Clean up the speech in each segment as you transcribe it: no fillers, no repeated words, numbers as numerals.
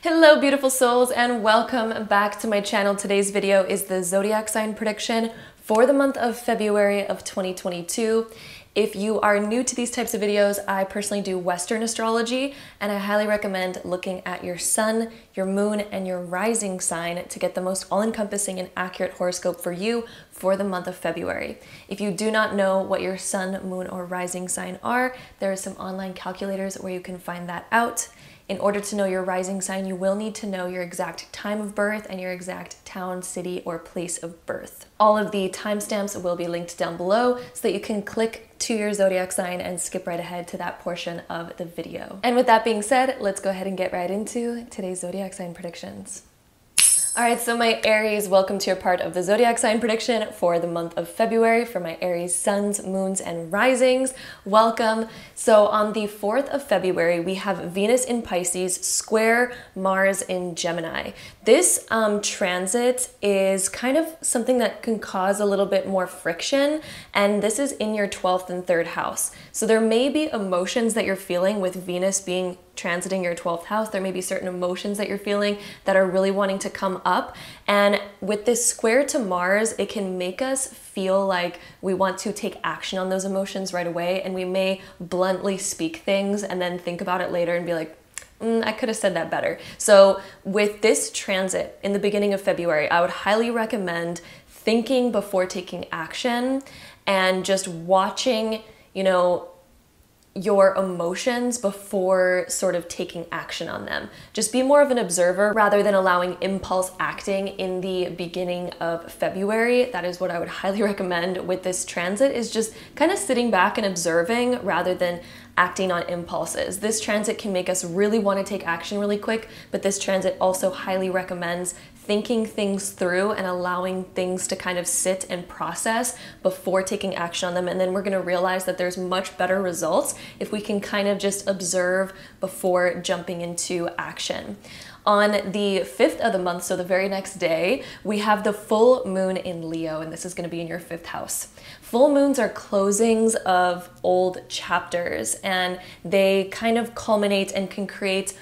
Hello beautiful souls and welcome back to my channel. Today's video is the zodiac sign prediction for the month of February of 2022. If you are new to these types of videos, I personally do Western astrology and I highly recommend looking at your sun, your moon, and your rising sign to get the most all-encompassing and accurate horoscope for you for the month of February. If you do not know what your sun, moon, or rising sign are, there are some online calculators where you can find that out. In order to know your rising sign, you will need to know your exact time of birth and your exact town, city, or place of birth. All of the timestamps will be linked down below so that you can click to your zodiac sign and skip right ahead to that portion of the video. And with that being said, let's go ahead and get right into today's zodiac sign predictions. All right, so my Aries, welcome to your part of the zodiac sign prediction for the month of February for my Aries suns, moons, and risings. Welcome. So on the 4th of February, we have Venus in Pisces square Mars in Gemini. This transit is kind of something that can cause a little bit more friction, and this is in your 12th and 3rd house. So there may be emotions that you're feeling with Venus being transiting your 12th house. There may be certain emotions that you're feeling that are really wanting to come up. And with this square to Mars, it can make us feel like we want to take action on those emotions right away. And we may bluntly speak things and then think about it later and be like, I could have said that better. So with this transit in the beginning of February, I would highly recommend thinking before taking action and just watching, your emotions before sort of taking action on them. Just be more of an observer rather than allowing impulse acting in the beginning of February. That is what I would highly recommend with this transit, is just kind of sitting back and observing rather than acting on impulses. This transit can make us really want to take action really quick, but this transit also highly recommends thinking things through and allowing things to kind of sit and process before taking action on them. And then we're going to realize that there's much better results if we can kind of just observe before jumping into action. On the 5th of the month, so the very next day, we have the full moon in Leo, and this is going to be in your 5th house. Full moons are closings of old chapters, and they kind of culminate and can create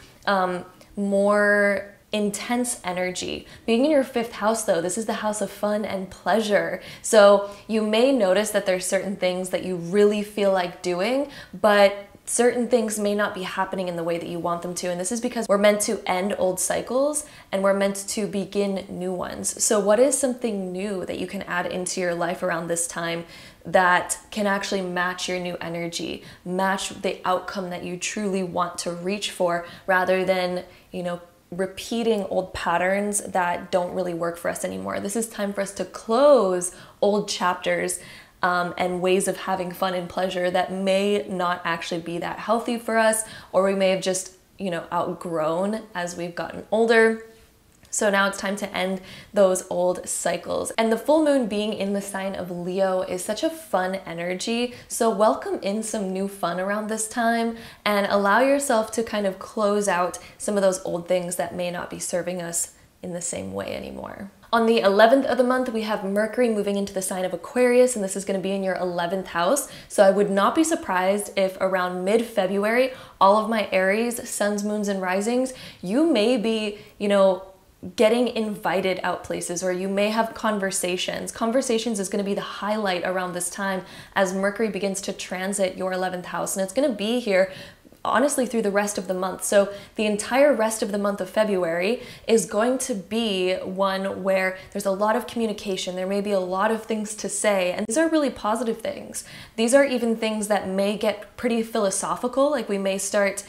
more intense energy. Being in your 5th house though, this is the house of fun and pleasure. So you may notice that there's certain things that you really feel like doing, but certain things may not be happening in the way that you want them to. And this is because we're meant to end old cycles and we're meant to begin new ones. So what is something new that you can add into your life around this time that can actually match your new energy, match the outcome that you truly want to reach for, rather than, repeating old patterns that don't really work for us anymore. This is time for us to close old chapters and ways of having fun and pleasure that may not actually be that healthy for us, or we may have just, outgrown as we've gotten older. So now it's time to end those old cycles. And the full moon being in the sign of Leo is such a fun energy. So welcome in some new fun around this time and allow yourself to kind of close out some of those old things that may not be serving us in the same way anymore. On the 11th of the month, we have Mercury moving into the sign of Aquarius, and this is going to be in your 11th house. So I would not be surprised if around mid-February, all of my Aries, suns, moons, and risings, you may be, getting invited out places, or you may have conversations. Conversations is going to be the highlight around this time as Mercury begins to transit your 11th house, and it's going to be here honestly through the rest of the month. So the entire rest of the month of February is going to be one where there's a lot of communication. There may be a lot of things to say, and these are really positive things. These are even things that may get pretty philosophical, like we may start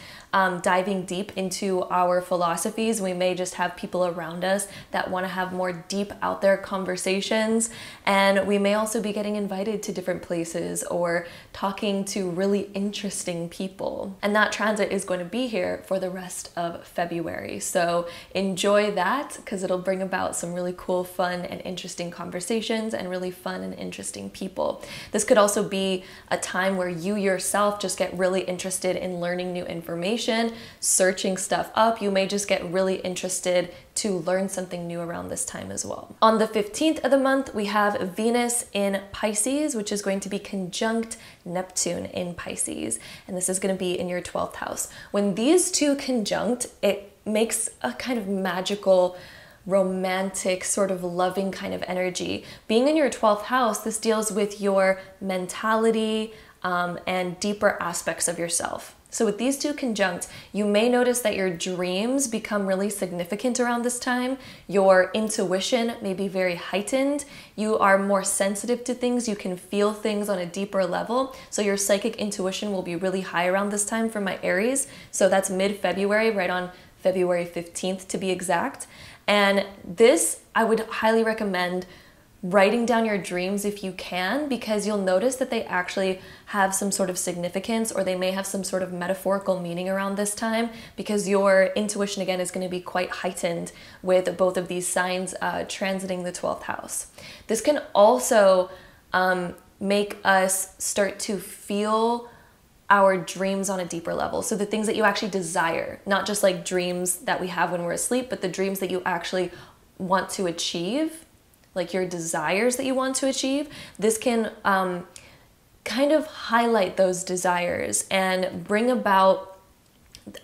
diving deep into our philosophies. We may just have people around us that want to have more deep out there conversations, and we may also be getting invited to different places or talking to really interesting people. And that transit is going to be here for the rest of February. So enjoy that, because it'll bring about some really cool, fun, and interesting conversations and really fun and interesting people. This could also be a time where you yourself just get really interested in learning new information, searching stuff up. You may just get really interested to learn something new around this time as well. On the 15th of the month, we have Venus in Pisces, which is going to be conjunct Neptune in Pisces. And this is going to be in your 12th house. When these two conjunct, it makes a kind of magical, romantic, sort of loving kind of energy. Being in your 12th house, this deals with your mentality and deeper aspects of yourself. So with these two conjunct, you may notice that your dreams become really significant around this time. Your intuition may be very heightened. You are more sensitive to things. You can feel things on a deeper level. So your psychic intuition will be really high around this time for my Aries. So that's mid-February, right on February 15th to be exact. And this, I would highly recommend writing down your dreams if you can, because you'll notice that they actually have some sort of significance, or they may have some sort of metaphorical meaning around this time, because your intuition again is going to be quite heightened with both of these signs transiting the 12th house. This can also make us start to feel our dreams on a deeper level. So the things that you actually desire, not just like dreams that we have when we're asleep, but the dreams that you actually want to achieve, like your desires that you want to achieve. This can kind of highlight those desires and bring about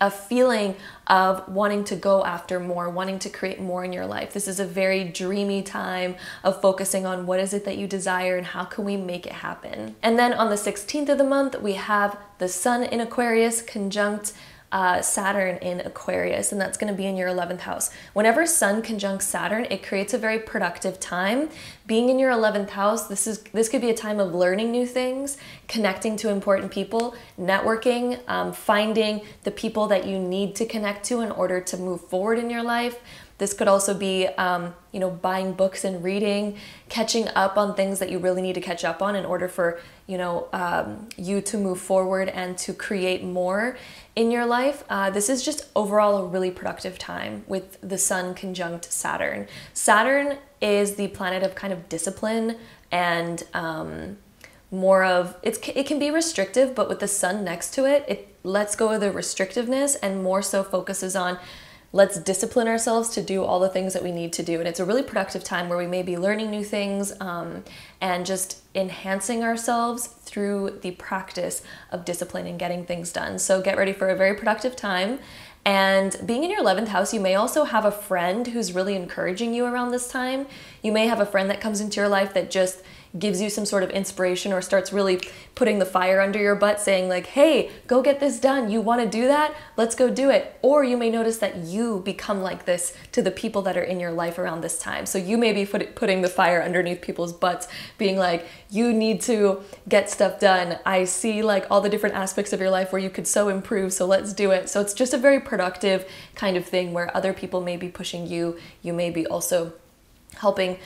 a feeling of wanting to go after more, wanting to create more in your life. This is a very dreamy time of focusing on what is it that you desire and how can we make it happen. And then on the 16th of the month, we have the Sun in Aquarius conjunct Saturn in Aquarius, and that's going to be in your 11th house. Whenever Sun conjuncts Saturn, it creates a very productive time. Being in your 11th house, this could be a time of learning new things, connecting to important people, networking, finding the people that you need to connect to in order to move forward in your life. This could also be, buying books and reading, catching up on things that you really need to catch up on in order for, you to move forward and to create more in your life. This is just overall a really productive time with the Sun conjunct Saturn. Saturn is the planet of kind of discipline and more of, it can be restrictive, but with the Sun next to it, it lets go of the restrictiveness and more so focuses on let's discipline ourselves to do all the things that we need to do. And it's a really productive time where we may be learning new things and just enhancing ourselves through the practice of discipline and getting things done. So get ready for a very productive time. And being in your 11th house, you may also have a friend who's really encouraging you around this time. You may have a friend that comes into your life that just gives you some sort of inspiration or starts really putting the fire under your butt saying like, hey, go get this done. You want to do that? Let's go do it. Or you may notice that you become like this to the people that are in your life around this time. So you may be putting the fire underneath people's butts, being like, you need to get stuff done. I see like all the different aspects of your life where you could so improve, so let's do it. So it's just a very productive kind of thing where other people may be pushing you. You may be also helping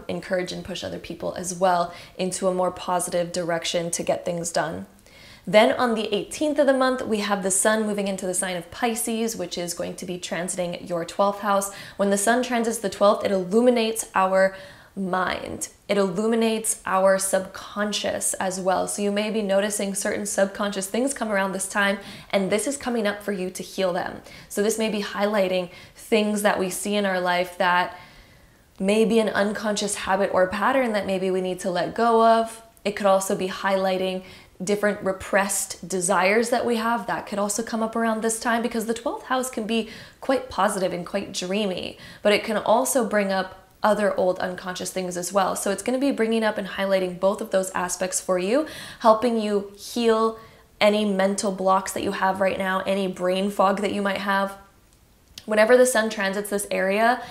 encourage and push other people as well into a more positive direction to get things done. Then on the 18th of the month, we have the Sun moving into the sign of Pisces, which is going to be transiting your 12th house. When the Sun transits the 12th, it illuminates our mind. It illuminates our subconscious as well. So you may be noticing certain subconscious things come around this time, and this is coming up for you to heal them. So this may be highlighting things that we see in our life that maybe an unconscious habit or pattern that maybe we need to let go of. It could also be highlighting different repressed desires that we have. That could also come up around this time because the 12th house can be quite positive and quite dreamy, but it can also bring up other old unconscious things as well. So it's going to be bringing up and highlighting both of those aspects for you, helping you heal any mental blocks that you have right now, any brain fog that you might have. Whenever the Sun transits this area,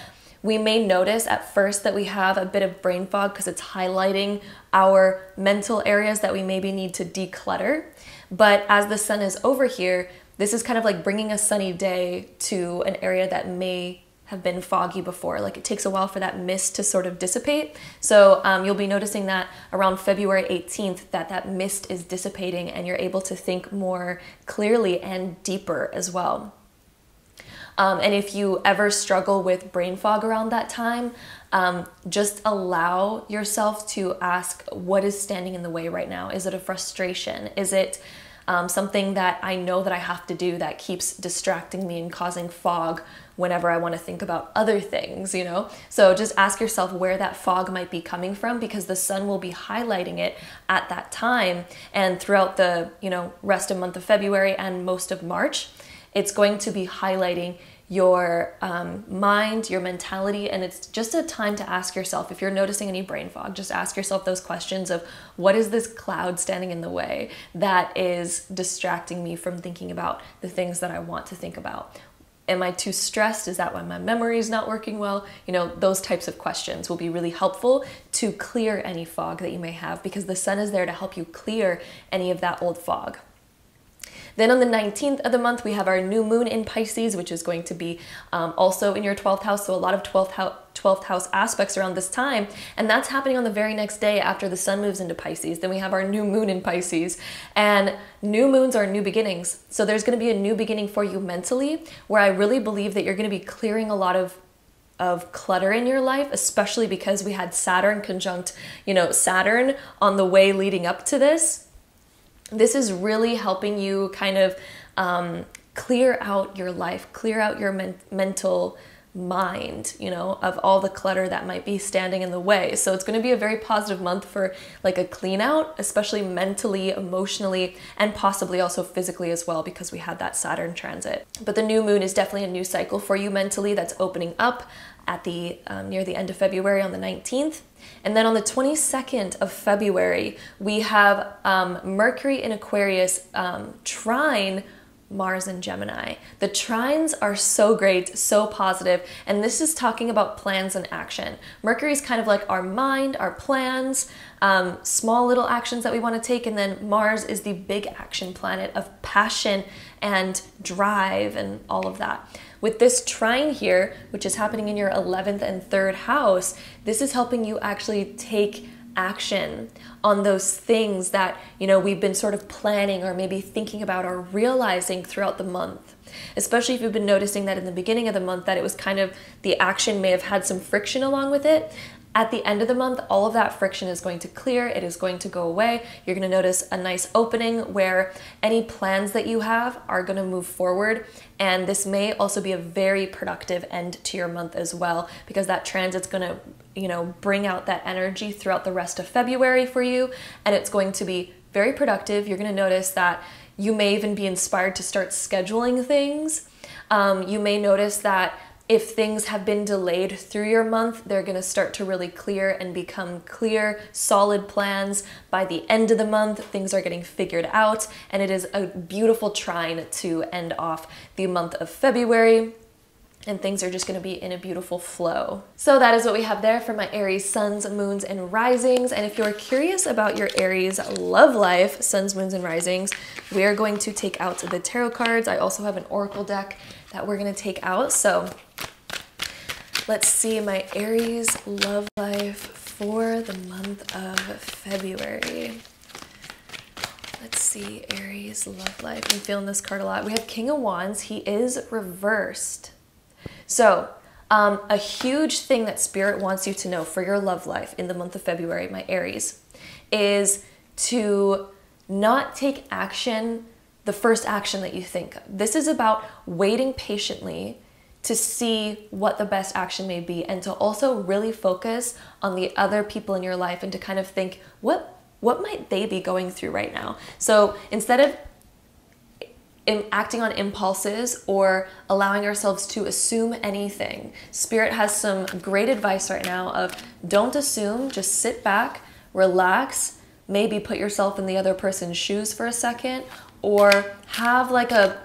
we may notice at first that we have a bit of brain fog because it's highlighting our mental areas that we maybe need to declutter. But as the Sun is over here, this is kind of like bringing a sunny day to an area that may have been foggy before. Like it takes a while for that mist to sort of dissipate. So you'll be noticing that around February 18th that mist is dissipating and you're able to think more clearly and deeper as well. And if you ever struggle with brain fog around that time, just allow yourself to ask, what is standing in the way right now? Is it a frustration? Is it something that I know that I have to do that keeps distracting me and causing fog whenever I want to think about other things, you know? So just ask yourself where that fog might be coming from, because the Sun will be highlighting it at that time and throughout the, rest of month of February and most of March. It's going to be highlighting your mind, your mentality, and it's just a time to ask yourself, if you're noticing any brain fog, just ask yourself those questions of, what is this cloud standing in the way that is distracting me from thinking about the things that I want to think about? Am I too stressed? Is that why my memory is not working well? You know, those types of questions will be really helpful to clear any fog that you may have, because the sun is there to help you clear any of that old fog. Then on the 19th of the month, we have our new moon in Pisces, which is going to be also in your 12th house. So a lot of 12th house aspects around this time. And that's happening on the very next day after the sun moves into Pisces. Then we have our new moon in Pisces, and new moons are new beginnings. So there's going to be a new beginning for you mentally, where I really believe that you're going to be clearing a lot of clutter in your life, especially because we had Saturn conjunct, you know, Saturn on the way leading up to this. This is really helping you kind of clear out your life, clear out your mental mind, you know, of all the clutter that might be standing in the way. So it's going to be a very positive month for like a clean out, especially mentally, emotionally, and possibly also physically as well, because we had that Saturn transit. But the new moon is definitely a new cycle for you mentally that's opening up at the near the end of February on the 19th. And then on the 22nd of February, we have Mercury in Aquarius trine Mars and Gemini. The trines are so great, so positive, and this is talking about plans and action. Mercury is kind of like our mind, our plans, small little actions that we want to take, and then Mars is the big action planet of passion and drive and all of that. With this trine here, which is happening in your 11th and 3rd house, this is helping you actually take action on those things that, you know, we've been sort of planning or maybe thinking about or realizing throughout the month. Especially if you've been noticing that in the beginning of the month that it was kind of, the action may have had some friction along with it. At the end of the month, all of that friction is going to clear. It is going to go away. You're going to notice a nice opening where any plans that you have are going to move forward. And this may also be a very productive end to your month as well, because that transit's going to, you know, bring out that energy throughout the rest of February for you. And it's going to be very productive. You're going to notice that you may even be inspired to start scheduling things. You may notice that if things have been delayed through your month, they're going to start to really clear and become clear, solid plans. By the end of the month, things are getting figured out, and it is a beautiful trine to end off the month of February. And things are just going to be in a beautiful flow. So that is what we have there for my Aries suns, moons, and risings. And if you're curious about your Aries love life, suns, moons, and risings, we are going to take out the tarot cards. I also have an oracle deck that we're going to take out. So let's see my Aries love life for the month of February. Let's see, Aries love life. I'm feeling this card a lot. We have King of Wands. He is reversed. So a huge thing that Spirit wants you to know for your love life in the month of February, my Aries, is to not take action, the first action that you think of. This is about waiting patiently to see what the best action may be, and to also really focus on the other people in your life and to kind of think, what might they be going through right now? So instead of acting on impulses or allowing ourselves to assume anything, Spirit has some great advice right now of don't assume, just sit back, relax, maybe put yourself in the other person's shoes for a second, or have like a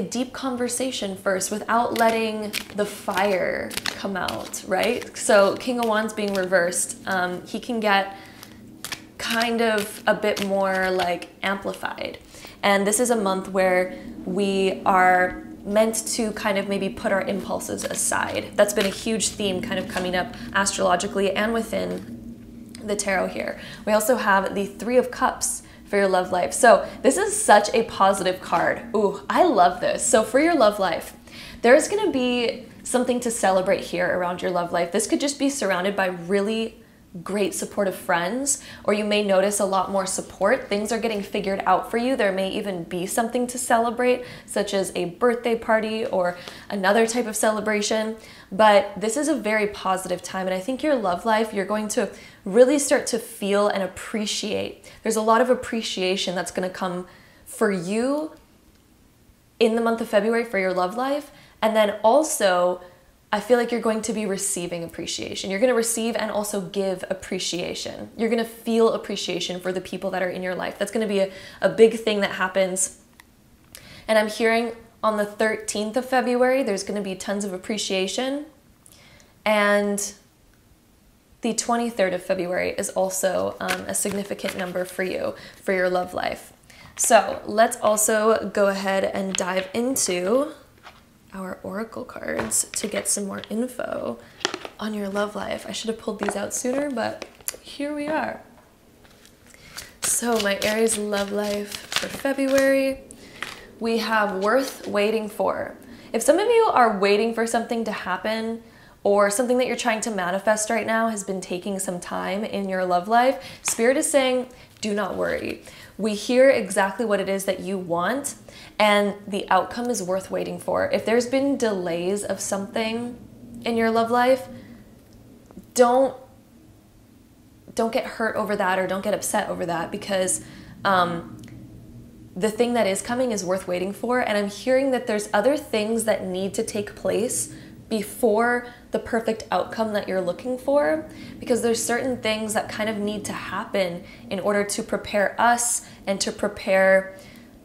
deep conversation first without letting the fire come out, right? So King of Wands being reversed, he can get kind of a bit more like amplified. And this is a month where we are meant to kind of maybe put our impulses aside. That's been a huge theme kind of coming up astrologically and within the tarot here. We also have the Three of Cups for your love life. So this is such a positive card. Ooh, I love this. So for your love life, there's gonna be something to celebrate here around your love life. This could just be surrounded by really great supportive friends, or you may notice a lot more support. Things are getting figured out for you. There may even be something to celebrate, such as a birthday party or another type of celebration. But this is a very positive time, and I think your love life, you're going to really start to feel and appreciate. There's a lot of appreciation that's going to come for you in the month of February for your love life, And then also, I feel like you're going to be receiving appreciation. You're going to receive and also give appreciation. You're going to feel appreciation for the people that are in your life. That's going to be a big thing that happens. And I'm hearing on the 13th of February, there's going to be tons of appreciation. And the 23rd of February is also a significant number for you, for your love life. So let's also go ahead and dive into our oracle cards to get some more info on your love life. I should have pulled these out sooner, but here we are. So my Aries love life for February, we have worth waiting for. If some of you are waiting for something to happen, or something that you're trying to manifest right now has been taking some time in your love life, Spirit is saying, do not worry. We hear exactly what it is that you want, and the outcome is worth waiting for. If there's been delays of something in your love life, don't get hurt over that, or don't get upset over that, because the thing that is coming is worth waiting for. And I'm hearing that there's other things that need to take place before the perfect outcome that you're looking for, because there's certain things that kind of need to happen in order to prepare us and to prepare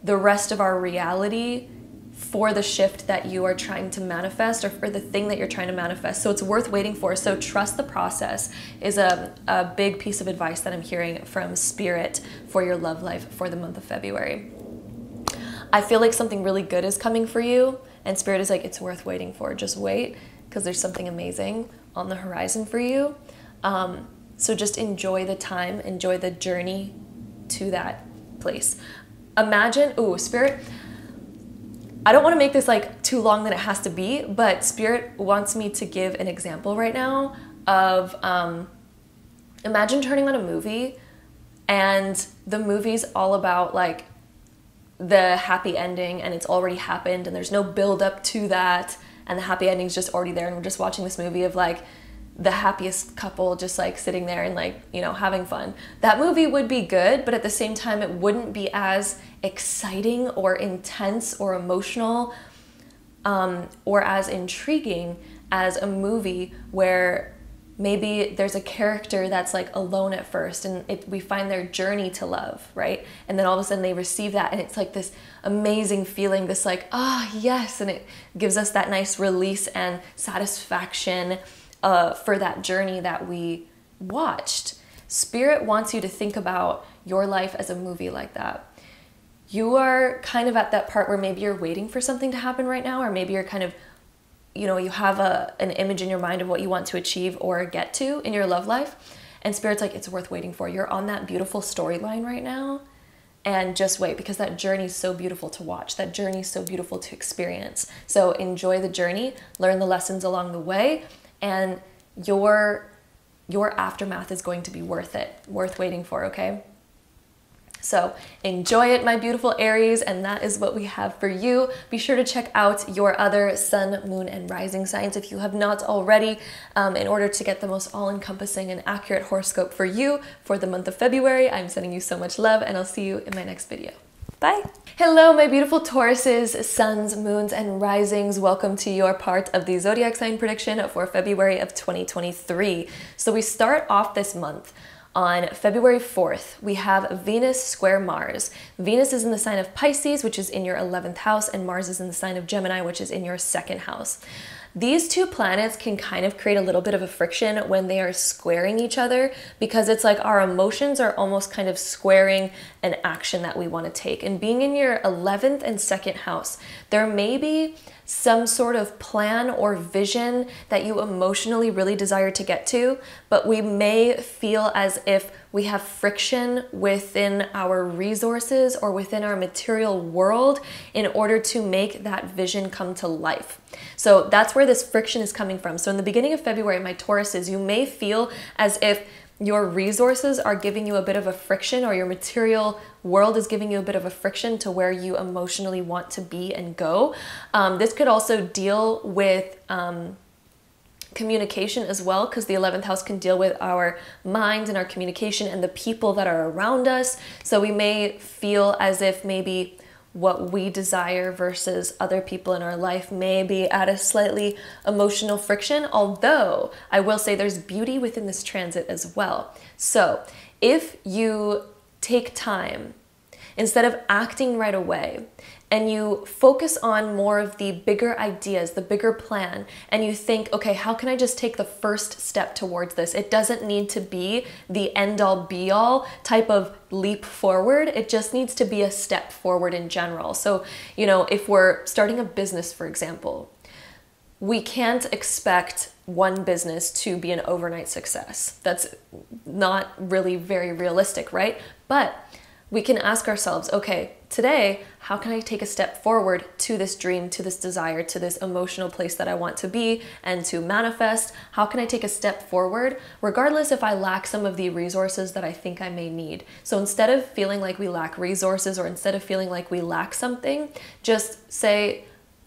the rest of our reality for the shift that you are trying to manifest, or for the thing that you're trying to manifest. So it's worth waiting for. So trust the process is a big piece of advice that I'm hearing from Spirit for your love life for the month of February. I feel like something really good is coming for you, and Spirit is like, it's worth waiting for. Just wait, because there's something amazing on the horizon for you. So just enjoy the time, enjoy the journey to that place. Imagine, Spirit, I don't want to make this like too long than it has to be, but Spirit wants me to give an example right now of, imagine turning on a movie, and the movie's all about like the happy ending, and it's already happened, and there's no build up to that, and the happy ending's just already there, and we're just watching this movie of like the happiest couple just like sitting there and like, you know, having fun. That movie would be good, but at the same time it wouldn't be as exciting or intense or emotional or as intriguing as a movie where maybe there's a character that's like alone at first, and we find their journey to love, right? And then all of a sudden they receive that, and it's like this amazing feeling, this like, yes, and it gives us that nice release and satisfaction for that journey that we watched. Spirit wants you to think about your life as a movie like that. You are kind of at that part where maybe you're waiting for something to happen right now, or maybe you're kind of, you know, you have an image in your mind of what you want to achieve or get to in your love life, and Spirit's like, it's worth waiting for. You're on that beautiful storyline right now, and just wait, because that journey is so beautiful to watch. That journey is so beautiful to experience. So enjoy the journey, learn the lessons along the way, and your aftermath is going to be worth it, worth waiting for, okay? So enjoy it, my beautiful Aries, and that is what we have for you. Be sure to check out your other sun, moon, and rising signs if you have not already, in order to get the most all-encompassing and accurate horoscope for you for the month of February. I'm sending you so much love, and I'll see you in my next video. Bye. Hello, my beautiful Tauruses, suns, moons, and risings. Welcome to your part of the zodiac sign prediction for February of 2023. So we start off this month on February 4th, we have Venus square Mars. Venus is in the sign of Pisces, which is in your 11th house, and Mars is in the sign of Gemini, which is in your 2nd house. These two planets can kind of create a little bit of a friction when they are squaring each other, because it's like our emotions are almost kind of squaring an action that we want to take. And being in your 11th and 2nd house, there may be some sort of plan or vision that you emotionally really desire to get to, but we may feel as if we have friction within our resources or within our material world in order to make that vision come to life. So that's where this friction is coming from. So in the beginning of February, my Tauruses, you may feel as if your resources are giving you a bit of a friction, or your material world is giving you a bit of a friction to where you emotionally want to be and go. This could also deal with communication as well, because the 11th house can deal with our minds and our communication and the people that are around us. So we may feel as if maybe what we desire versus other people in our life may be at a slightly emotional friction, although I will say there's beauty within this transit as well. So if you take time, instead of acting right away, and you focus on more of the bigger ideas, the bigger plan, and you think, okay, how can I just take the first step towards this? It doesn't need to be the end-all be-all type of leap forward. It just needs to be a step forward in general. So, you know, if we're starting a business, for example, we can't expect one business to be an overnight success. That's not really very realistic, right? But we can ask ourselves, okay, today, how can I take a step forward to this dream, to this desire, to this emotional place that I want to be and to manifest? How can I take a step forward, regardless if I lack some of the resources that I think I may need? So instead of feeling like we lack resources, or instead of feeling like we lack something, just say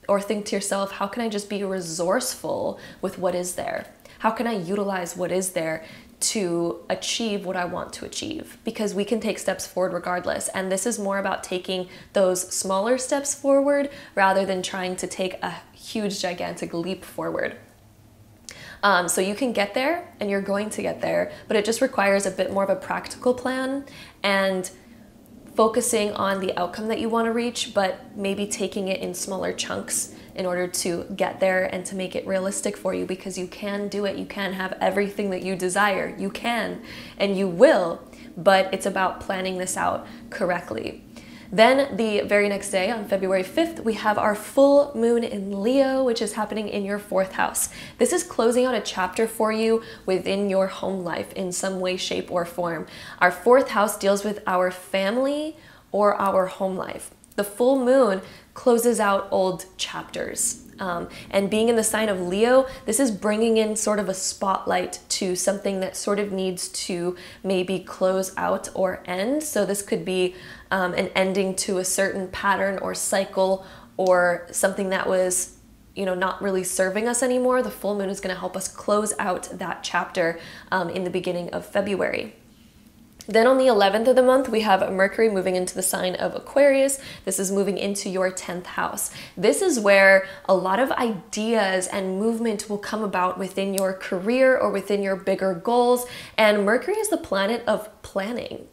or think to yourself, how can I just be resourceful with what is there? How can I utilize what is there to achieve what I want to achieve? Because we can take steps forward regardless. And this is more about taking those smaller steps forward rather than trying to take a huge, gigantic leap forward. So you can get there, and you're going to get there, but it just requires a bit more of a practical plan and focusing on the outcome that you want to reach, but maybe taking it in smaller chunks in order to get there and to make it realistic for you, because you can do it. You can have everything that you desire. You can, and you will, but it's about planning this out correctly. Then the very next day, on February 5th, we have our full moon in Leo, which is happening in your 4th house. This is closing out a chapter for you within your home life in some way, shape, or form. Our 4th house deals with our family or our home life. The full moon closes out old chapters. And being in the sign of Leo, this is bringing in sort of a spotlight to something that sort of needs to maybe close out or end. So this could be an ending to a certain pattern or cycle, or something that was, you know, not really serving us anymore. The full moon is going to help us close out that chapter in the beginning of February. Then on the 11th of the month, we have Mercury moving into the sign of Aquarius. This is moving into your 10th house. This is where a lot of ideas and movement will come about within your career or within your bigger goals. And Mercury is the planet of planning.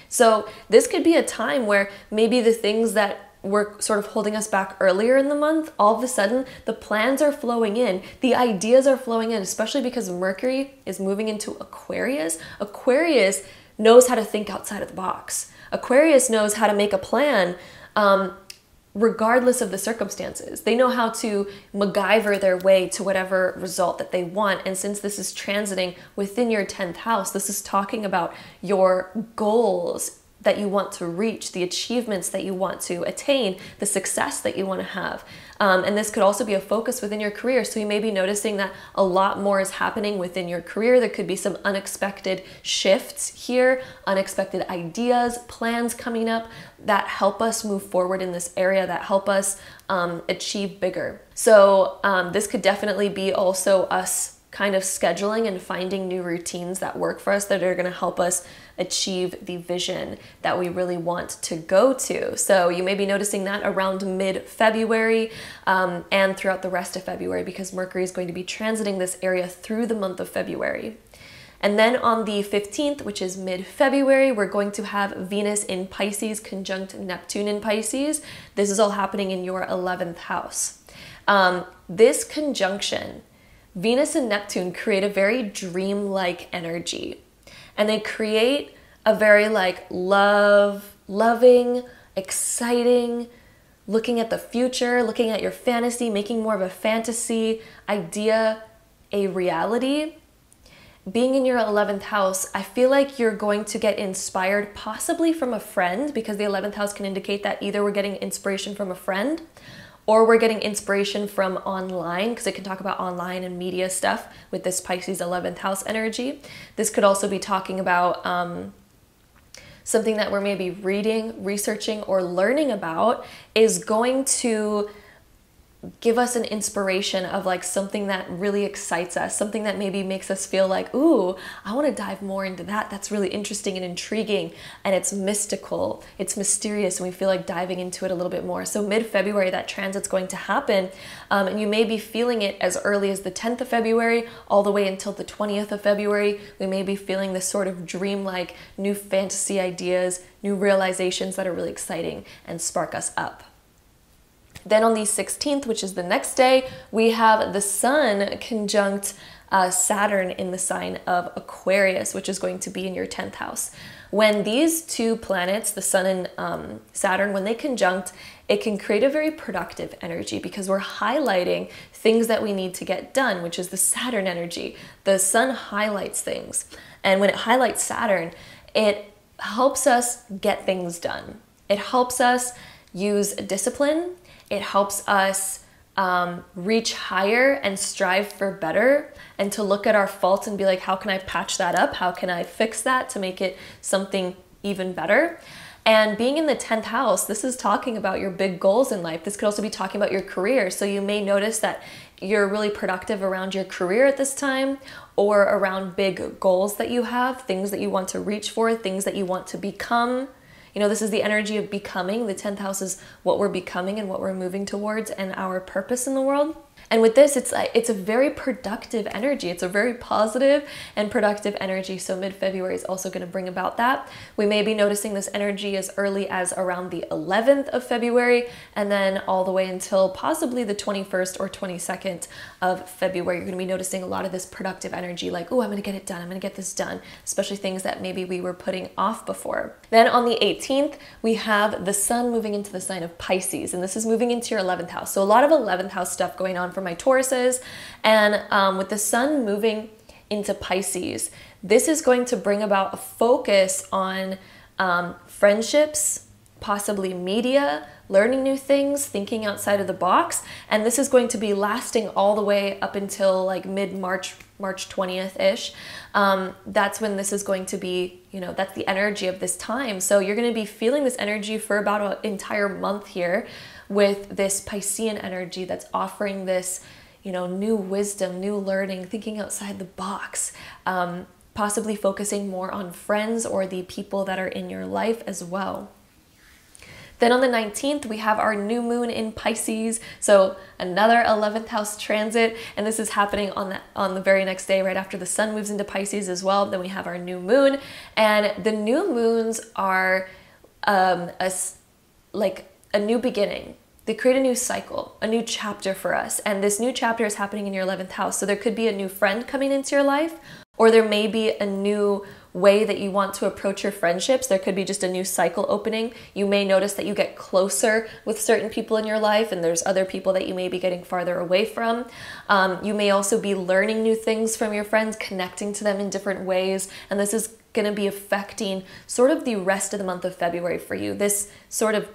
So this could be a time where maybe the things that were sort of holding us back earlier in the month, all of a sudden the plans are flowing in, the ideas are flowing in, especially because Mercury is moving into Aquarius. Aquarius knows how to think outside of the box. Aquarius knows how to make a plan regardless of the circumstances. They know how to MacGyver their way to whatever result that they want. And since this is transiting within your 10th house, this is talking about your goals that you want to reach, the achievements that you want to attain, the success that you want to have. And this could also be a focus within your career. So you may be noticing that a lot more is happening within your career. There could be some unexpected shifts here, unexpected ideas, plans coming up that help us move forward in this area, that help us achieve bigger. So this could definitely be also us kind of scheduling and finding new routines that work for us, that are going to help us achieve the vision that we really want to go to. So you may be noticing that around mid-February and throughout the rest of February, because Mercury is going to be transiting this area through the month of February. And then on the 15th, which is mid-February, we're going to have Venus in Pisces conjunct Neptune in Pisces. This is all happening in your 11th house. This conjunction, Venus and Neptune, create a very dreamlike energy. And they create a very like loving, exciting, looking at the future, looking at your fantasy, making more of a fantasy idea a reality. Being in your 11th house, I feel like you're going to get inspired possibly from a friend, because the 11th house can indicate that either we're getting inspiration from a friend or we're getting inspiration from online, because it can talk about online and media stuff with this Pisces 11th house energy. This could also be talking about something that we're maybe reading, researching, or learning about is going to give us an inspiration of like something that really excites us, something that maybe makes us feel like, ooh, I want to dive more into that. That's really interesting and intriguing, and it's mystical, it's mysterious, and we feel like diving into it a little bit more. So mid-February, that transit's going to happen, and you may be feeling it as early as the 10th of February, all the way until the 20th of February. We may be feeling this sort of dream-like new fantasy ideas, new realizations that are really exciting and spark us up. Then on the 16th, which is the next day, we have the Sun conjunct Saturn in the sign of Aquarius, which is going to be in your 10th house. When these two planets, the Sun and Saturn, when they conjunct, it can create a very productive energy because we're highlighting things that we need to get done, which is the Saturn energy. The Sun highlights things. And when it highlights Saturn, it helps us get things done. It helps us use discipline. It helps us reach higher and strive for better, and to look at our faults and be like, how can I patch that up? How can I fix that to make it something even better? And being in the 10th house, this is talking about your big goals in life. This could also be talking about your career. So you may notice that you're really productive around your career at this time, or around big goals that you have, things that you want to reach for, things that you want to become. You know, this is the energy of becoming. The 10th house is what we're becoming and what we're moving towards and our purpose in the world. And with this, it's a very productive energy. It's a very positive and productive energy. So mid-February is also going to bring about that. We may be noticing this energy as early as around the 11th of February, and then all the way until possibly the 21st or 22nd of February. You're going to be noticing a lot of this productive energy, like, oh, I'm going to get it done. I'm going to get this done, especially things that maybe we were putting off before. Then on the 18th, we have the Sun moving into the sign of Pisces, and this is moving into your 11th house. So a lot of 11th house stuff going on for my Tauruses, and with the Sun moving into Pisces, this is going to bring about a focus on friendships, possibly media, learning new things, thinking outside of the box, and this is going to be lasting all the way up until like mid-March, March 20th-ish. That's when this is going to be, you know, that's the energy of this time. So you're going to be feeling this energy for about an entire month here, with this Piscean energy that's offering this, you know, new wisdom, new learning, thinking outside the box, possibly focusing more on friends or the people that are in your life as well. Then on the 19th, we have our new moon in Pisces. So another 11th house transit, and this is happening on the very next day, right after the Sun moves into Pisces as well. Then we have our new moon, and the new moons are like a new beginning. They create a new cycle, a new chapter for us. And this new chapter is happening in your 11th house. So there could be a new friend coming into your life, or there may be a new way that you want to approach your friendships. There could be just a new cycle opening. You may notice that you get closer with certain people in your life, and there's other people that you may be getting farther away from. You may also be learning new things from your friends, connecting to them in different ways. And this is going to be affecting sort of the rest of the month of February for you. This sort of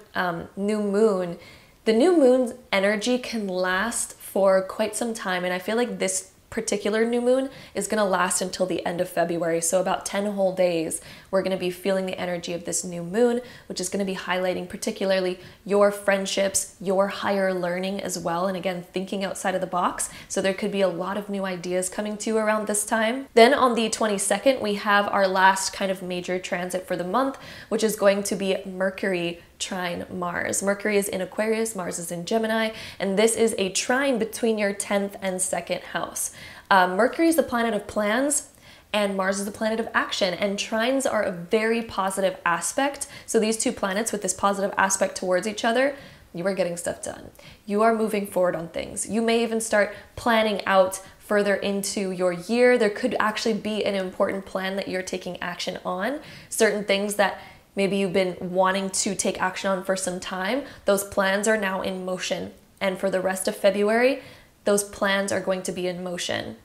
new moon, the new moon's energy can last for quite some time. And I feel like this particular new moon is going to last until the end of February. So about 10 whole days, we're going to be feeling the energy of this new moon, which is going to be highlighting particularly your friendships, your higher learning as well. And again, thinking outside of the box. So there could be a lot of new ideas coming to you around this time. Then on the 22nd, we have our last kind of major transit for the month, which is going to be Mercury trine Mars. Mercury is in Aquarius, Mars is in Gemini, and this is a trine between your 10th and 2nd house. Mercury is the planet of plans, and Mars is the planet of action, and trines are a very positive aspect. So these two planets with this positive aspect towards each other, you are getting stuff done. You are moving forward on things. You may even start planning out further into your year. There could actually be an important plan that you're taking action on. Certain things that maybe you've been wanting to take action on for some time, those plans are now in motion. And for the rest of February, those plans are going to be in motion.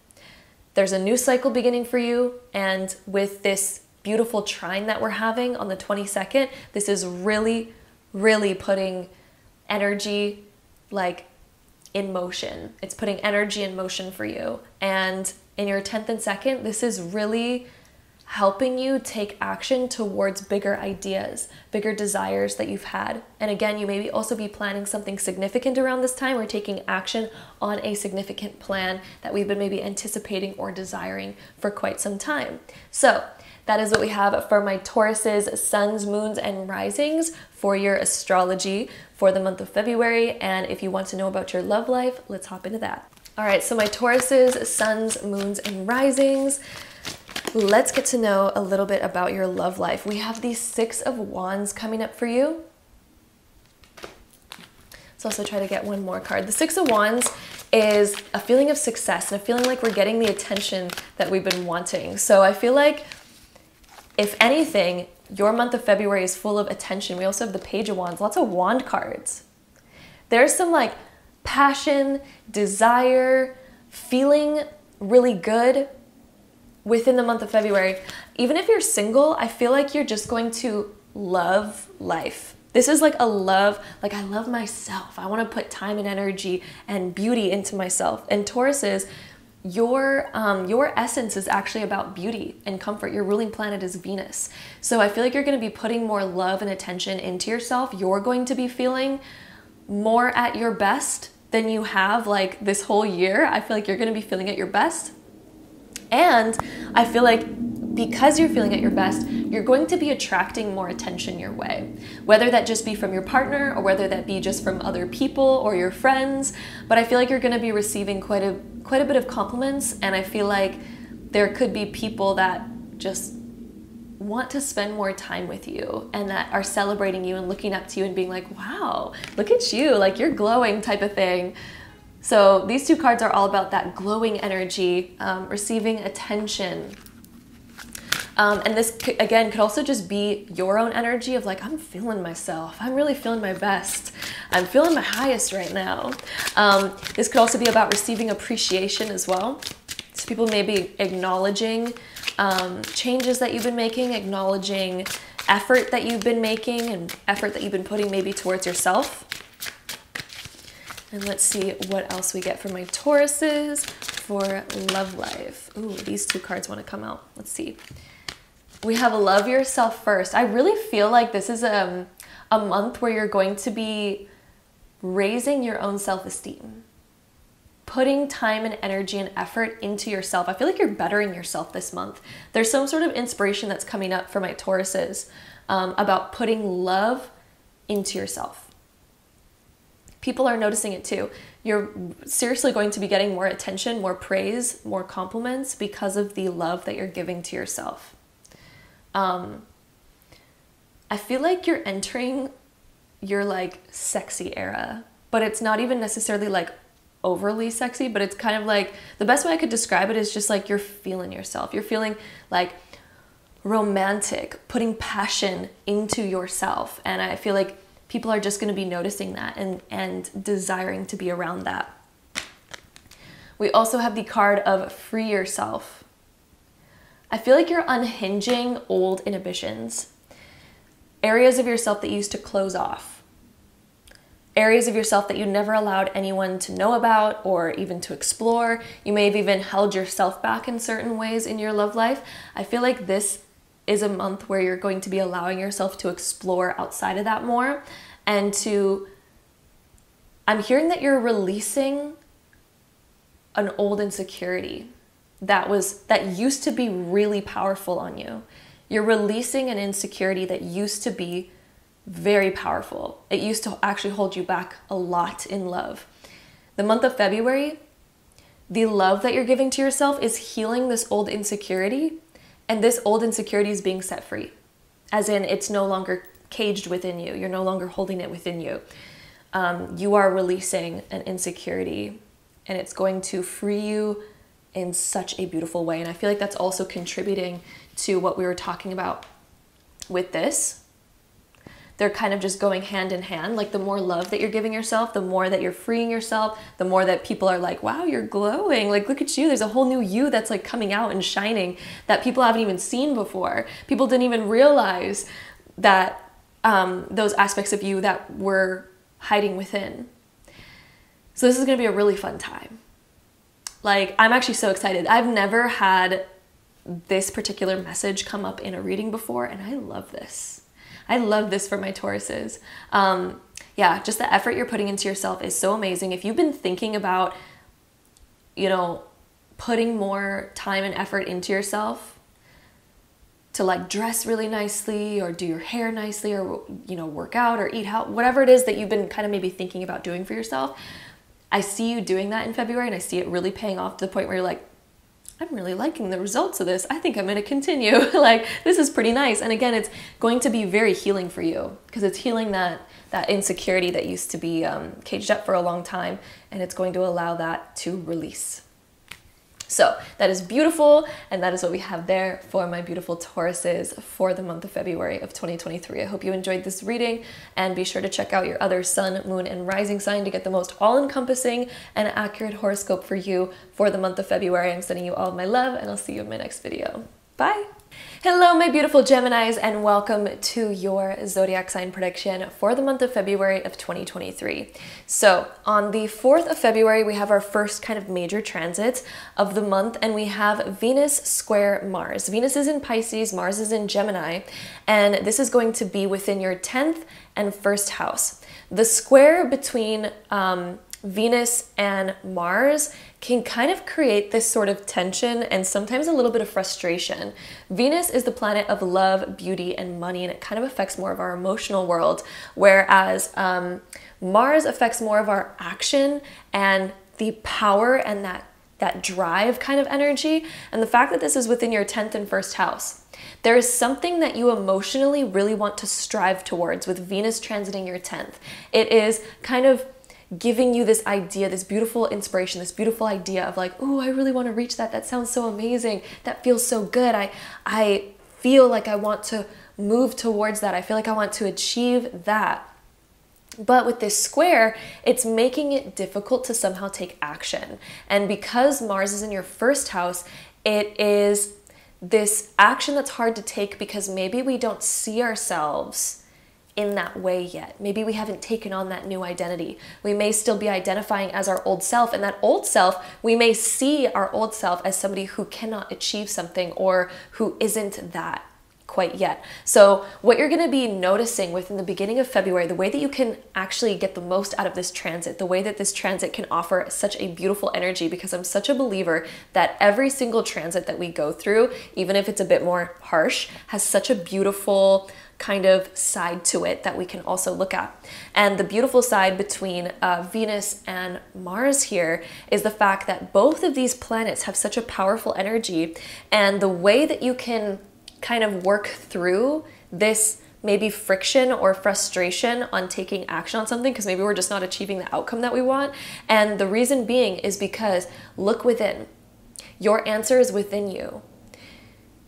There's a new cycle beginning for you, and with this beautiful trine that we're having on the 22nd, this is really, really putting energy like in motion. It's putting energy in motion for you. And in your 10th and 2nd, this is really helping you take action towards bigger ideas, bigger desires that you've had. And again, you maybe also be planning something significant around this time, or taking action on a significant plan that we've been maybe anticipating or desiring for quite some time. So that is what we have for my Taurus's suns, moons, and risings for your astrology for the month of February. And if you want to know about your love life, let's hop into that. All right, so my Taurus's suns, moons, and risings. Let's get to know a little bit about your love life. We have the Six of Wands coming up for you. Let's also try to get one more card. The Six of Wands is a feeling of success and a feeling like we're getting the attention that we've been wanting. So I feel like, if anything, your month of February is full of attention. We also have the Page of Wands, lots of wand cards. There's some like passion, desire, feeling really good within the month of February. Even if you're single, I feel like you're just going to love life. This is like a love, like I love myself. I want to put time and energy and beauty into myself. And Taurus is, your essence is actually about beauty and comfort. Your ruling planet is Venus. So I feel like you're going to be putting more love and attention into yourself. You're going to be feeling more at your best than you have like this whole year. I feel like you're going to be feeling at your best. And I feel like because you're feeling at your best, you're going to be attracting more attention your way, whether that just be from your partner or whether that be just from other people or your friends. But I feel like you're going to be receiving quite a bit of compliments, and I feel like there could be people that just want to spend more time with you and that are celebrating you and looking up to you and being like, wow, look at you, like you're glowing type of thing. So these two cards are all about that glowing energy, receiving attention. And this, again, could also just be your own energy of like, I'm feeling myself. I'm really feeling my best. I'm feeling my highest right now. This could also be about receiving appreciation as well. So people may be acknowledging changes that you've been making, acknowledging effort that you've been making and effort that you've been putting maybe towards yourself. And let's see what else we get from my Tauruses for love life. Ooh, these two cards want to come out. Let's see. We have love yourself first. I really feel like this is a month where you're going to be raising your own self-esteem, putting time and energy and effort into yourself. I feel like you're bettering yourself this month. There's some sort of inspiration that's coming up for my Tauruses about putting love into yourself. People are noticing it too. You're seriously going to be getting more attention, more praise, more compliments because of the love that you're giving to yourself. I feel like you're entering your like sexy era, but it's not even necessarily like overly sexy, but it's kind of like, the best way I could describe it is just like you're feeling yourself. You're feeling like romantic, putting passion into yourself. And I feel like people are just going to be noticing that and desiring to be around that. We also have the card of free yourself. I feel like you're unhinging old inhibitions, areas of yourself that you used to close off, areas of yourself that you never allowed anyone to know about or even to explore. You may have even held yourself back in certain ways in your love life. I feel like this is a month where you're going to be allowing yourself to explore outside of that more, and I'm hearing that you're releasing an old insecurity that used to be really powerful on you. You're releasing an insecurity that used to be very powerful. It used to actually hold you back a lot in love. The month of February, the love that you're giving to yourself is healing this old insecurity, and this old insecurity is being set free. As in, it's no longer caged within you. You're no longer holding it within you. You are releasing an insecurity, and it's going to free you in such a beautiful way. And I feel like that's also contributing to what we were talking about with this. They're kind of just going hand in hand. Like the more love that you're giving yourself, the more that you're freeing yourself, the more that people are like, wow, you're glowing. Like, look at you. There's a whole new you that's like coming out and shining that people haven't even seen before. People didn't even realize that those aspects of you that were hiding within. So this is going to be a really fun time. Like, I'm actually so excited. I've never had this particular message come up in a reading before, and I love this. I love this for my Tauruses. Yeah, just the effort you're putting into yourself is so amazing. If you've been thinking about, you know, putting more time and effort into yourself to like dress really nicely or do your hair nicely or, you know, work out or eat out, whatever it is that you've been kind of maybe thinking about doing for yourself, I see you doing that in February, and I see it really paying off to the point where you're like, I'm really liking the results of this. I think I'm going to continue. Like, this is pretty nice. And again, it's going to be very healing for you because it's healing that insecurity that used to be caged up for a long time, and it's going to allow that to release. So that is beautiful, and that is what we have there for my beautiful Tauruses for the month of February of 2023. I hope you enjoyed this reading, and be sure to check out your other sun, moon, and rising sign to get the most all-encompassing and accurate horoscope for you for the month of February. I'm sending you all of my love, and I'll see you in my next video. Bye! Hello, my beautiful Geminis, and welcome to your zodiac sign prediction for the month of February of 2023. So on the 4th of February, we have our first kind of major transits of the month, and we have Venus square Mars. Venus is in Pisces, Mars is in Gemini, and this is going to be within your 10th and 1st house. The square between Venus and Mars can kind of create this sort of tension and sometimes a little bit of frustration. Venus is the planet of love, beauty, and money, and it kind of affects more of our emotional world, whereas Mars affects more of our action and the power and that drive kind of energy. And the fact that this is within your 10th and 1st house, there is something that you emotionally really want to strive towards with Venus transiting your 10th. It is kind of giving you this idea, this beautiful inspiration, this beautiful idea of like, oh, I really want to reach that. That sounds so amazing. That feels so good. I feel like I want to move towards that. I feel like I want to achieve that. But with this square, it's making it difficult to somehow take action. And because Mars is in your 1st house, it is this action that's hard to take because maybe we don't see ourselves in that way yet. Maybe we haven't taken on that new identity. We may still be identifying as our old self, and that old self, we may see our old self as somebody who cannot achieve something or who isn't that quite yet. So what you're going to be noticing within the beginning of February, the way that you can actually get the most out of this transit, the way that this transit can offer such a beautiful energy, because I'm such a believer that every single transit that we go through, even if it's a bit more harsh, has such a beautiful kind of side to it that we can also look at. And the beautiful side between Venus and Mars here is the fact that both of these planets have such a powerful energy, and the way that you can kind of work through this maybe friction or frustration on taking action on something, because maybe we're just not achieving the outcome that we want. And the reason being is because look within. Your answer is within you.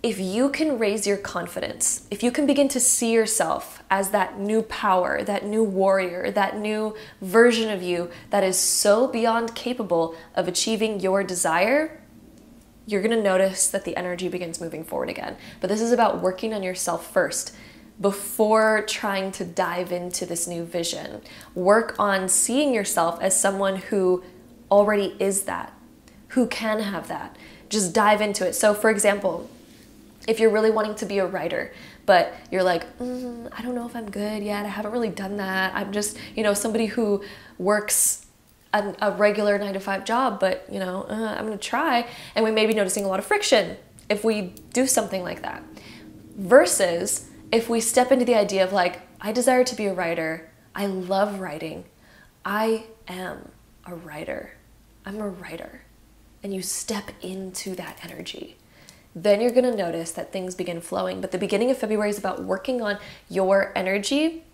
If you can raise your confidence, if you can begin to see yourself as that new power, that new warrior, that new version of you that is so beyond capable of achieving your desire, you're going to notice that the energy begins moving forward again. But this is about working on yourself first before trying to dive into this new vision. Work on seeing yourself as someone who already is that, who can have that. Just dive into it. So for example, if you're really wanting to be a writer, but you're like, I don't know if I'm good yet. I haven't really done that. I'm just, you know, somebody who works a regular 9-to-5 job, but you know, I'm gonna try. And we may be noticing a lot of friction if we do something like that. Versus if we step into the idea of like, I desire to be a writer. I love writing. I am a writer. I'm a writer. And you step into that energy. Then you're going to notice that things begin flowing. But the beginning of February is about working on your energy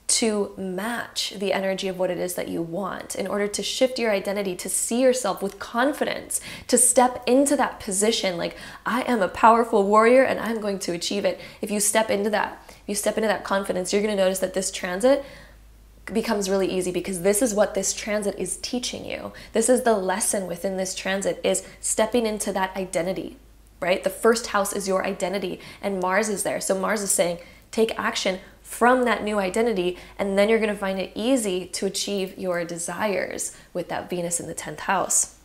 to match the energy of what it is that you want in order to shift your identity, to see yourself with confidence, to step into that position like, I am a powerful warrior and I'm going to achieve it. If you step into that, confidence, you're going to notice that this transit becomes really easy, because this is what this transit is teaching you. This is the lesson within this transit, is stepping into that identity. Right? The 1st house is your identity, and Mars is there. So Mars is saying, take action from that new identity, and then you're going to find it easy to achieve your desires with that Venus in the 10th house.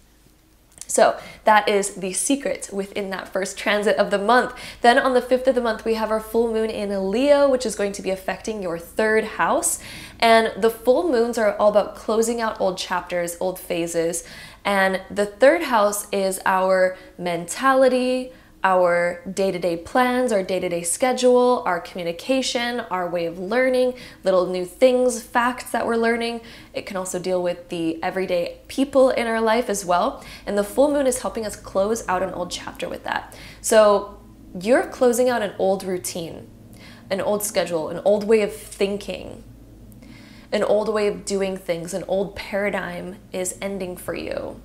So that is the secret within that first transit of the month. Then on the 5th of the month, we have our full moon in Leo, which is going to be affecting your 3rd house. And the full moons are all about closing out old chapters, old phases. And the 3rd house is our mentality, our day-to-day plans, our day-to-day schedule, our communication, our way of learning, little new things, facts that we're learning. It can also deal with the everyday people in our life as well. And the full moon is helping us close out an old chapter with that. So you're closing out an old routine, an old schedule, an old way of thinking, an old way of doing things, an old paradigm is ending for you.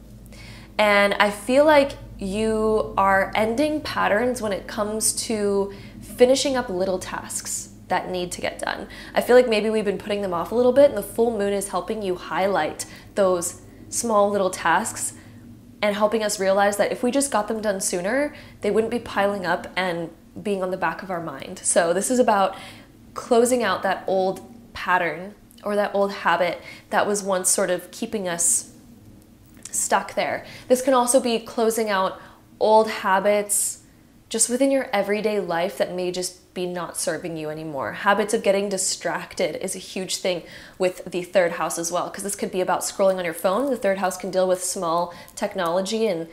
And I feel like you are ending patterns when it comes to finishing up little tasks that need to get done. I feel like maybe we've been putting them off a little bit, and the full moon is helping you highlight those small little tasks and helping us realize that if we just got them done sooner, they wouldn't be piling up and being on the back of our mind. So this is about closing out that old pattern or that old habit that was once sort of keeping us stuck there. This can also be closing out old habits just within your everyday life that may just be not serving you anymore. Habits of getting distracted is a huge thing with the 3rd house as well, because this could be about scrolling on your phone. The 3rd house can deal with small technology and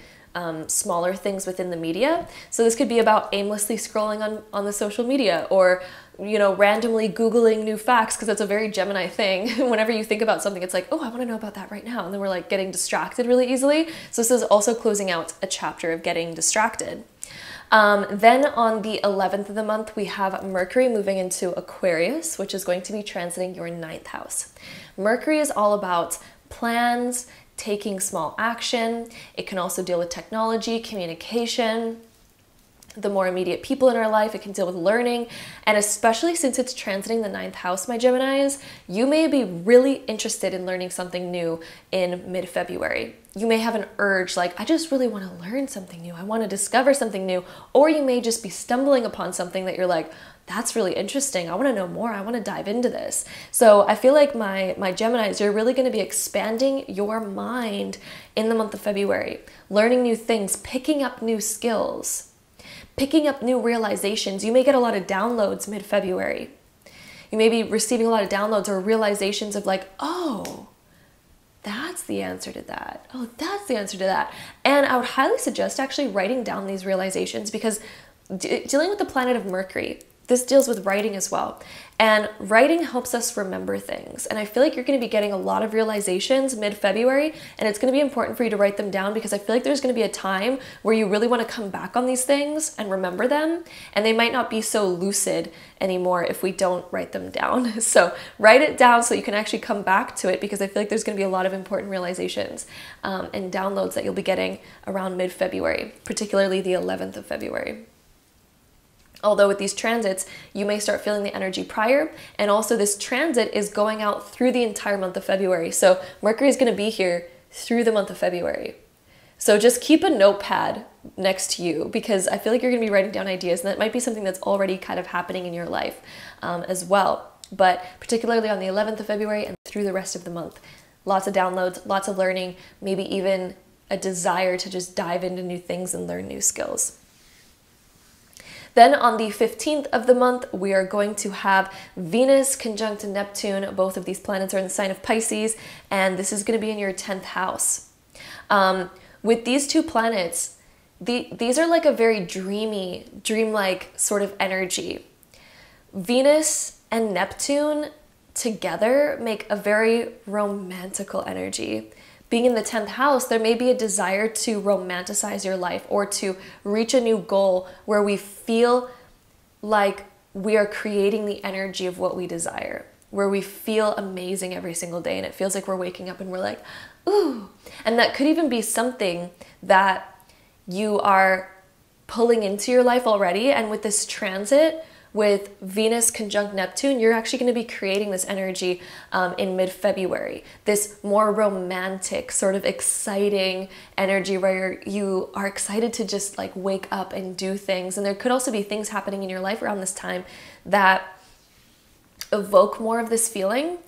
smaller things within the media. So this could be about aimlessly scrolling on the social media, or randomly Googling new facts, because that's a very Gemini thing. Whenever you think about something, it's like, oh, I want to know about that right now. And then we're like getting distracted really easily. So this is also closing out a chapter of getting distracted. Then on the 11th of the month, we have Mercury moving into Aquarius, which is going to be transiting your 9th house. Mercury is all about plans, taking small action. It can also deal with technology, communication, the more immediate people in our life. It can deal with learning. And especially since it's transiting the 9th house, my Geminis, you may be really interested in learning something new in mid-February. You may have an urge like, I just really want to learn something new. I want to discover something new. Or you may just be stumbling upon something that you're like, that's really interesting. I want to know more. I want to dive into this. So I feel like my Geminis, you're really going to be expanding your mind in the month of February, learning new things, picking up new skills, picking up new realizations. You may get a lot of downloads mid-February. You may be receiving a lot of downloads or realizations of like, oh, that's the answer to that. Oh, that's the answer to that. And I would highly suggest actually writing down these realizations, because dealing with the planet of Mercury, this deals with writing as well. And writing helps us remember things. And I feel like you're going to be getting a lot of realizations mid-February, and it's going to be important for you to write them down, because I feel like there's going to be a time where you really want to come back on these things and remember them, and they might not be so lucid anymore if we don't write them down. So write it down so you can actually come back to it, because I feel like there's going to be a lot of important realizations and downloads that you'll be getting around mid-February, particularly the 11th of February. Although with these transits, you may start feeling the energy prior, and also this transit is going out through the entire month of February. So Mercury is going to be here through the month of February. So just keep a notepad next to you, because I feel like you're going to be writing down ideas, and that might be something that's already kind of happening in your life as well. But particularly on the 11th of February and through the rest of the month, lots of downloads, lots of learning, maybe even a desire to just dive into new things and learn new skills. Then on the 15th of the month, we are going to have Venus conjunct Neptune. Both of these planets are in the sign of Pisces, and this is going to be in your 10th house. With these two planets, these are like a very dreamy, dreamlike sort of energy. Venus and Neptune together make a very romantical energy. Being in the 10th house, there may be a desire to romanticize your life or to reach a new goal where we feel like we are creating the energy of what we desire, where we feel amazing every single day, and it feels like we're waking up and we're like, ooh. And that could even be something that you are pulling into your life already. And with this transit, with Venus conjunct Neptune, you're actually going to be creating this energy in mid-February, this more romantic, sort of exciting energy where you are excited to just like wake up and do things. And there could also be things happening in your life around this time that evoke more of this feeling.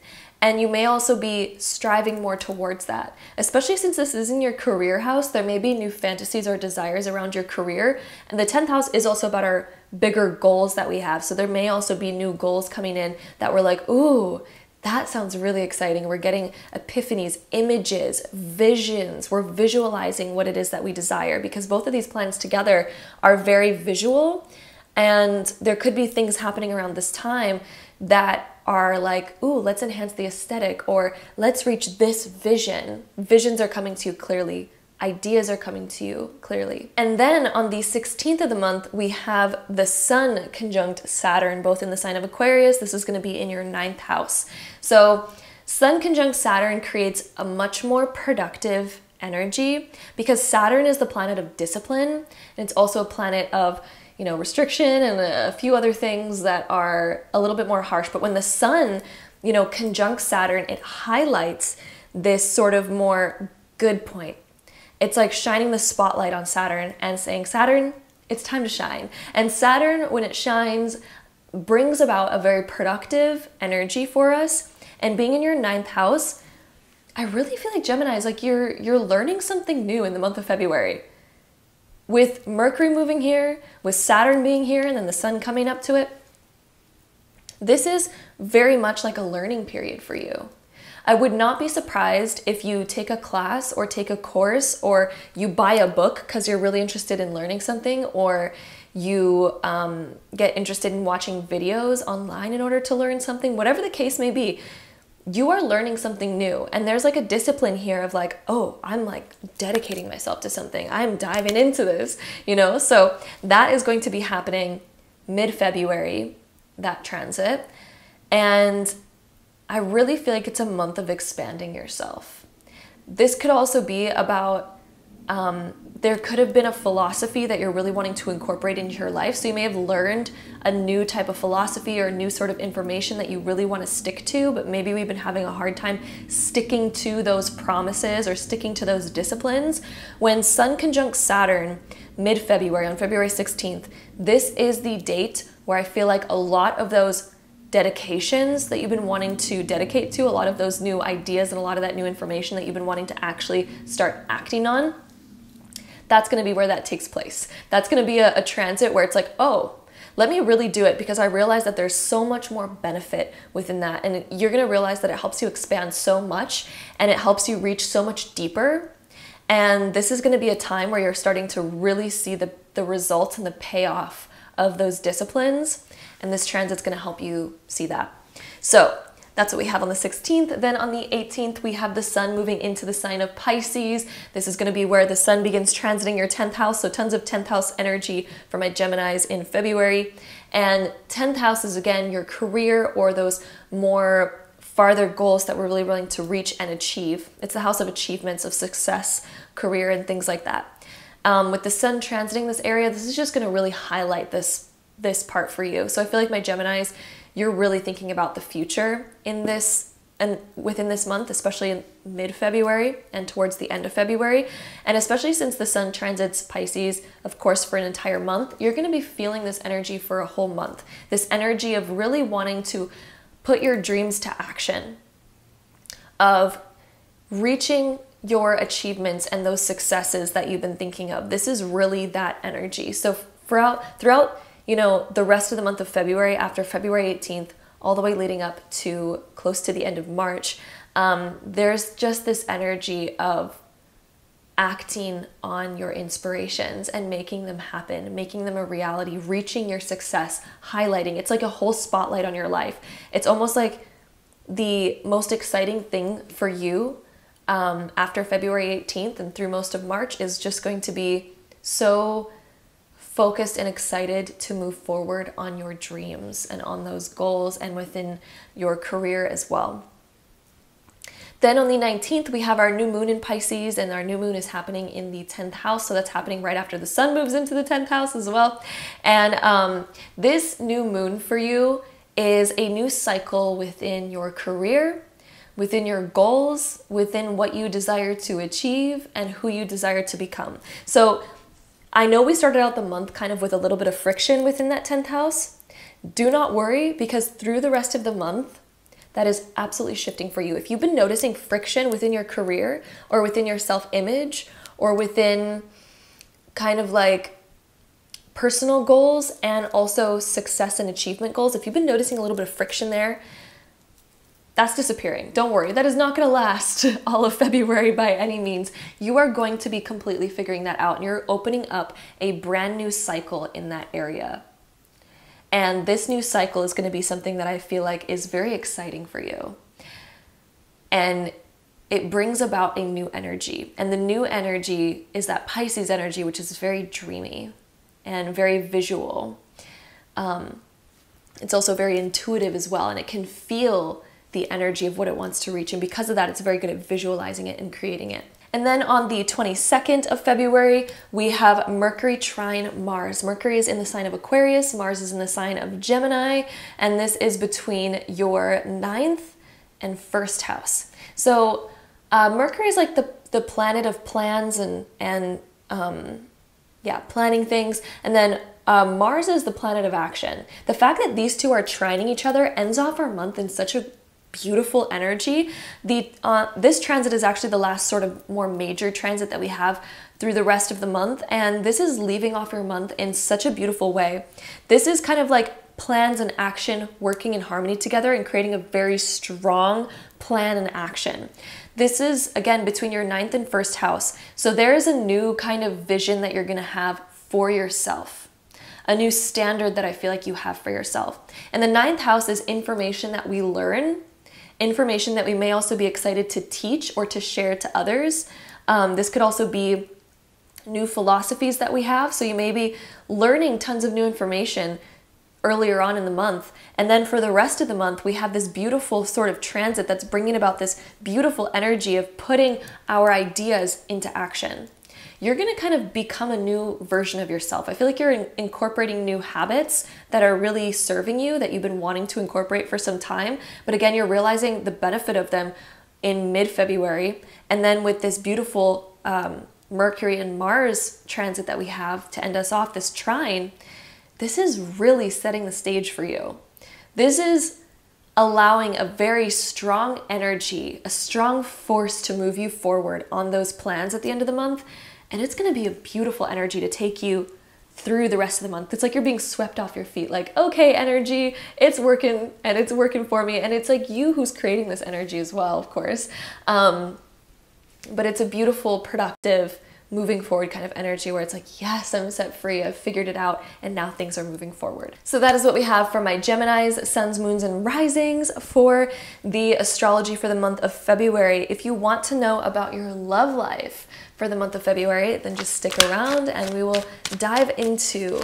And you may also be striving more towards that, especially since this is in your career house. There may be new fantasies or desires around your career. And the 10th house is also about our bigger goals that we have. So there may also be new goals coming in that we're like, ooh, that sounds really exciting. We're getting epiphanies, images, visions. We're visualizing what it is that we desire, because both of these planets together are very visual. And there could be things happening around this time that are like, ooh, let's enhance the aesthetic, or let's reach this vision. Visions are coming to you clearly. Ideas are coming to you clearly. And then on the 16th of the month, we have the Sun conjunct Saturn, both in the sign of Aquarius. This is going to be in your 9th house. So Sun conjunct Saturn creates a much more productive energy, because Saturn is the planet of discipline. And it's also a planet of, you know, restriction and a few other things that are a little bit more harsh. But when the Sun, you know, conjuncts Saturn, it highlights this sort of more good point. It's like shining the spotlight on Saturn and saying, Saturn, it's time to shine. And Saturn, when it shines, brings about a very productive energy for us. And being in your 9th house, I really feel like Gemini is like you're learning something new in the month of February. With Mercury moving here, with Saturn being here, and then the Sun coming up to it, this is very much like a learning period for you. I would not be surprised if you take a class or take a course, or you buy a book because you're really interested in learning something, or you get interested in watching videos online in order to learn something. Whatever the case may be, you are learning something new. And there's like a discipline here of like, oh, I'm like dedicating myself to something. I'm diving into this, you know? So that is going to be happening mid-February, that transit. And I really feel like it's a month of expanding yourself. This could also be about, there could have been a philosophy that you're really wanting to incorporate into your life. So you may have learned a new type of philosophy or a new sort of information that you really want to stick to, but maybe we've been having a hard time sticking to those promises or sticking to those disciplines. When Sun conjuncts Saturn mid-February, on February 16th, this is the date where I feel like a lot of those dedications that you've been wanting to dedicate to, a lot of those new ideas and a lot of that new information that you've been wanting to actually start acting on, that's going to be where that takes place. That's going to be a transit where it's like, oh, let me really do it, because I realize that there's so much more benefit within that. And you're going to realize that it helps you expand so much, and it helps you reach so much deeper. And this is going to be a time where you're starting to really see the results and the payoff of those disciplines. And this transit's going to help you see that. So that's what we have on the 16th. Then on the 18th, we have the Sun moving into the sign of Pisces. This is going to be where the Sun begins transiting your 10th house. So tons of 10th house energy for my Geminis in February. And 10th house is, again, your career or those more farther goals that we're really willing to reach and achieve. It's the house of achievements, of success, career, and things like that. With the Sun transiting this area, this is just going to really highlight this part for you. So I feel like my Geminis, you're really thinking about the future in this and within this month, especially in mid-February and towards the end of February. And especially since the Sun transits Pisces, of course, for an entire month, you're going to be feeling this energy for a whole month. This energy of really wanting to put your dreams to action, of reaching your achievements and those successes that you've been thinking of. This is really that energy. So throughout you know, the rest of the month of February, after February 18th, all the way leading up to close to the end of March, there's just this energy of acting on your inspirations and making them happen, making them a reality, reaching your success, highlighting. It's like a whole spotlight on your life. It's almost like the most exciting thing for you after February 18th and through most of March is just going to be so focused and excited to move forward on your dreams and on those goals and within your career as well. Then on the 19th, we have our new moon in Pisces, and our new moon is happening in the 10th house. So that's happening right after the Sun moves into the 10th house as well. And this new moon for you is a new cycle within your career, within your goals, within what you desire to achieve and who you desire to become. So I know we started out the month kind of with a little bit of friction within that 10th house. Do not worry, because through the rest of the month, that is absolutely shifting for you. If you've been noticing friction within your career or within your self-image or within kind of like personal goals and also success and achievement goals, if you've been noticing a little bit of friction there, that's disappearing. Don't worry, that is not going to last all of February by any means. You are going to be completely figuring that out, and you're opening up a brand new cycle in that area. And this new cycle is going to be something that I feel like is very exciting for you. And it brings about a new energy. And the new energy is that Pisces energy, which is very dreamy and very visual. It's also very intuitive as well, and it can feel the energy of what it wants to reach. And because of that, it's very good at visualizing it and creating it. And then on the 22nd of February, we have Mercury trine Mars. Mercury is in the sign of Aquarius, Mars is in the sign of Gemini, and this is between your 9th and 1st house. So Mercury is like the planet of plans and planning things. And then Mars is the planet of action. The fact that these two are trining each other ends off our month in such a beautiful energy. This transit is actually the last sort of more major transit that we have through the rest of the month, and this is leaving off your month in such a beautiful way. This is kind of like plans and action working in harmony together and creating a very strong plan and action. This is, again, between your 9th and 1st house. So there is a new kind of vision that you're going to have for yourself. A new standard that I feel like you have for yourself. And the 9th house is information that we learn, information that we may also be excited to teach or to share to others. This could also be new philosophies that we have. So you may be learning tons of new information earlier on in the month. And then for the rest of the month, we have this beautiful sort of transit that's bringing about this beautiful energy of putting our ideas into action. You're going to kind of become a new version of yourself. I feel like you're incorporating new habits that are really serving you, that you've been wanting to incorporate for some time. But again, you're realizing the benefit of them in mid-February. And then with this beautiful Mercury and Mars transit that we have to end us off, this trine, this is really setting the stage for you. This is allowing a very strong energy, a strong force to move you forward on those plans at the end of the month. And it's going to be a beautiful energy to take you through the rest of the month. It's like you're being swept off your feet. Like, okay, energy, it's working and it's working for me. And it's like you who's creating this energy as well, of course. But it's a beautiful, productive, moving forward kind of energy where it's like, yes, I'm set free. I've figured it out. And now things are moving forward. So that is what we have for my Geminis, suns, moons, and risings for the astrology for the month of February. If you want to know about your love life for the month of February, then just stick around and we will dive into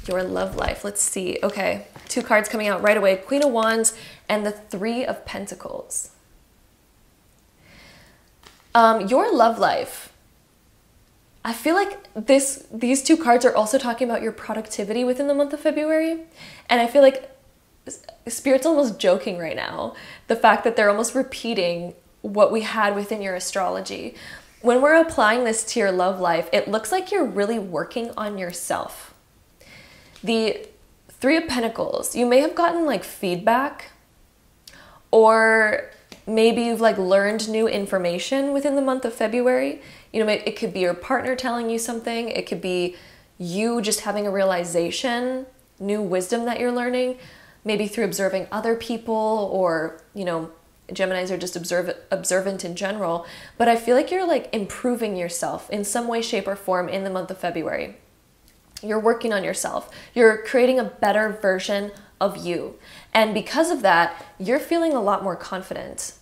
your love life. Let's see. Okay, 2 cards coming out right away. Queen of Wands and the 3 of Pentacles. Your love life. I feel like these 2 cards are also talking about your productivity within the month of February. And I feel like Spirit's almost joking right now. The fact that they're almost repeating what we had within your astrology. When we're applying this to your love life, it looks like you're really working on yourself. The 3 of Pentacles, you may have gotten like feedback, or maybe you've like learned new information within the month of February. You know, it could be your partner telling you something. It could be you just having a realization, new wisdom that you're learning, maybe through observing other people, or, you know, Geminis are just observant in general. But I feel like you're like improving yourself in some way, shape, or form in the month of February. You're working on yourself. You're creating a better version of you. And because of that, you're feeling a lot more confident.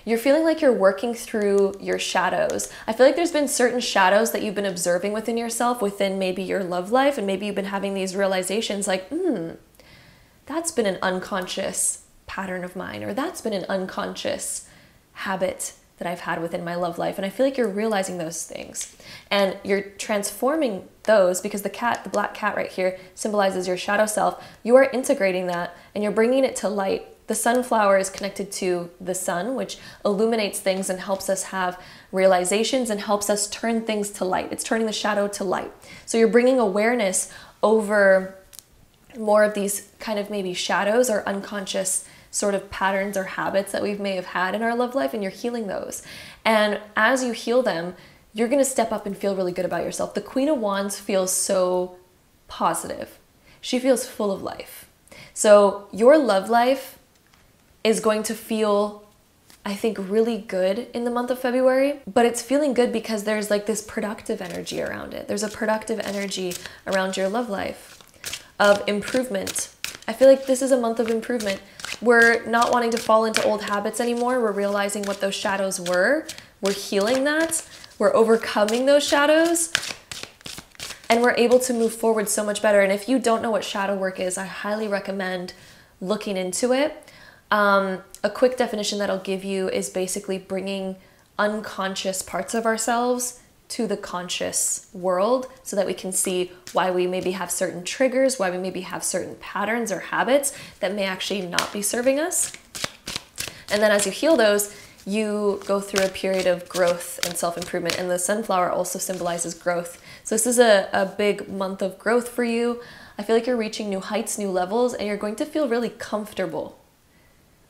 You're feeling like you're working through your shadows. I feel like there's been certain shadows that you've been observing within yourself, within maybe your love life, and maybe you've been having these realizations like, that's been an unconscious pattern of mine, or that's been an unconscious habit that I've had within my love life. And I feel like you're realizing those things and you're transforming those, because the cat, the black cat right here, symbolizes your shadow self. You are integrating that and you're bringing it to light. The sunflower is connected to the sun, which illuminates things and helps us have realizations and helps us turn things to light. It's turning the shadow to light. So you're bringing awareness over more of these kind of maybe shadows or unconscious sort of patterns or habits that we may have had in our love life, and you're healing those. And as you heal them, you're going to step up and feel really good about yourself. The Queen of Wands feels so positive. She feels full of life. So your love life is going to feel, I think, really good in the month of February, but it's feeling good because there's like this productive energy around it. There's a productive energy around your love life of improvement. I feel like this is a month of improvement. We're not wanting to fall into old habits anymore. We're realizing what those shadows were. We're healing that. We're overcoming those shadows, and we're able to move forward so much better. And if you don't know what shadow work is, I highly recommend looking into it. A quick definition that I'll give you is basically bringing unconscious parts of ourselves to the conscious world so that we can see why we maybe have certain triggers, why we maybe have certain patterns or habits that may actually not be serving us. And then as you heal those, you go through a period of growth and self-improvement, and the sunflower also symbolizes growth. So this is a big month of growth for you. I feel like you're reaching new heights, new levels, and you're going to feel really comfortable.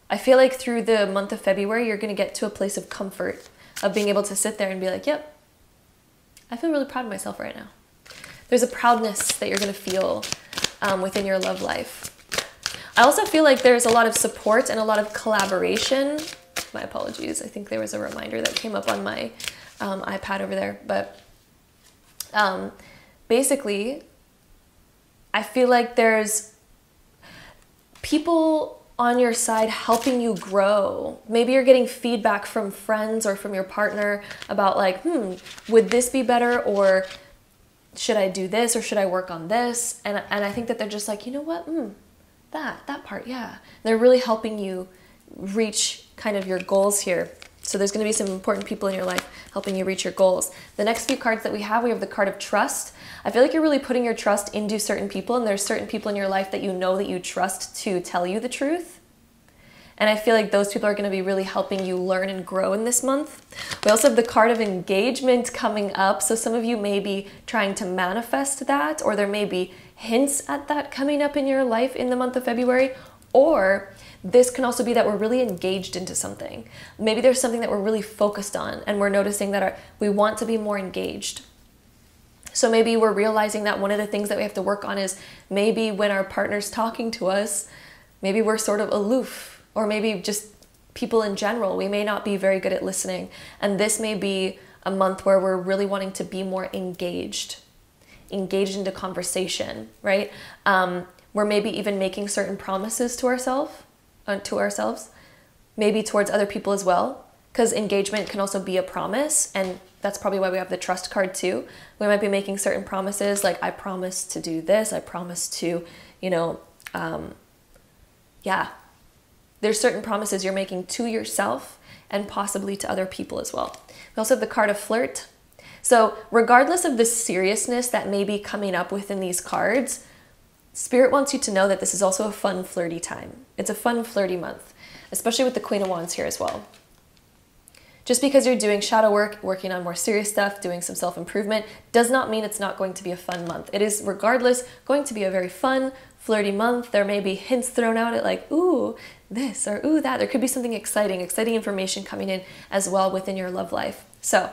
I feel like through the month of February, you're going to get to a place of comfort, of being able to sit there and be like, yep, I feel really proud of myself right now. There's a proudness that you're going to feel within your love life. I also feel like there's a lot of support and a lot of collaboration. My apologies. I think there was a reminder that came up on my iPad over there. But basically, I feel like there's people on your side helping you grow. Maybe you're getting feedback from friends or from your partner about like, would this be better? Or should I do this? Or should I work on this? And I think that they're just like, you know what? That part, yeah. They're really helping you reach kind of your goals here. So there's going to be some important people in your life helping you reach your goals. The next few cards that we have the card of trust. I feel like you're really putting your trust into certain people, and there's certain people in your life that you know that you trust to tell you the truth. And I feel like those people are going to be really helping you learn and grow in this month. We also have the card of engagement coming up. So some of you may be trying to manifest that, or there may be hints at that coming up in your life in the month of February. Or this can also be that we're really engaged into something. Maybe there's something that we're really focused on, and we're noticing that we want to be more engaged. So maybe we're realizing that one of the things that we have to work on is maybe when our partner's talking to us, maybe we're sort of aloof, or maybe just people in general, we may not be very good at listening. And this may be a month where we're really wanting to be more engaged into conversation, right? We're maybe even making certain promises to ourselves, maybe towards other people as well, because engagement can also be a promise, and that's probably why we have the trust card too. We might be making certain promises like, I promise to do this, I promise to, there's certain promises you're making to yourself and possibly to other people as well. We also have the card of flirt. So regardless of the seriousness that may be coming up within these cards, Spirit wants you to know that this is also a fun, flirty time. It's a fun, flirty month, especially with the Queen of Wands here as well. Just because you're doing shadow work, working on more serious stuff, doing some self-improvement, does not mean it's not going to be a fun month. It is, regardless, going to be a very fun, flirty month. There may be hints thrown out at like, ooh, this or ooh, that. There could be something exciting information coming in as well within your love life. So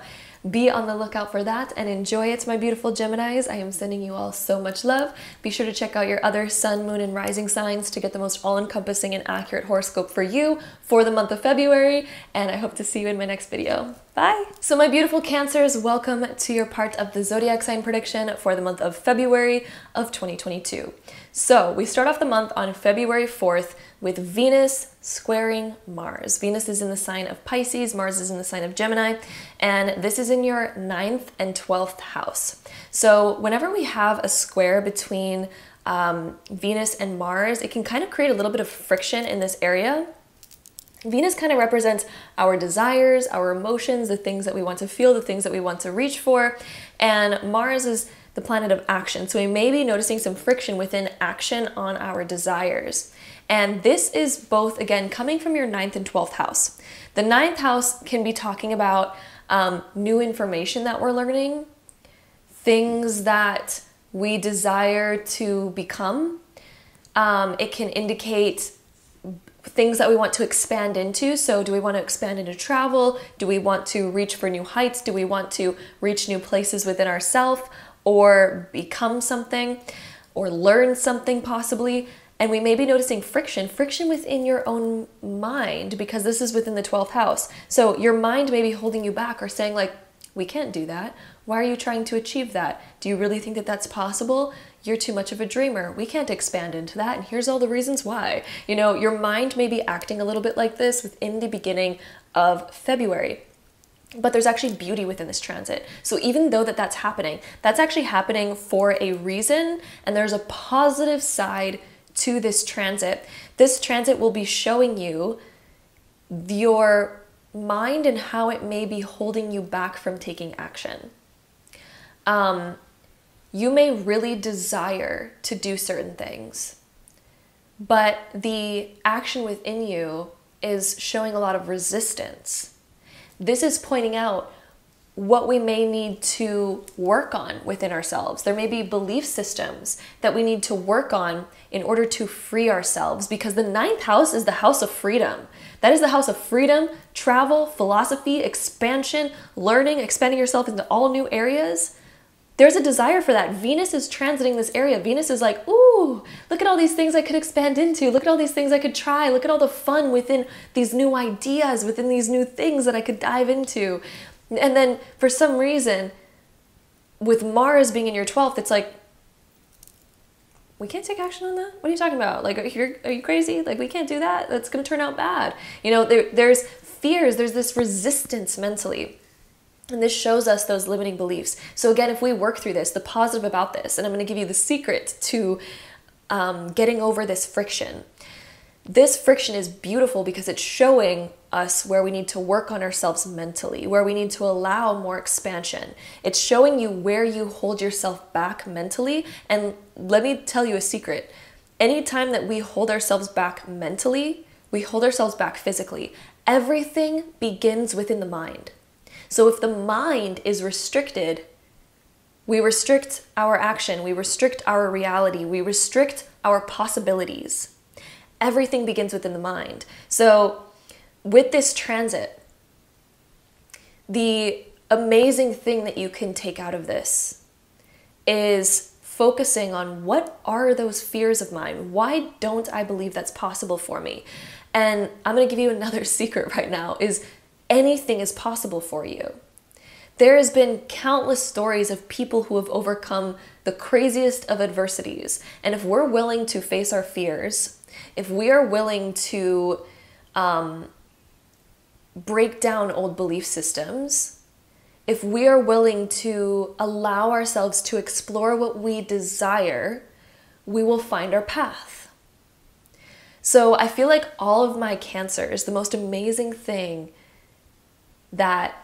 be on the lookout for that and enjoy it, my beautiful Geminis. I am sending you all so much love. Be sure to check out your other sun, moon, and rising signs to get the most all-encompassing and accurate horoscope for you for the month of February, and I hope to see you in my next video. Bye! So my beautiful Cancers, welcome to your part of the zodiac sign prediction for the month of February of 2022. So we start off the month on February 4th with Venus squaring Mars. Venus is in the sign of Pisces, Mars is in the sign of Gemini, and this is in your 9th and 12th house. So whenever we have a square between Venus and Mars, it can kind of create a little bit of friction in this area. Venus kind of represents our desires, our emotions, the things that we want to feel, the things that we want to reach for, and Mars is the planet of action. So we may be noticing some friction within action on our desires. And this is both, again, coming from your 9th and 12th house. The 9th house can be talking about new information that we're learning, things that we desire to become. It can indicate things that we want to expand into. So do we want to expand into travel? Do we want to reach for new heights? Do we want to reach new places within ourselves, or become something, or learn something possibly? And we may be noticing friction within your own mind, because this is within the 12th house. So your mind may be holding you back or saying like, we can't do that. Why are you trying to achieve that? Do you really think that that's possible? You're too much of a dreamer. We can't expand into that. And here's all the reasons why. You know, your mind may be acting a little bit like this within the beginning of February. But there's actually beauty within this transit. So even though that's happening, that's actually happening for a reason. And there's a positive side to this transit. This transit will be showing you your mind and how it may be holding you back from taking action. You may really desire to do certain things, but the action within you is showing a lot of resistance. This is pointing out what we may need to work on within ourselves. There may be belief systems that we need to work on in order to free ourselves, because the 9th house is the house of freedom. That is the house of freedom, travel, philosophy, expansion, learning, expanding yourself into all new areas. There's a desire for that. Venus is transiting this area. Venus is like, ooh, look at all these things I could expand into. Look at all these things I could try. Look at all the fun within these new ideas, within these new things that I could dive into. And then for some reason, with Mars being in your 12th, it's like, we can't take action on that? What are you talking about? Like, are you crazy? Like, we can't do that? That's going to turn out bad. You know, there's fears. There's this resistance mentally. And this shows us those limiting beliefs. So again, if we work through this, the positive about this, and I'm going to give you the secret to getting over this friction. This friction is beautiful because it's showing us where we need to work on ourselves mentally, where we need to allow more expansion. It's showing you where you hold yourself back mentally. And let me tell you a secret. Anytime that we hold ourselves back mentally, we hold ourselves back physically. Everything begins within the mind. So if the mind is restricted, we restrict our action, we restrict our reality, we restrict our possibilities. Everything begins within the mind. So with this transit, the amazing thing that you can take out of this is focusing on, what are those fears of mine? Why don't I believe that's possible for me? And I'm going to give you another secret right now, is anything is possible for you. There has been countless stories of people who have overcome the craziest of adversities. And if we're willing to face our fears, if we are willing to break down old belief systems, if we are willing to allow ourselves to explore what we desire, we will find our path. So I feel like all of my cancers, the most amazing thing that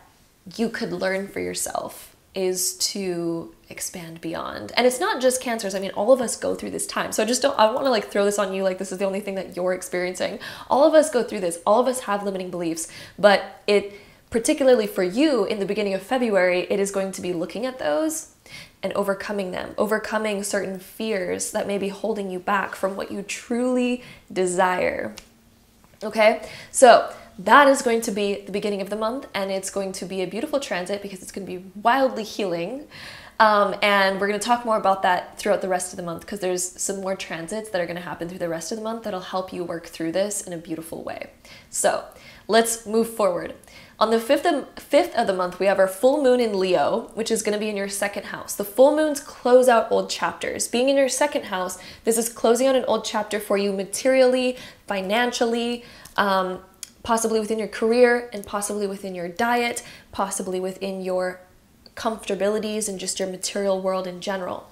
you could learn for yourself is to expand beyond. And it's not just cancers. I mean, all of us go through this time. So I don't want to like throw this on you like this is the only thing that you're experiencing. All of us go through this. All of us have limiting beliefs, but it, particularly for you in the beginning of February, it is going to be looking at those and overcoming them, overcoming certain fears that may be holding you back from what you truly desire. Okay, so that is going to be the beginning of the month, and it's going to be a beautiful transit because it's going to be wildly healing. And we're going to talk more about that throughout the rest of the month, because there's some more transits that are going to happen through the rest of the month that'll help you work through this in a beautiful way. So let's move forward. On the 5th of the month, we have our full moon in Leo, which is going to be in your 2nd house. The full moons close out old chapters. Being in your 2nd house, this is closing out an old chapter for you materially, financially, possibly within your career, and possibly within your diet, possibly within your comfortabilities and just your material world in general.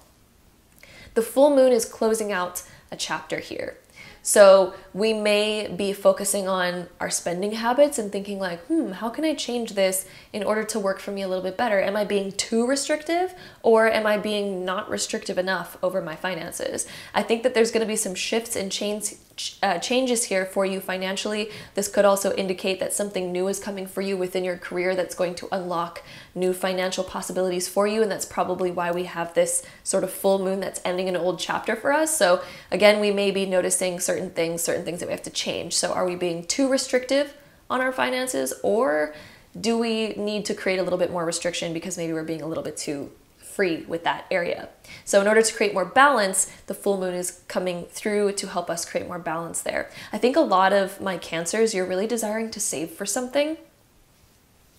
The full moon is closing out a chapter here. So we may be focusing on our spending habits and thinking like, how can I change this in order to work for me a little bit better? Am I being too restrictive, or am I being not restrictive enough over my finances? I think that there's going to be some shifts and changes here for you financially. This could also indicate that something new is coming for you within your career that's going to unlock new financial possibilities for you. And that's probably why we have this sort of full moon that's ending an old chapter for us. So again, we may be noticing certain certain things that we have to change. So are we being too restrictive on our finances, or do we need to create a little bit more restriction because maybe we're being a little bit too free with that area? So in order to create more balance, the full moon is coming through to help us create more balance there. I think a lot of my Cancers, you're really desiring to save for something.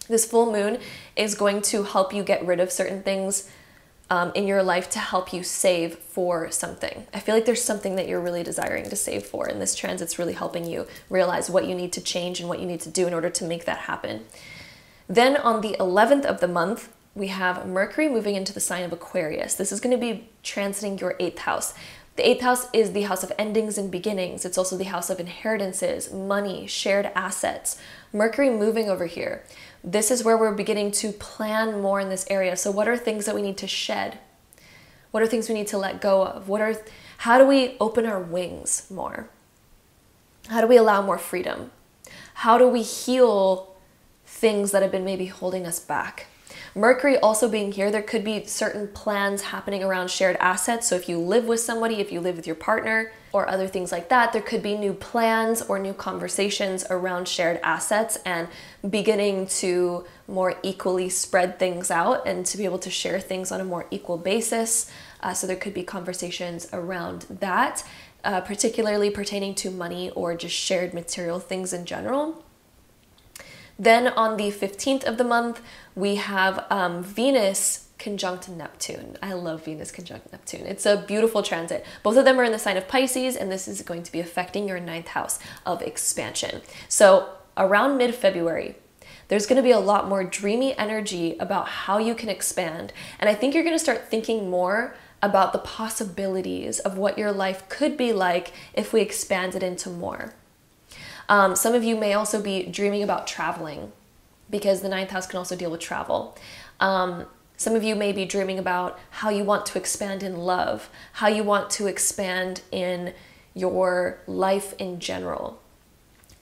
This full moon is going to help you get rid of certain things in your life to help you save for something. I feel like there's something that you're really desiring to save for, and this transit's really helping you realize what you need to change and what you need to do in order to make that happen. Then on the 11th of the month, we have Mercury moving into the sign of Aquarius. This is going to be transiting your 8th house. The 8th house is the house of endings and beginnings. It's also the house of inheritances, money, shared assets. Mercury moving over here. This is where we're beginning to plan more in this area. So what are things that we need to shed? What are things we need to let go of? How do we open our wings more? How do we allow more freedom? How do we heal things that have been maybe holding us back? Mercury also being here, there could be certain plans happening around shared assets. So if you live with somebody, if you live with your partner or other things like that, there could be new plans or new conversations around shared assets and beginning to more equally spread things out and to be able to share things on a more equal basis. So there could be conversations around that, particularly pertaining to money or just shared material things in general. Then on the 15th of the month, we have Venus conjunct Neptune. I love Venus conjunct Neptune. It's a beautiful transit. Both of them are in the sign of Pisces, and this is going to be affecting your 9th house of expansion. So around mid-February, there's going to be a lot more dreamy energy about how you can expand. And I think you're going to start thinking more about the possibilities of what your life could be like if we expanded into more. Some of you may also be dreaming about traveling, because the 9th house can also deal with travel. Some of you may be dreaming about how you want to expand in love, how you want to expand in your life in general.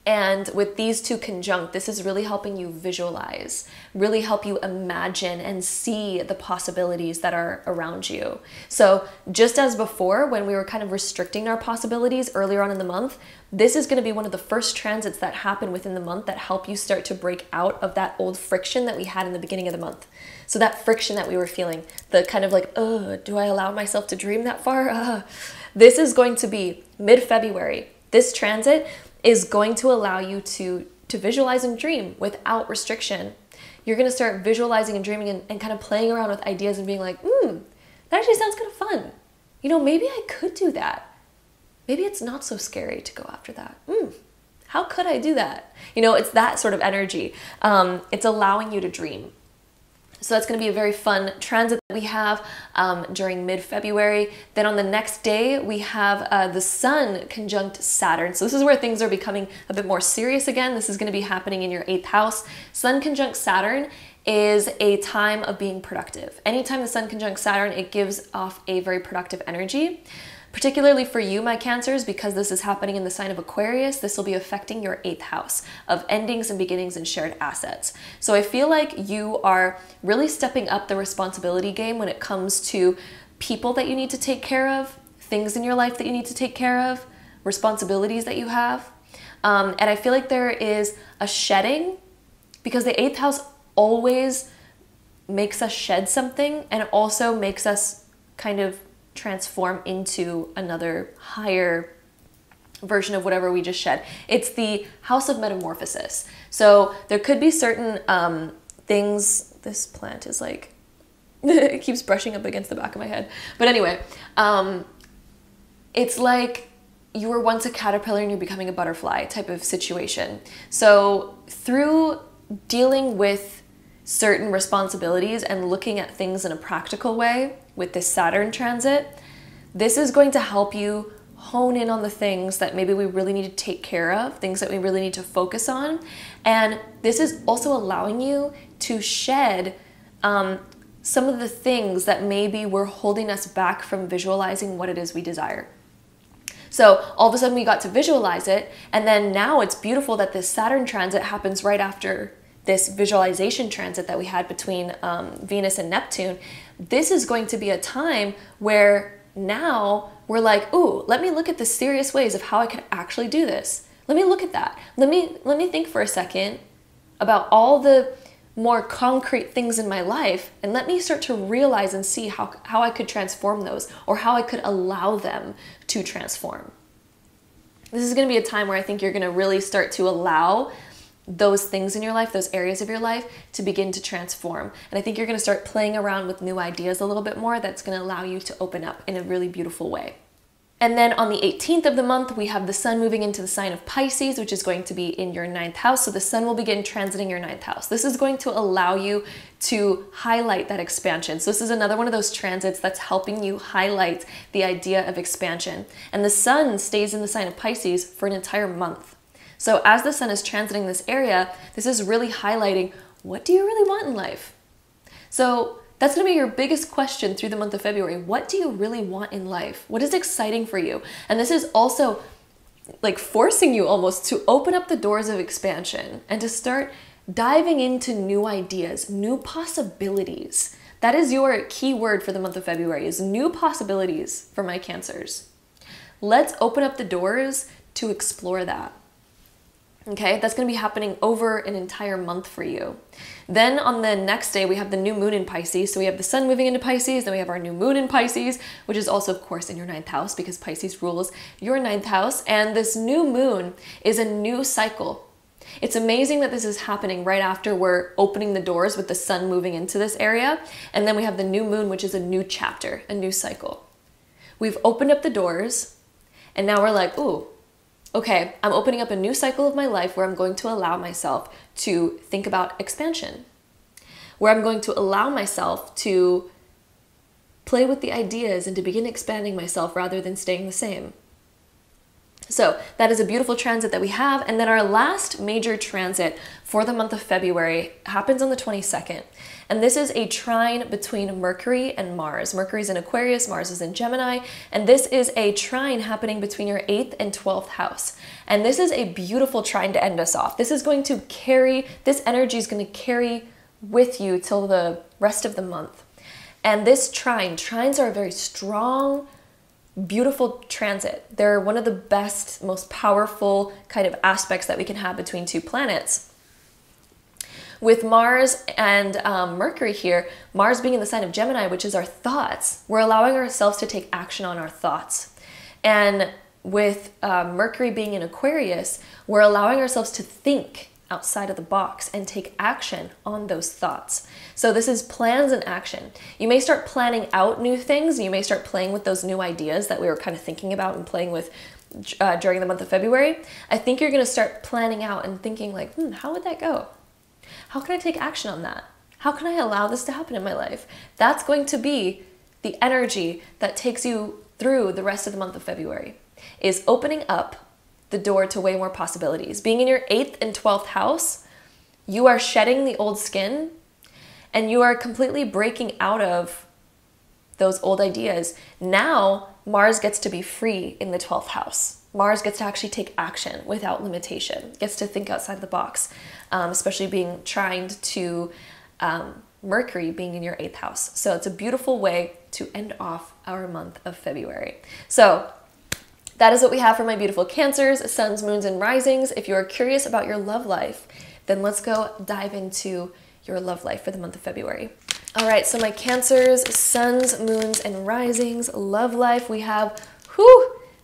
And with these two conjunct, this is really helping you visualize, really help you imagine and see the possibilities that are around you. So just as before, when we were kind of restricting our possibilities earlier on in the month, this is going to be one of the first transits that happen within the month that help you start to break out of that old friction that we had in the beginning of the month. So that friction that we were feeling, the kind of like, do I allow myself to dream that far? This is going to be mid-February. This transit is going to allow you to visualize and dream without restriction. You're going to start visualizing and dreaming and kind of playing around with ideas and being like, that actually sounds kind of fun. You know, maybe I could do that. Maybe it's not so scary to go after that. How could I do that? You know, it's that sort of energy. It's allowing you to dream. So that's going to be a very fun transit that we have during mid-February. Then on the next day, we have the Sun conjunct Saturn. So this is where things are becoming a bit more serious again. This is going to be happening in your 8th house. Sun conjunct Saturn is a time of being productive. Anytime the Sun conjunct Saturn, it gives off a very productive energy. Particularly for you, my Cancers, because this is happening in the sign of Aquarius, this will be affecting your 8th house of endings and beginnings and shared assets. So I feel like you are really stepping up the responsibility game when it comes to people that you need to take care of, things in your life that you need to take care of, responsibilities that you have. And I feel like there is a shedding, because the 8th house always makes us shed something, and it also makes us kind of transform into another higher version of whatever we just shed. It's the house of metamorphosis. So there could be certain things. This plant is like, it keeps brushing up against the back of my head. But anyway, it's like you were once a caterpillar and you're becoming a butterfly type of situation. So through dealing with certain responsibilities and looking at things in a practical way with this Saturn transit, this is going to help you hone in on the things that maybe we really need to take care of, things that we really need to focus on. And this is also allowing you to shed some of the things that maybe were holding us back from visualizing what it is we desire. So all of a sudden we got to visualize it, and then now it's beautiful that this Saturn transit happens right after this visualization transit that we had between Venus and Neptune. This is going to be a time where now we're like, ooh, let me look at the serious ways of how I could actually do this. Let me look at that. Let me think for a second about all the more concrete things in my life, and let me start to realize and see how I could transform those, or how I could allow them to transform. This is going to be a time where I think you're going to really start to allow those things in your life, those areas of your life, to begin to transform. And I think you're going to start playing around with new ideas a little bit more. That's going to allow you to open up in a really beautiful way. And then on the 18th of the month, we have the sun moving into the sign of Pisces, which is going to be in your 9th house. So the sun will begin transiting your 9th house. This is going to allow you to highlight that expansion. So this is another one of those transits that's helping you highlight the idea of expansion. And the sun stays in the sign of Pisces for an entire month. So as the sun is transiting this area, this is really highlighting, what do you really want in life? So that's going to be your biggest question through the month of February. What do you really want in life? What is exciting for you? And this is also like forcing you almost to open up the doors of expansion and to start diving into new ideas, new possibilities. That is your key word for the month of February, is new possibilities for my Cancers. Let's open up the doors to explore that. Okay, that's going to be happening over an entire month for you. Then on the next day, we have the new moon in Pisces. So we have the sun moving into Pisces, then we have our new moon in Pisces, which is also, of course, in your 9th house, because Pisces rules your 9th house. And this new moon is a new cycle. It's amazing that this is happening right after we're opening the doors with the sun moving into this area. And then we have the new moon, which is a new chapter, a new cycle. We've opened up the doors, and now we're like, ooh, okay, I'm opening up a new cycle of my life where I'm going to allow myself to think about expansion, where I'm going to allow myself to play with the ideas and to begin expanding myself rather than staying the same. So that is a beautiful transit that we have. And then our last major transit for the month of February happens on the 22nd. And this is a trine between Mercury and Mars. Mercury is in Aquarius, Mars is in Gemini. And this is a trine happening between your 8th and 12th house. And this is a beautiful trine to end us off. This is going to carry, this energy is going to carry with you till the rest of the month. And this trines are a very strong, beautiful transit. They're one of the best, most powerful kind of aspects that we can have between two planets. With Mars and Mercury here, Mars being in the sign of Gemini, which is our thoughts, we're allowing ourselves to take action on our thoughts. And with Mercury being in Aquarius, we're allowing ourselves to think outside of the box and take action on those thoughts. So this is plans and action. You may start planning out new things. You may start playing with those new ideas that we were kind of thinking about and playing with during the month of February. I think you're going to start planning out and thinking like, how would that go? How can I take action on that? How can I allow this to happen in my life? That's going to be the energy that takes you through the rest of the month of February, is opening up the door to way more possibilities. Being in your 8th and 12th house, you are shedding the old skin and you are completely breaking out of those old ideas. Now, Mars gets to be free in the 12th house. Mars gets to actually take action without limitation, gets to think outside the box, especially being trined to Mercury being in your 8th house. So it's a beautiful way to end off our month of February. So that is what we have for my beautiful Cancers, suns, moons, and risings. If you are curious about your love life, then let's go dive into your love life for the month of February. All right, so my Cancers, suns, moons, and risings, love life, we have,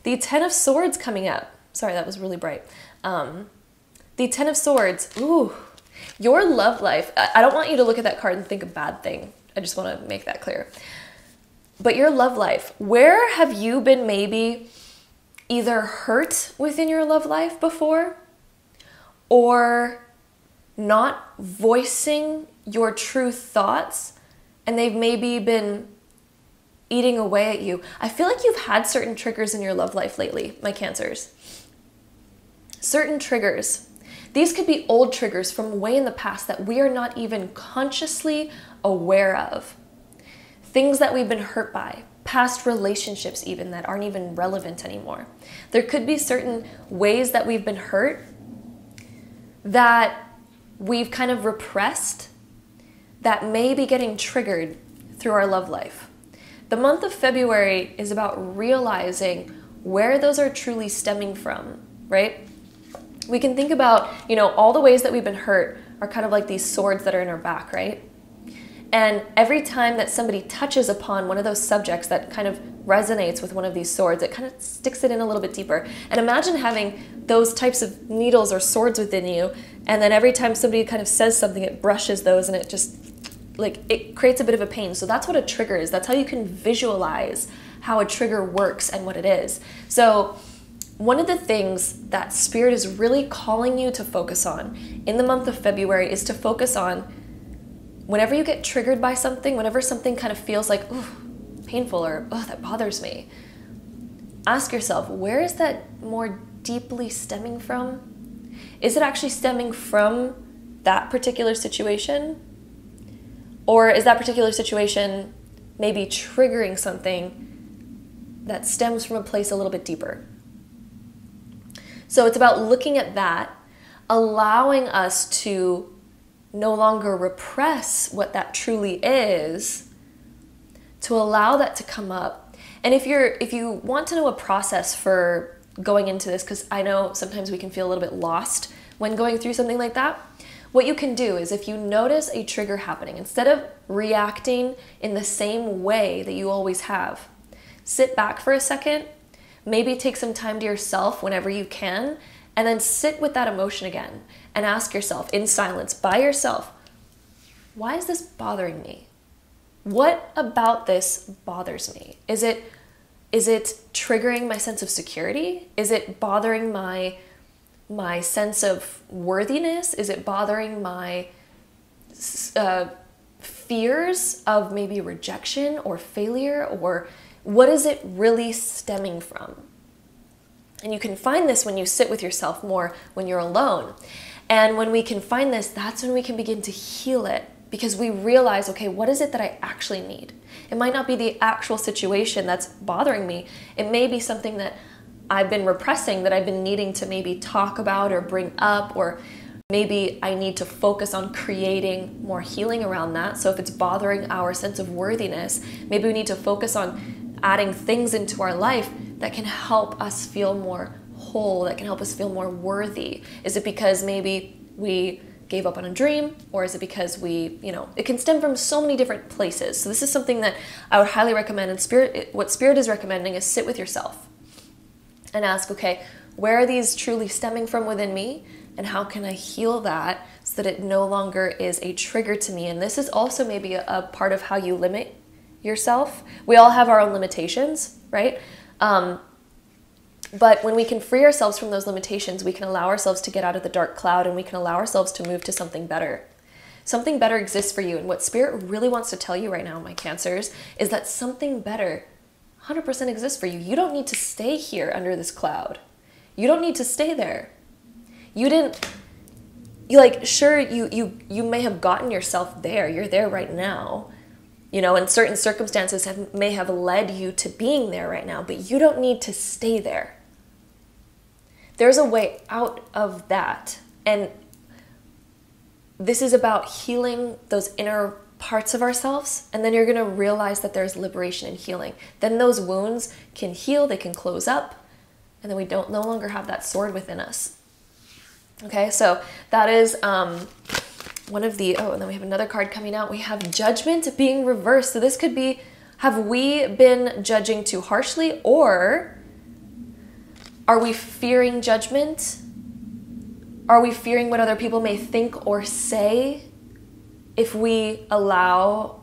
the 10 of Swords coming up. Sorry, that was really bright. The 10 of Swords, your love life. I don't want you to look at that card and think a bad thing. I just want to make that clear. But your love life, where have you been maybe either hurt within your love life before, or not voicing your true thoughts, and they've maybe been eating away at you? I feel like you've had certain triggers in your love life lately, my Cancers. Certain triggers. These could be old triggers from way in the past that we are not even consciously aware of. Things that we've been hurt by, past relationships even that aren't even relevant anymore. There could be certain ways that we've been hurt that we've kind of repressed that may be getting triggered through our love life. The month of February is about realizing where those are truly stemming from, right? We can think about, you know, all the ways that we've been hurt are kind of like these swords that are in our back, right? And every time that somebody touches upon one of those subjects that kind of resonates with one of these swords, it kind of sticks it in a little bit deeper. And imagine having those types of needles or swords within you, and then every time somebody kind of says something, it brushes those, and it just, like, it creates a bit of a pain. So that's what a trigger is. That's how you can visualize how a trigger works and what it is. So one of the things that Spirit is really calling you to focus on in the month of February is to focus on whenever you get triggered by something, whenever something kind of feels like, ooh, painful, or, oh, that bothers me, ask yourself, where is that more deeply stemming from? Is it actually stemming from that particular situation? Or is that particular situation maybe triggering something that stems from a place a little bit deeper? So it's about looking at that, allowing us to no longer repress what that truly is, to allow that to come up. And if you want to know a process for going into this, because I know sometimes we can feel a little bit lost when going through something like that, what you can do is, if you notice a trigger happening, instead of reacting in the same way that you always have, sit back for a second, maybe take some time to yourself whenever you can, and then sit with that emotion again and ask yourself in silence, by yourself, why is this bothering me? What about this bothers me? Is it triggering my sense of security? Is it bothering my sense of worthiness? Is it bothering my fears of maybe rejection or failure? Or what is it really stemming from? And you can find this when you sit with yourself more, when you're alone. And when we can find this, that's when we can begin to heal it, because we realize, okay, what is it that I actually need? It might not be the actual situation that's bothering me. It may be something that I've been repressing, that I've been needing to maybe talk about or bring up, or maybe I need to focus on creating more healing around that. So if it's bothering our sense of worthiness, maybe we need to focus on adding things into our life that can help us feel more whole, that can help us feel more worthy. Is it because maybe we gave up on a dream, or is it because we, it can stem from so many different places. So this is something that I would highly recommend. And what Spirit is recommending is sit with yourself and ask, okay, where are these truly stemming from within me? And how can I heal that so that it no longer is a trigger to me? And this is also maybe a part of how you limit yourself. We all have our own limitations, right? But when we can free ourselves from those limitations, we can allow ourselves to get out of the dark cloud, and we can allow ourselves to move to something better. Something better exists for you. And what Spirit really wants to tell you right now, my Cancers, is that something better 100% exists for you. You don't need to stay here under this cloud. You don't need to stay there. Sure, you may have gotten yourself there. You're there right now. And certain circumstances may have led you to being there right now, but you don't need to stay there. There's a way out of that. And this is about healing those inner parts of ourselves, and then you're going to realize that there's liberation and healing. Then those wounds can heal, they can close up, and then we no longer have that sword within us. Okay, so that is one of the, and then we have another card coming out. We have Judgment being reversed. So this could be, have we been judging too harshly, or are we fearing judgment? Are we fearing what other people may think or say if we allow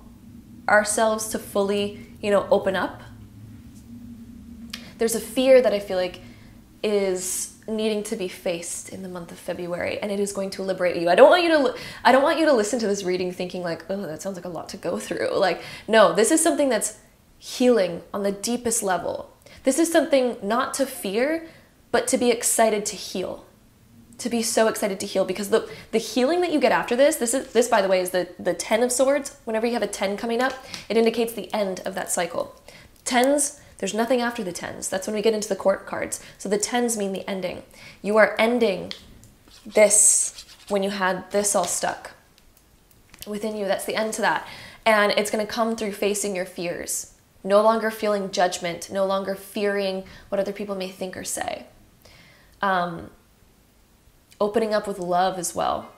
ourselves to fully, open up? There's a fear that I feel like is needing to be faced in the month of February, and it is going to liberate you. I don't want you to listen to this reading thinking like, oh, that sounds like a lot to go through. Like, no, this is something that's healing on the deepest level. This is something not to fear, but to be excited to heal. To be so excited to heal, because the healing that you get after this by the way is the 10 of Swords. Whenever you have a 10 coming up, it indicates the end of that cycle. 10s, there's nothing after the 10s. That's when we get into the court cards. So the 10s mean the ending. You are ending this when you had this all stuck within you. That's the end to that. And it's going to come through facing your fears. no longer feeling judgment, no longer fearing what other people may think or say. Opening up with love as well.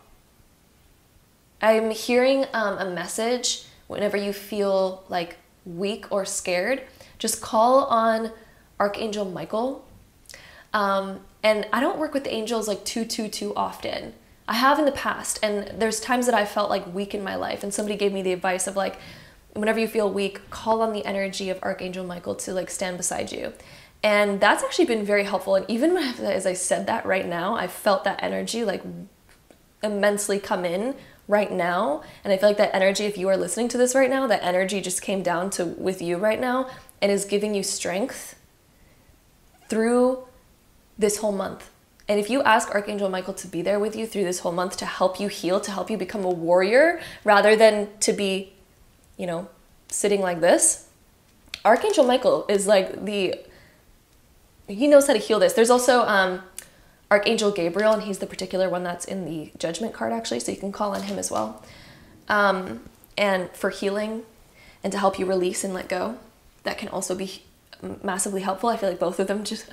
I'm hearing a message whenever you feel like weak or scared, just call on Archangel Michael. And I don't work with the angels like too often. I have in the past, and there's times that I felt like weak in my life, and somebody gave me the advice of like, whenever you feel weak, call on the energy of Archangel Michael to like stand beside you. And that's actually been very helpful. And even as I said that right now, I felt that energy like immensely come in right now. And I feel like that energy, if you are listening to this right now, that energy just came down to with you right now and is giving you strength through this whole month. And if you ask Archangel Michael to be there with you through this whole month to help you heal, to help you become a warrior rather than to be, you know, sitting like this, Archangel Michael is like he knows how to heal this. There's also Archangel Gabriel, and he's the particular one that's in the Judgment card actually, so you can call on him as well. And for healing and to help you release and let go, that can also be massively helpful. I feel like both of them just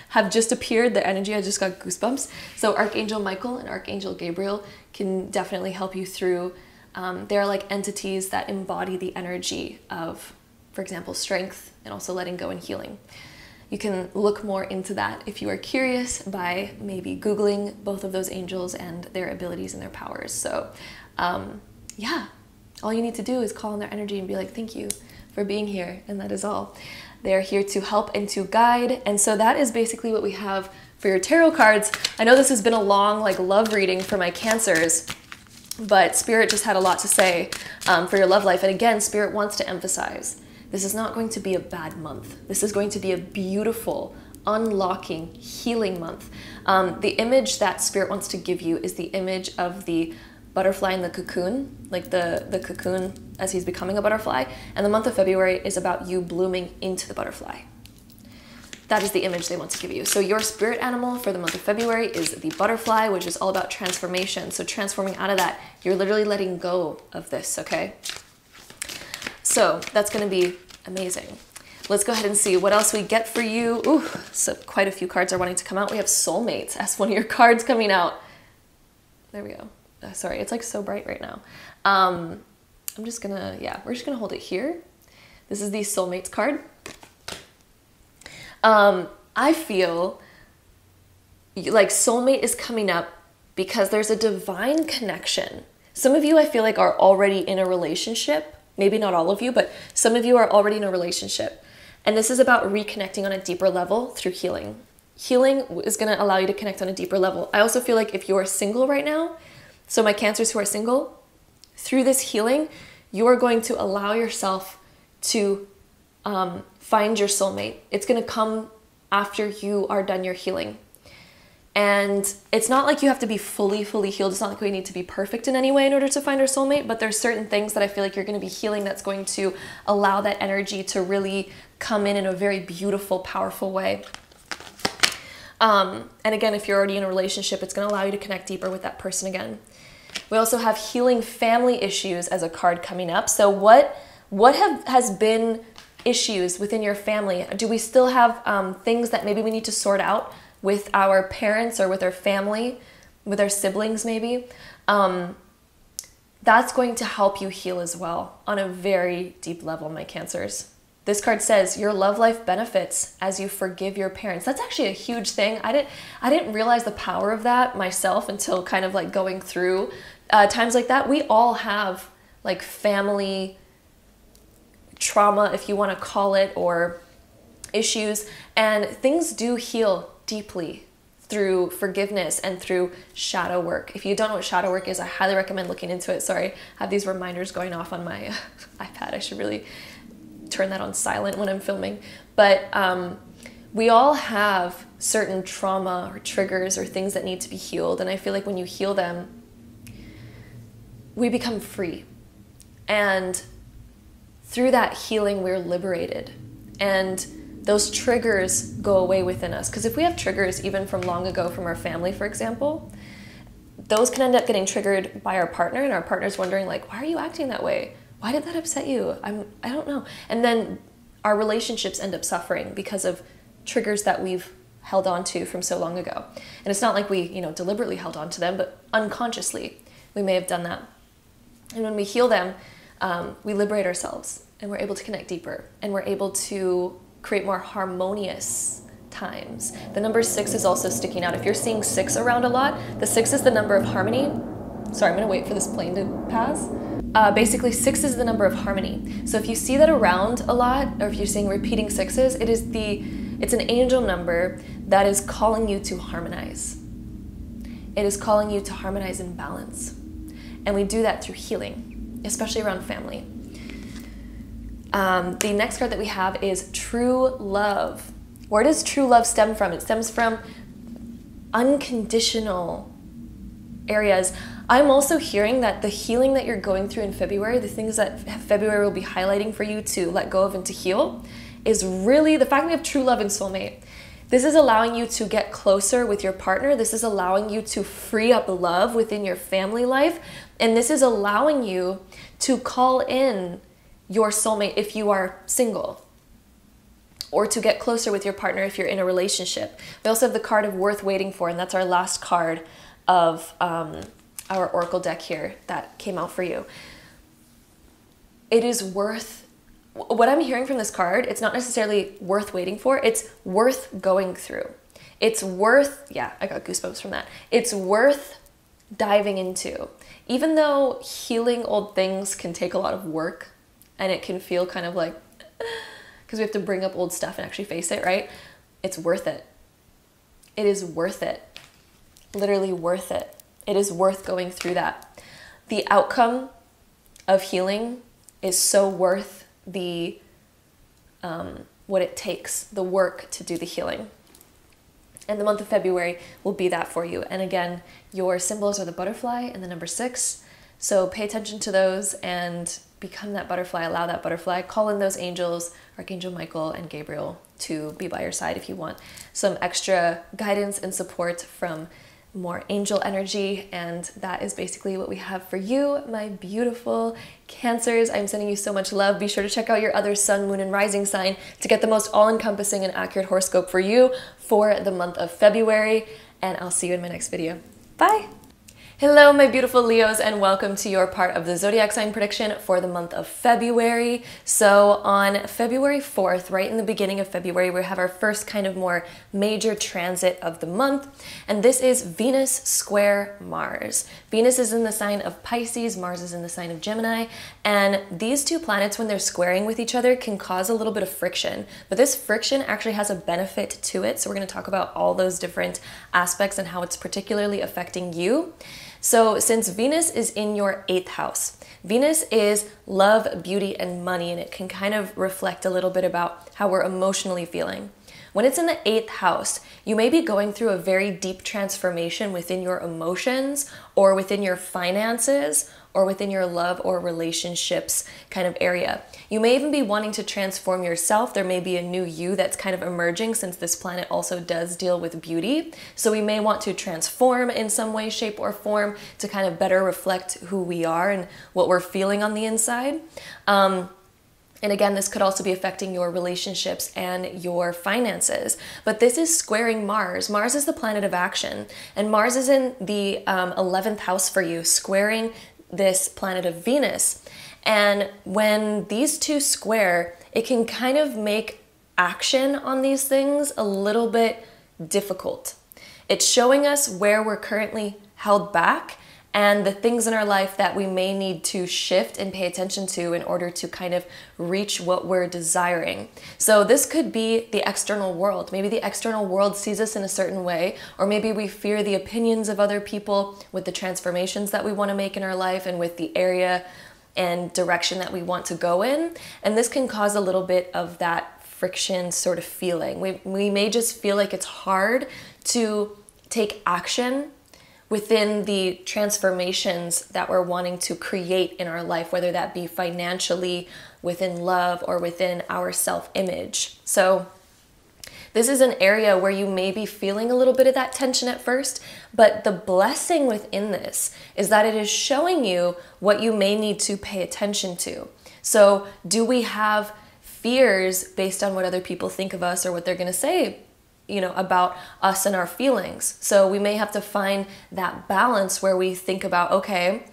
have just appeared. The energy, I just got goosebumps. So Archangel Michael and Archangel Gabriel can definitely help you through. They're like entities that embody the energy of, for example, strength and also letting go and healing. You can look more into that if you are curious by maybe Googling both of those angels and their abilities and their powers. So yeah, all you need to do is call on their energy and be like, thank you for being here. And that is all. They're here to help and to guide. And so that is basically what we have for your tarot cards. I know this has been a long like love reading for my Cancers, but Spirit just had a lot to say for your love life. And again, Spirit wants to emphasize, this is not going to be a bad month. This is going to be a beautiful, unlocking, healing month. The image that Spirit wants to give you is the image of the butterfly in the cocoon, like the cocoon as he's becoming a butterfly. And the month of February is about you blooming into the butterfly. That is the image they want to give you. So your spirit animal for the month of February is the butterfly, which is all about transformation. So transforming out of that, you're literally letting go of this, okay? So that's gonna be amazing. Let's go ahead and see what else we get for you. Ooh, so quite a few cards are wanting to come out. We have soulmates as one of your cards coming out. There we go. Sorry, it's like so bright right now. I'm just gonna, yeah, we're just gonna hold it here. This is the soulmates card. I feel like soulmate is coming up because there's a divine connection. Some of you I feel like are already in a relationship. Maybe not all of you, but some of you are already in a relationship. And this is about reconnecting on a deeper level through healing. Healing is gonna allow you to connect on a deeper level. I also feel like if you're single right now, so my Cancers who are single, through this healing, you are going to allow yourself to find your soulmate. It's going to come after you are done your healing. And it's not like you have to be fully healed. It's not like we need to be perfect in any way in order to find our soulmate, but there's certain things that I feel like you're going to be healing that's going to allow that energy to really come in a very beautiful, powerful way. And again, if you're already in a relationship, it's going to allow you to connect deeper with that person again. We also have healing family issues as a card coming up. So what has been issues within your family? Do we still have things that maybe we need to sort out with our parents or with our family, with our siblings maybe? That's going to help you heal as well on a very deep level, my Cancers. This card says your love life benefits as you forgive your parents. That's actually a huge thing. I didn't realize the power of that myself until kind of like going through times like that. We all have like family trauma, if you want to call it, or issues, and things do heal deeply through forgiveness and through shadow work. If you don't know what shadow work is, I highly recommend looking into it. Sorry, I have these reminders going off on my iPad. I should really turn that on silent when I'm filming. But we all have certain trauma or triggers or things that need to be healed. And I feel like when you heal them, we become free. And through that healing, we're liberated. And those triggers go away within us. Because if we have triggers even from long ago from our family, for example, those can end up getting triggered by our partner, and our partner's wondering like, why are you acting that way? Why did that upset you? I don't know. And then our relationships end up suffering because of triggers that we've held on to from so long ago. And it's not like we, deliberately held on to them, but unconsciously we may have done that. And when we heal them, we liberate ourselves and we're able to connect deeper and we're able to create more harmonious times. The number 6 is also sticking out. If you're seeing 6 around a lot, the 6 is the number of harmony. Sorry, I'm gonna wait for this plane to pass. Basically, 6 is the number of harmony. So if you see that around a lot, or if you're seeing repeating 6s, it's an angel number that is calling you to harmonize. It is calling you to harmonize and balance. And we do that through healing, especially around family. The next card that we have is True Love. Where does true love stem from? It stems from unconditional areas. I'm also hearing that the healing that you're going through in February, the things that February will be highlighting for you to let go of and to heal, is really the fact that we have true love and soulmate. This is allowing you to get closer with your partner. This is allowing you to free up love within your family life. And this is allowing you to call in your soulmate if you are single, or to get closer with your partner if you're in a relationship. We also have the card of Worth Waiting For, and that's our last card of our oracle deck here that came out for you. It is worth, what I'm hearing from this card, it's not necessarily worth waiting for, it's worth going through. It's worth, yeah, I got goosebumps from that. It's worth diving into. Even though healing old things can take a lot of work and it can feel kind of like, because we have to bring up old stuff and actually face it, right? It's worth it. It is worth it. Literally worth it. It is worth going through that. The outcome of healing is so worth the what it takes, the work to do the healing. And the month of February will be that for you. And again, your symbols are the butterfly and the number 6. So pay attention to those and become that butterfly, allow that butterfly, call in those angels, Archangel Michael and Gabriel, to be by your side if you want some extra guidance and support from more angel energy. And that is basically what we have for you, my beautiful Cancers. I'm sending you so much love. Be sure to check out your other sun, moon, and rising sign to get the most all-encompassing and accurate horoscope for you for the month of February. And I'll see you in my next video. Bye! Hello, my beautiful Leos, and welcome to your part of the zodiac sign prediction for the month of February. So on February 4th, right in the beginning of February, we have our first kind of more major transit of the month, and this is Venus square Mars. Venus is in the sign of Pisces, Mars is in the sign of Gemini, and these two planets, when they're squaring with each other, can cause a little bit of friction, but this friction actually has a benefit to it. So we're going to talk about all those different aspects and how it's particularly affecting you. So since Venus is in your 8th house, Venus is love, beauty, and money, and it can kind of reflect a little bit about how we're emotionally feeling. When it's in the 8th house, you may be going through a very deep transformation within your emotions or within your finances or within your love or relationships kind of area. You may even be wanting to transform yourself. There may be a new you that's kind of emerging, since this planet also does deal with beauty. So we may want to transform in some way, shape, or form to kind of better reflect who we are and what we're feeling on the inside. And again, this could also be affecting your relationships and your finances. But this is squaring Mars. Mars is the planet of action, and Mars is in the 11th house for you, squaring this planet of Venus. And when these two square, it can kind of make action on these things a little bit difficult. It's showing us where we're currently held back and the things in our life that we may need to shift and pay attention to in order to kind of reach what we're desiring. So this could be the external world. Maybe the external world sees us in a certain way, or maybe we fear the opinions of other people with the transformations that we want to make in our life and with the area and direction that we want to go in. And this can cause a little bit of that friction sort of feeling. We may just feel like it's hard to take action within the transformations that we're wanting to create in our life, whether that be financially, within love, or within our self-image. So this is an area where you may be feeling a little bit of that tension at first, but the blessing within this is that it is showing you what you may need to pay attention to. So do we have fears based on what other people think of us or what they're going to say, you know, about us and our feelings. So we may have to find that balance where we think about, okay,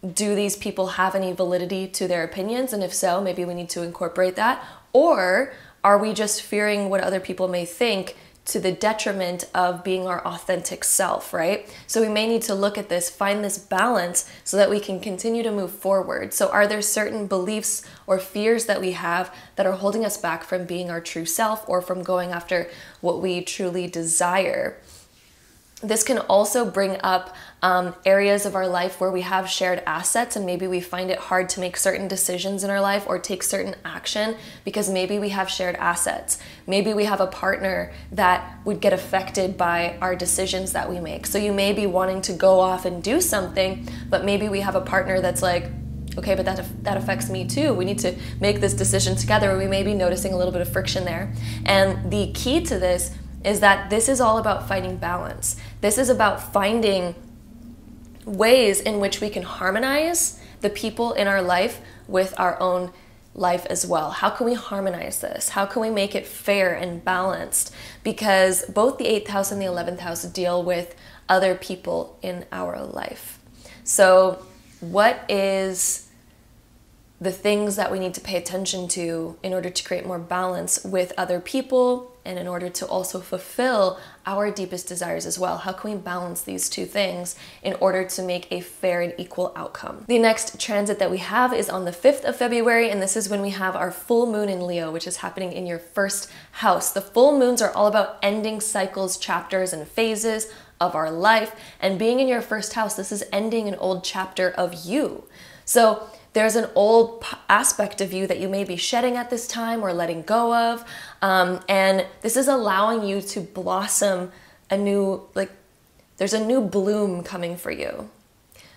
do these people have any validity to their opinions? And if so, maybe we need to incorporate that. Or are we just fearing what other people may think to the detriment of being our authentic self, right? So we may need to look at this, find this balance so that we can continue to move forward. So are there certain beliefs or fears that we have that are holding us back from being our true self or from going after what we truly desire? This can also bring up areas of our life where we have shared assets and maybe we find it hard to make certain decisions in our life or take certain action because maybe we have shared assets. Maybe we have a partner that would get affected by our decisions that we make. So you may be wanting to go off and do something, but maybe we have a partner that's like, okay, but that affects me too. We need to make this decision together. We may be noticing a little bit of friction there. And the key to this is that this is all about finding balance. This is about finding ways in which we can harmonize the people in our life with our own life as well. How can we harmonize this? How can we make it fair and balanced? Because both the 8th house and the 11th house deal with other people in our life. So what is the things that we need to pay attention to in order to create more balance with other people and in order to also fulfill our deepest desires as well? How can we balance these two things in order to make a fair and equal outcome? The next transit that we have is on the 5th of February, and this is when we have our full moon in Leo, which is happening in your first house. The full moons are all about ending cycles, chapters, and phases of our life, and being in your first house, this is ending an old chapter of you. So there's an old aspect of you that you may be shedding at this time or letting go of. And this is allowing you to blossom a new, there's a new bloom coming for you.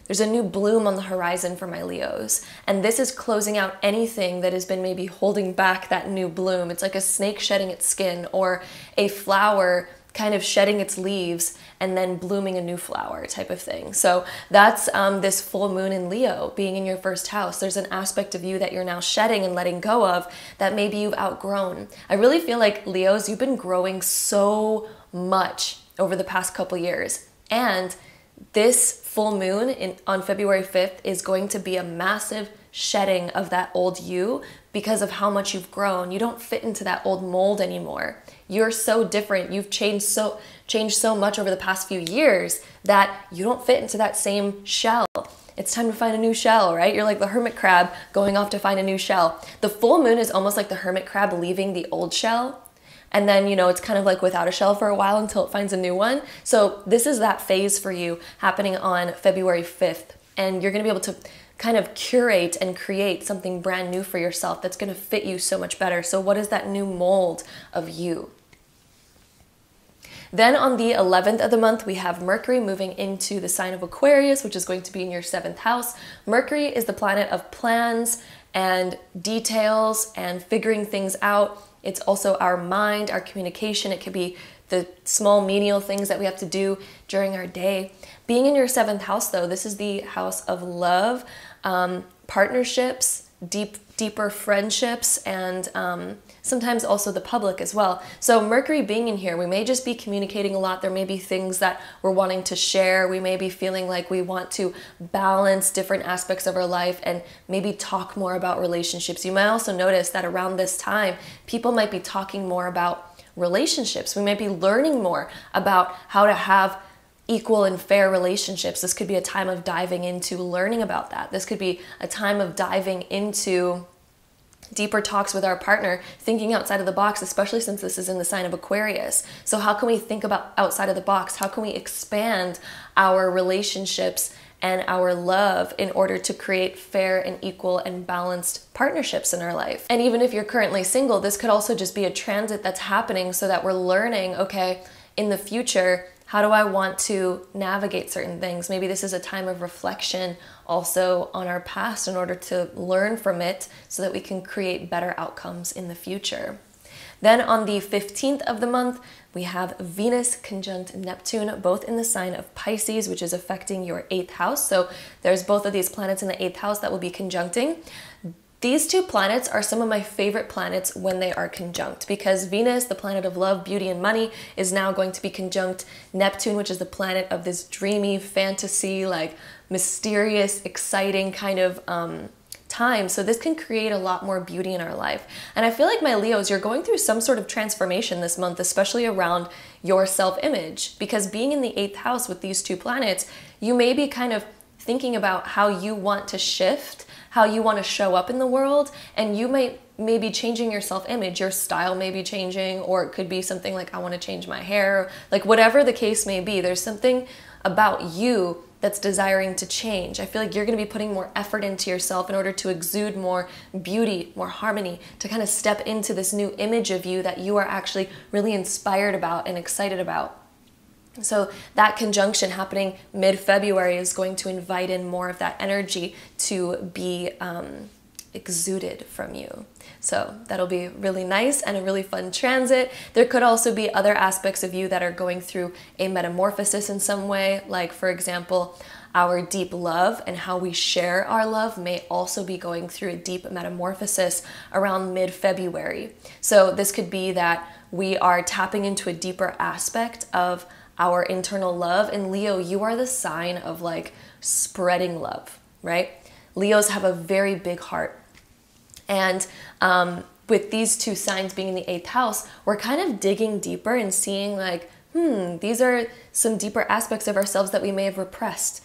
There's a new bloom on the horizon for my Leos. And this is closing out anything that has been maybe holding back that new bloom. It's like a snake shedding its skin or a flower kind of shedding its leaves and then blooming a new flower type of thing. So that's this full moon in Leo being in your first house. There's an aspect of you that you're now shedding and letting go of that maybe you've outgrown. I really feel like Leos, you've been growing so much over the past couple years. And this full moon on February 5th is going to be a massive shedding of that old you because of how much you've grown. You don't fit into that old mold anymore. You're so different. You've changed so much over the past few years that you don't fit into that same shell. It's time to find a new shell, right? You're like the hermit crab going off to find a new shell. The full moon is almost like the hermit crab leaving the old shell. And then, you know, it's kind of like without a shell for a while until it finds a new one. So this is that phase for you happening on February 5th. And you're going to be able to kind of curate and create something brand new for yourself that's going to fit you so much better. So what is that new mold of you? Then on the 11th of the month, we have Mercury moving into the sign of Aquarius, which is going to be in your 7th house. Mercury is the planet of plans and details and figuring things out. It's also our mind, our communication. It could be the small menial things that we have to do during our day. Being in your 7th house, though, this is the house of love, partnerships, deeper friendships, and sometimes also the public as well. So Mercury being in here, we may just be communicating a lot. There may be things that we're wanting to share. We may be feeling like we want to balance different aspects of our life and maybe talk more about relationships. You might also notice that around this time, people might be talking more about relationships. We might be learning more about how to have equal and fair relationships. This could be a time of diving into learning about that. This could be a time of diving into deeper talks with our partner, thinking outside of the box, especially since this is in the sign of Aquarius. So how can we think about outside of the box? How can we expand our relationships and our love in order to create fair and equal and balanced partnerships in our life? And even if you're currently single, this could also just be a transit that's happening so that we're learning, okay, in the future, how do I want to navigate certain things? Maybe this is a time of reflection also on our past in order to learn from it so that we can create better outcomes in the future. Then on the 15th of the month, we have Venus conjunct Neptune, both in the sign of Pisces, which is affecting your 8th house. So there's both of these planets in the 8th house that will be conjuncting. These two planets are some of my favorite planets when they are conjunct, because Venus, the planet of love, beauty, and money, is now going to be conjunct Neptune, which is the planet of this dreamy fantasy, like mysterious, exciting kind of time. So this can create a lot more beauty in our life. And I feel like, my Leos, you're going through some sort of transformation this month, especially around your self-image, because being in the 8th house with these two planets, you may be kind of thinking about how you want to shift, how you want to show up in the world, and you might maybe changing your self-image. Your style may be changing, or it could be something like, I want to change my hair, like whatever the case may be. There's something about you that's desiring to change. I feel like you're going to be putting more effort into yourself in order to exude more beauty, more harmony, to kind of step into this new image of you that you are actually really inspired about and excited about. So that conjunction happening mid-February is going to invite in more of that energy to be exuded from you. So that'll be really nice and a really fun transit. There could also be other aspects of you that are going through a metamorphosis in some way, like, for example, our deep love and how we share our love may also be going through a deep metamorphosis around mid-February. So this could be that we are tapping into a deeper aspect of our internal love. And Leo, you are the sign of like spreading love, right? Leos have a very big heart. And with these two signs being in the 8th house, we're kind of digging deeper and seeing like, these are some deeper aspects of ourselves that we may have repressed,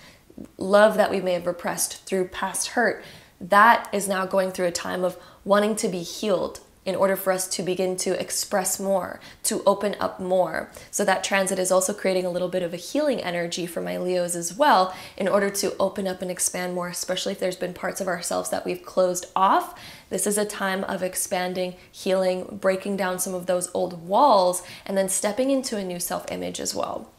love that we may have repressed through past hurt. That is now going through a time of wanting to be healed in order for us to begin to express more, to open up more. So that transit is also creating a little bit of a healing energy for my Leos as well, in order to open up and expand more, especially if there's been parts of ourselves that we've closed off. This is a time of expanding, healing, breaking down some of those old walls, and then stepping into a new self-image as well.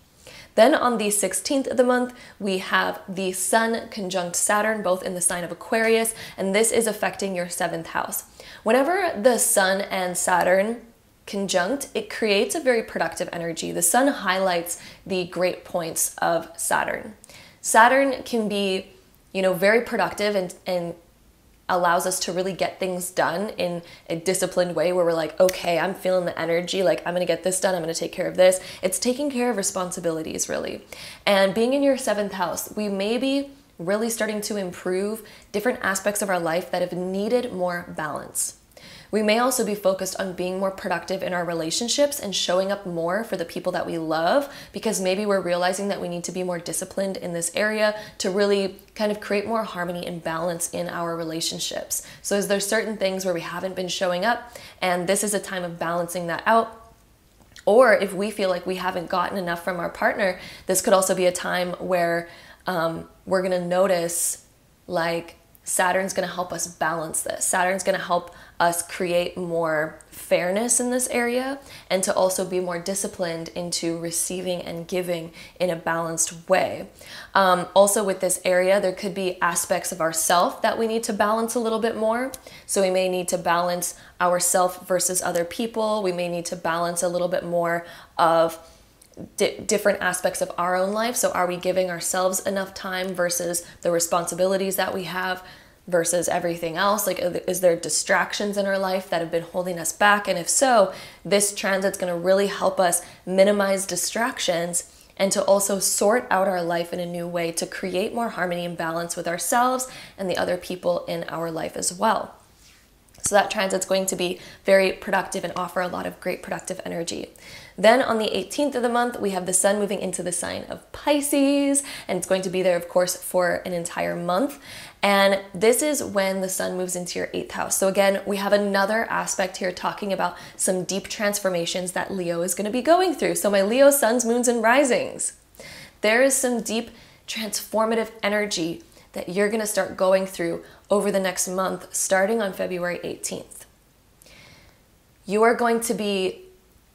Then on the 16th of the month, we have the Sun conjunct Saturn, both in the sign of Aquarius, and this is affecting your 7th house. Whenever the Sun and Saturn conjunct, it creates a very productive energy. The Sun highlights the great points of Saturn. Saturn can be, very productive and allows us to really get things done in a disciplined way, where we're like, okay, I'm feeling the energy, like I'm gonna get this done, I'm gonna take care of this. It's taking care of responsibilities, really. And being in your 7th house, we may be really starting to improve different aspects of our life that have needed more balance. We may also be focused on being more productive in our relationships and showing up more for the people that we love, because maybe we're realizing that we need to be more disciplined in this area to really kind of create more harmony and balance in our relationships. So is there certain things where we haven't been showing up, and this is a time of balancing that out? Or if we feel like we haven't gotten enough from our partner, this could also be a time where we're gonna notice like Saturn's gonna help us balance this. Saturn's gonna help us create more fairness in this area, and to also be more disciplined into receiving and giving in a balanced way. Also with this area, there could be aspects of ourself that we need to balance a little bit more. So we may need to balance ourself versus other people. We may need to balance a little bit more of different aspects of our own life. So are we giving ourselves enough time versus the responsibilities that we have versus everything else? Like, is there distractions in our life that have been holding us back? And if so, this transit's going to really help us minimize distractions and to also sort out our life in a new way to create more harmony and balance with ourselves and the other people in our life as well. So that transit's going to be very productive and offer a lot of great productive energy. Then on the 18th of the month, we have the Sun moving into the sign of Pisces, and it's going to be there, of course, for an entire month. And this is when the Sun moves into your 8th house. So again, we have another aspect here talking about some deep transformations that Leo is going to be going through. So my Leo suns, moons, and risings, there is some deep transformative energy that you're going to start going through over the next month, starting on February 18th. You are going to be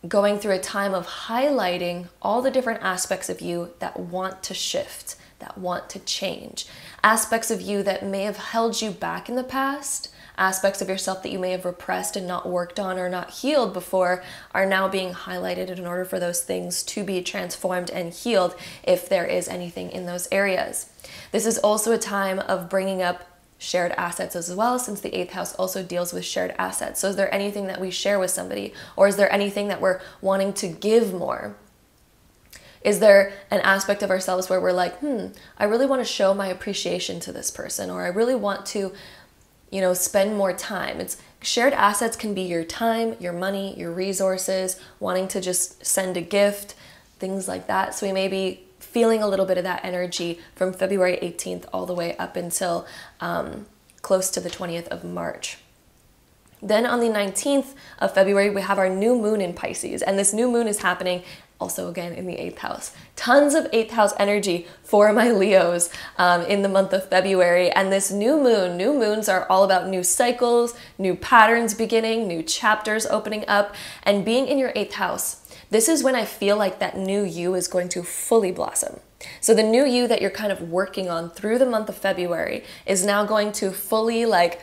going through a time of highlighting all the different aspects of you that want to shift, that want to change, aspects of you that may have held you back in the past, aspects of yourself that you may have repressed and not worked on or not healed before are now being highlighted in order for those things to be transformed and healed if there is anything in those areas. This is also a time of bringing up shared assets as well, since the 8th house also deals with shared assets. So is there anything that we share with somebody, or is there anything that we're wanting to give more? Is there an aspect of ourselves where we're like, I really want to show my appreciation to this person, or I really want to, you know, spend more time? It's shared assets can be your time, your money, your resources, wanting to just send a gift, things like that. So we may be feeling a little bit of that energy from February 18th all the way up until close to the 20th of March. Then on the 19th of February, we have our new moon in Pisces, and this new moon is happening also again in the 8th house. Tons of 8th house energy for my Leos in the month of February. And this new moons are all about new cycles, new patterns beginning, new chapters opening up, and being in your 8th house. This is when I feel like that new you is going to fully blossom. So the new you that you're kind of working on through the month of February is now going to fully like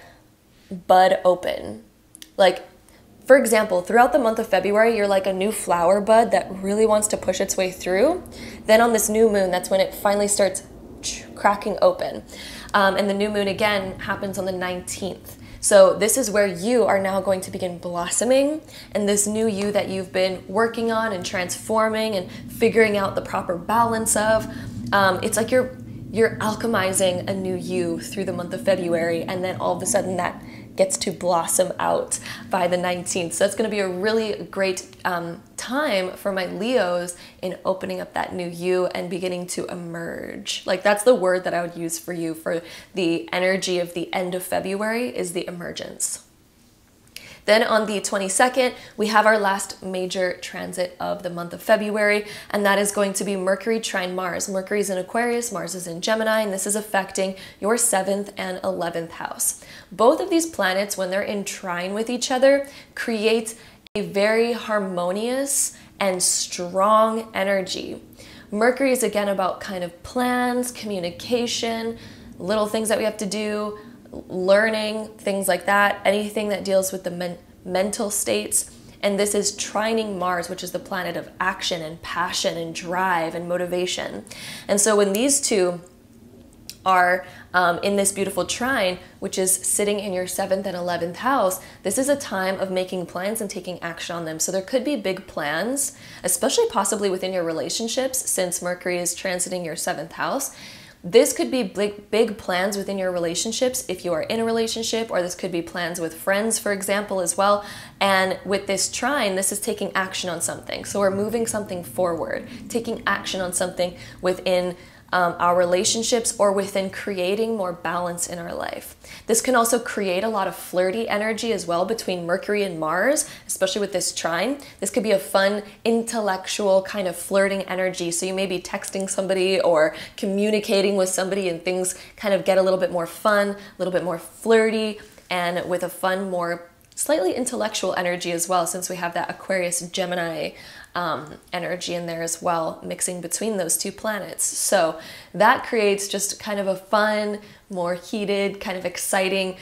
bud open. Like, for example, throughout the month of February, you're like a new flower bud that really wants to push its way through. Then on this new moon, that's when it finally starts cracking open. And the new moon again happens on the 19th. So this is where you are now going to begin blossoming, and this new you that you've been working on and transforming and figuring out the proper balance of, it's like you're alchemizing a new you through the month of February, and then all of a sudden that gets to blossom out by the 19th. So that's going to be a really great time for my Leos in opening up that new you and beginning to emerge. Like, that's the word that I would use for you for the energy of the end of February, is the emergence. Then on the 22nd, we have our last major transit of the month of February, and that is going to be Mercury trine Mars. Mercury is in Aquarius, Mars is in Gemini, and this is affecting your 7th and 11th house. Both of these planets, when they're in trine with each other, create a very harmonious and strong energy. Mercury is again about kind of plans, communication, little things that we have to do, learning, things like that, anything that deals with the mental states. And this is trining Mars, which is the planet of action and passion and drive and motivation. And so when these two are in this beautiful trine, which is sitting in your 7th and 11th house, this is a time of making plans and taking action on them. So there could be big plans, especially possibly within your relationships, since Mercury is transiting your 7th house. This could be big plans within your relationships if you are in a relationship, or this could be plans with friends, for example, as well. And with this trine, this is taking action on something. So we're moving something forward, taking action on something within our relationships, or within creating more balance in our life. This can also create a lot of flirty energy as well between Mercury and Mars, especially with this trine. This could be a fun, intellectual kind of flirting energy. So you may be texting somebody or communicating with somebody, and things kind of get a little bit more fun, a little bit more flirty, and with a fun, more slightly intellectual energy as well, since we have that Aquarius Gemini energy in there as well, mixing between those two planets. So that creates just kind of a fun, more heated, kind of exciting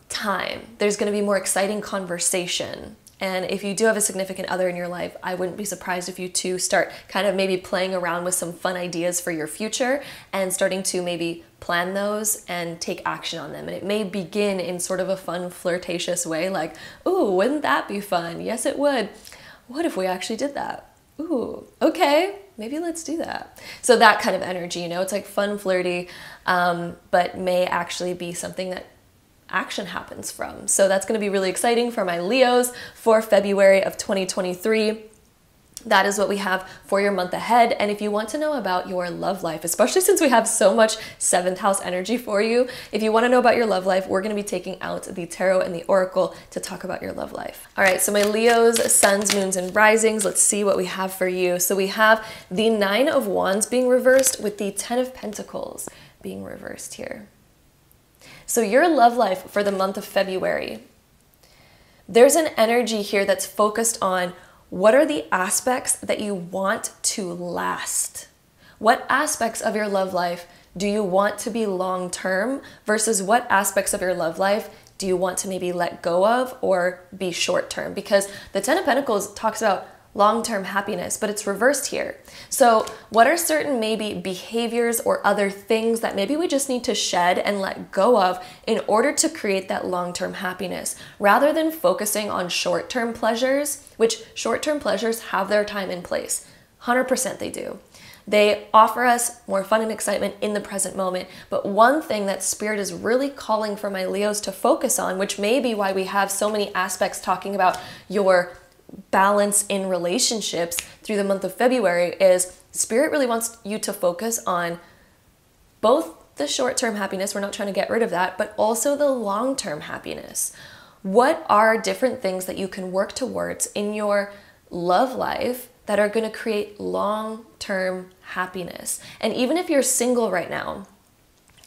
time. There's going to be more exciting conversation. And if you do have a significant other in your life, I wouldn't be surprised if you two start kind of maybe playing around with some fun ideas for your future and starting to maybe plan those and take action on them. And it may begin in sort of a fun, flirtatious way, like, ooh, wouldn't that be fun? Yes, it would. What if we actually did that? Ooh, okay, maybe let's do that. So that kind of energy, you know, it's like fun, flirty, but may actually be something that action happens from. So that's going to be really exciting for my Leos for February of 2023. That is what we have for your month ahead. And if you want to know about your love life, especially since we have so much 7th house energy for you, if you want to know about your love life, we're going to be taking out the tarot and the oracle to talk about your love life. All right, so my Leos, suns, moons, and risings, let's see what we have for you. So we have the 9 of Wands being reversed with the 10 of Pentacles being reversed here. So your love life for the month of February, there's an energy here that's focused on what are the aspects that you want to last? What aspects of your love life do you want to be long-term versus what aspects of your love life do you want to maybe let go of or be short-term? Because the 10 of Pentacles talks about long-term happiness, but it's reversed here. So what are certain maybe behaviors or other things that maybe we just need to shed and let go of in order to create that long-term happiness, rather than focusing on short-term pleasures, which short-term pleasures have their time and place. 100% they do. They offer us more fun and excitement in the present moment. But one thing that Spirit is really calling for my Leos to focus on, which may be why we have so many aspects talking about your balance in relationships through the month of February, is Spirit really wants you to focus on both the short-term happiness, we're not trying to get rid of that, but also the long-term happiness. What are different things that you can work towards in your love life that are going to create long-term happiness? And even if you're single right now,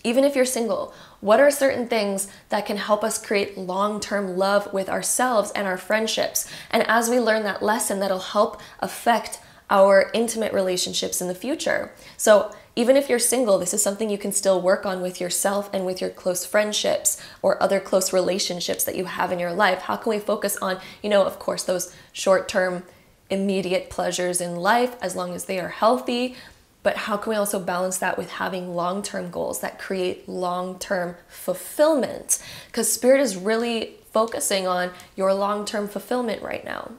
even if you're single, what are certain things that can help us create long-term love with ourselves and our friendships? And as we learn that lesson, that'll help affect our intimate relationships in the future. So even if you're single, this is something you can still work on with yourself and with your close friendships or other close relationships that you have in your life. How can we focus on, of course, those short-term immediate pleasures in life as long as they are healthy? But how can we also balance that with having long-term goals that create long-term fulfillment? Because Spirit is really focusing on your long-term fulfillment right now.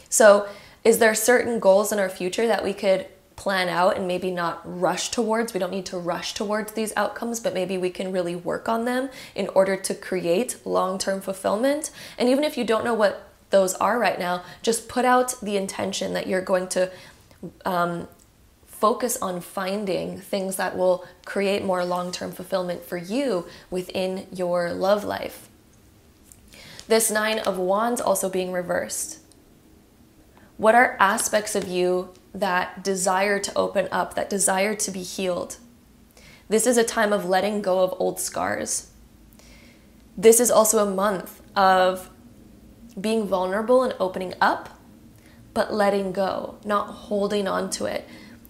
So is there certain goals in our future that we could plan out and maybe not rush towards? We don't need to rush towards these outcomes, but maybe we can really work on them in order to create long-term fulfillment. And even if you don't know what those are right now, just put out the intention that you're going to focus on finding things that will create more long-term fulfillment for you within your love life. This 9 of Wands also being reversed. What are aspects of you that desire to open up, that desire to be healed? This is a time of letting go of old scars. This is also a month of being vulnerable and opening up, but letting go, not holding on to it.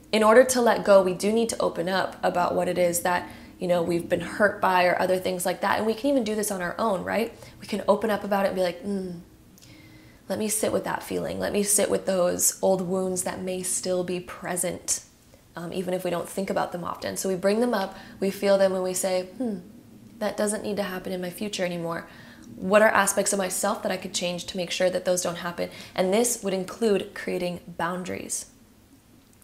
In order to let go, we do need to open up about what it is that, we've been hurt by or other things like that. And we can even do this on our own, right? We can open up about it and be like, let me sit with that feeling. Let me sit with those old wounds that may still be present, even if we don't think about them often. So we bring them up, we feel them, and we say, that doesn't need to happen in my future anymore. What are aspects of myself that I could change to make sure that those don't happen? And this would include creating boundaries.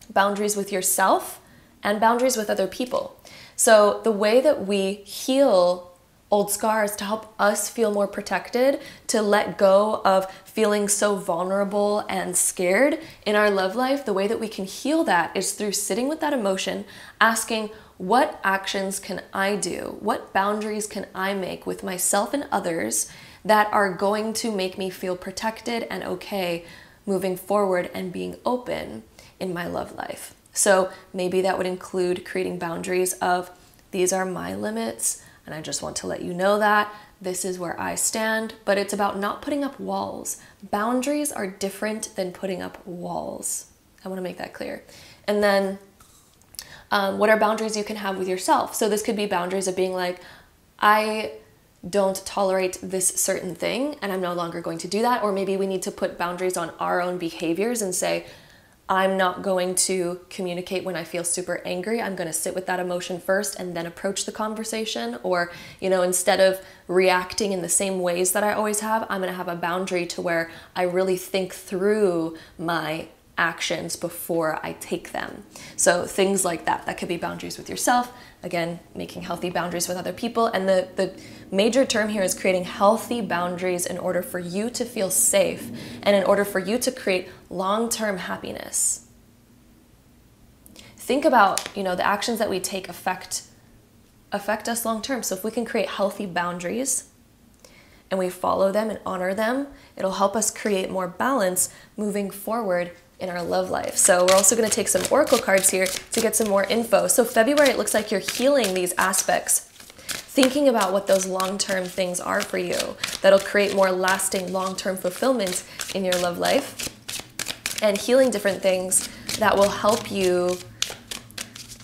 Boundaries with yourself and boundaries with other people. So the way that we heal old scars to help us feel more protected, to let go of feeling so vulnerable and scared in our love life, the way that we can heal that is through sitting with that emotion, asking, what actions can I do? What boundaries can I make with myself and others that are going to make me feel protected and okay moving forward and being open in my love life? So maybe that would include creating boundaries of, these are my limits, and I just want to let you know that this is where I stand. But it's about not putting up walls. Boundaries are different than putting up walls. I want to make that clear. And then what are boundaries you can have with yourself? So this could be boundaries of being like, I don't tolerate this certain thing and I'm no longer going to do that. Or maybe we need to put boundaries on our own behaviors and say, I'm not going to communicate when I feel super angry. I'm going to sit with that emotion first and then approach the conversation. Or, instead of reacting in the same ways that I always have, I'm going to have a boundary to where I really think through my actions before I take them. So things like that. That could be boundaries with yourself. Again, making healthy boundaries with other people. And the major term here is creating healthy boundaries in order for you to feel safe and in order for you to create long-term happiness. Think about, the actions that we take affect us long-term. So if we can create healthy boundaries and we follow them and honor them, it'll help us create more balance moving forward in our love life. So we're also going to take some oracle cards here to get some more info. So February, it looks like you're healing these aspects, thinking about what those long-term things are for you that'll create more lasting long-term fulfillment in your love life, and healing different things that will help you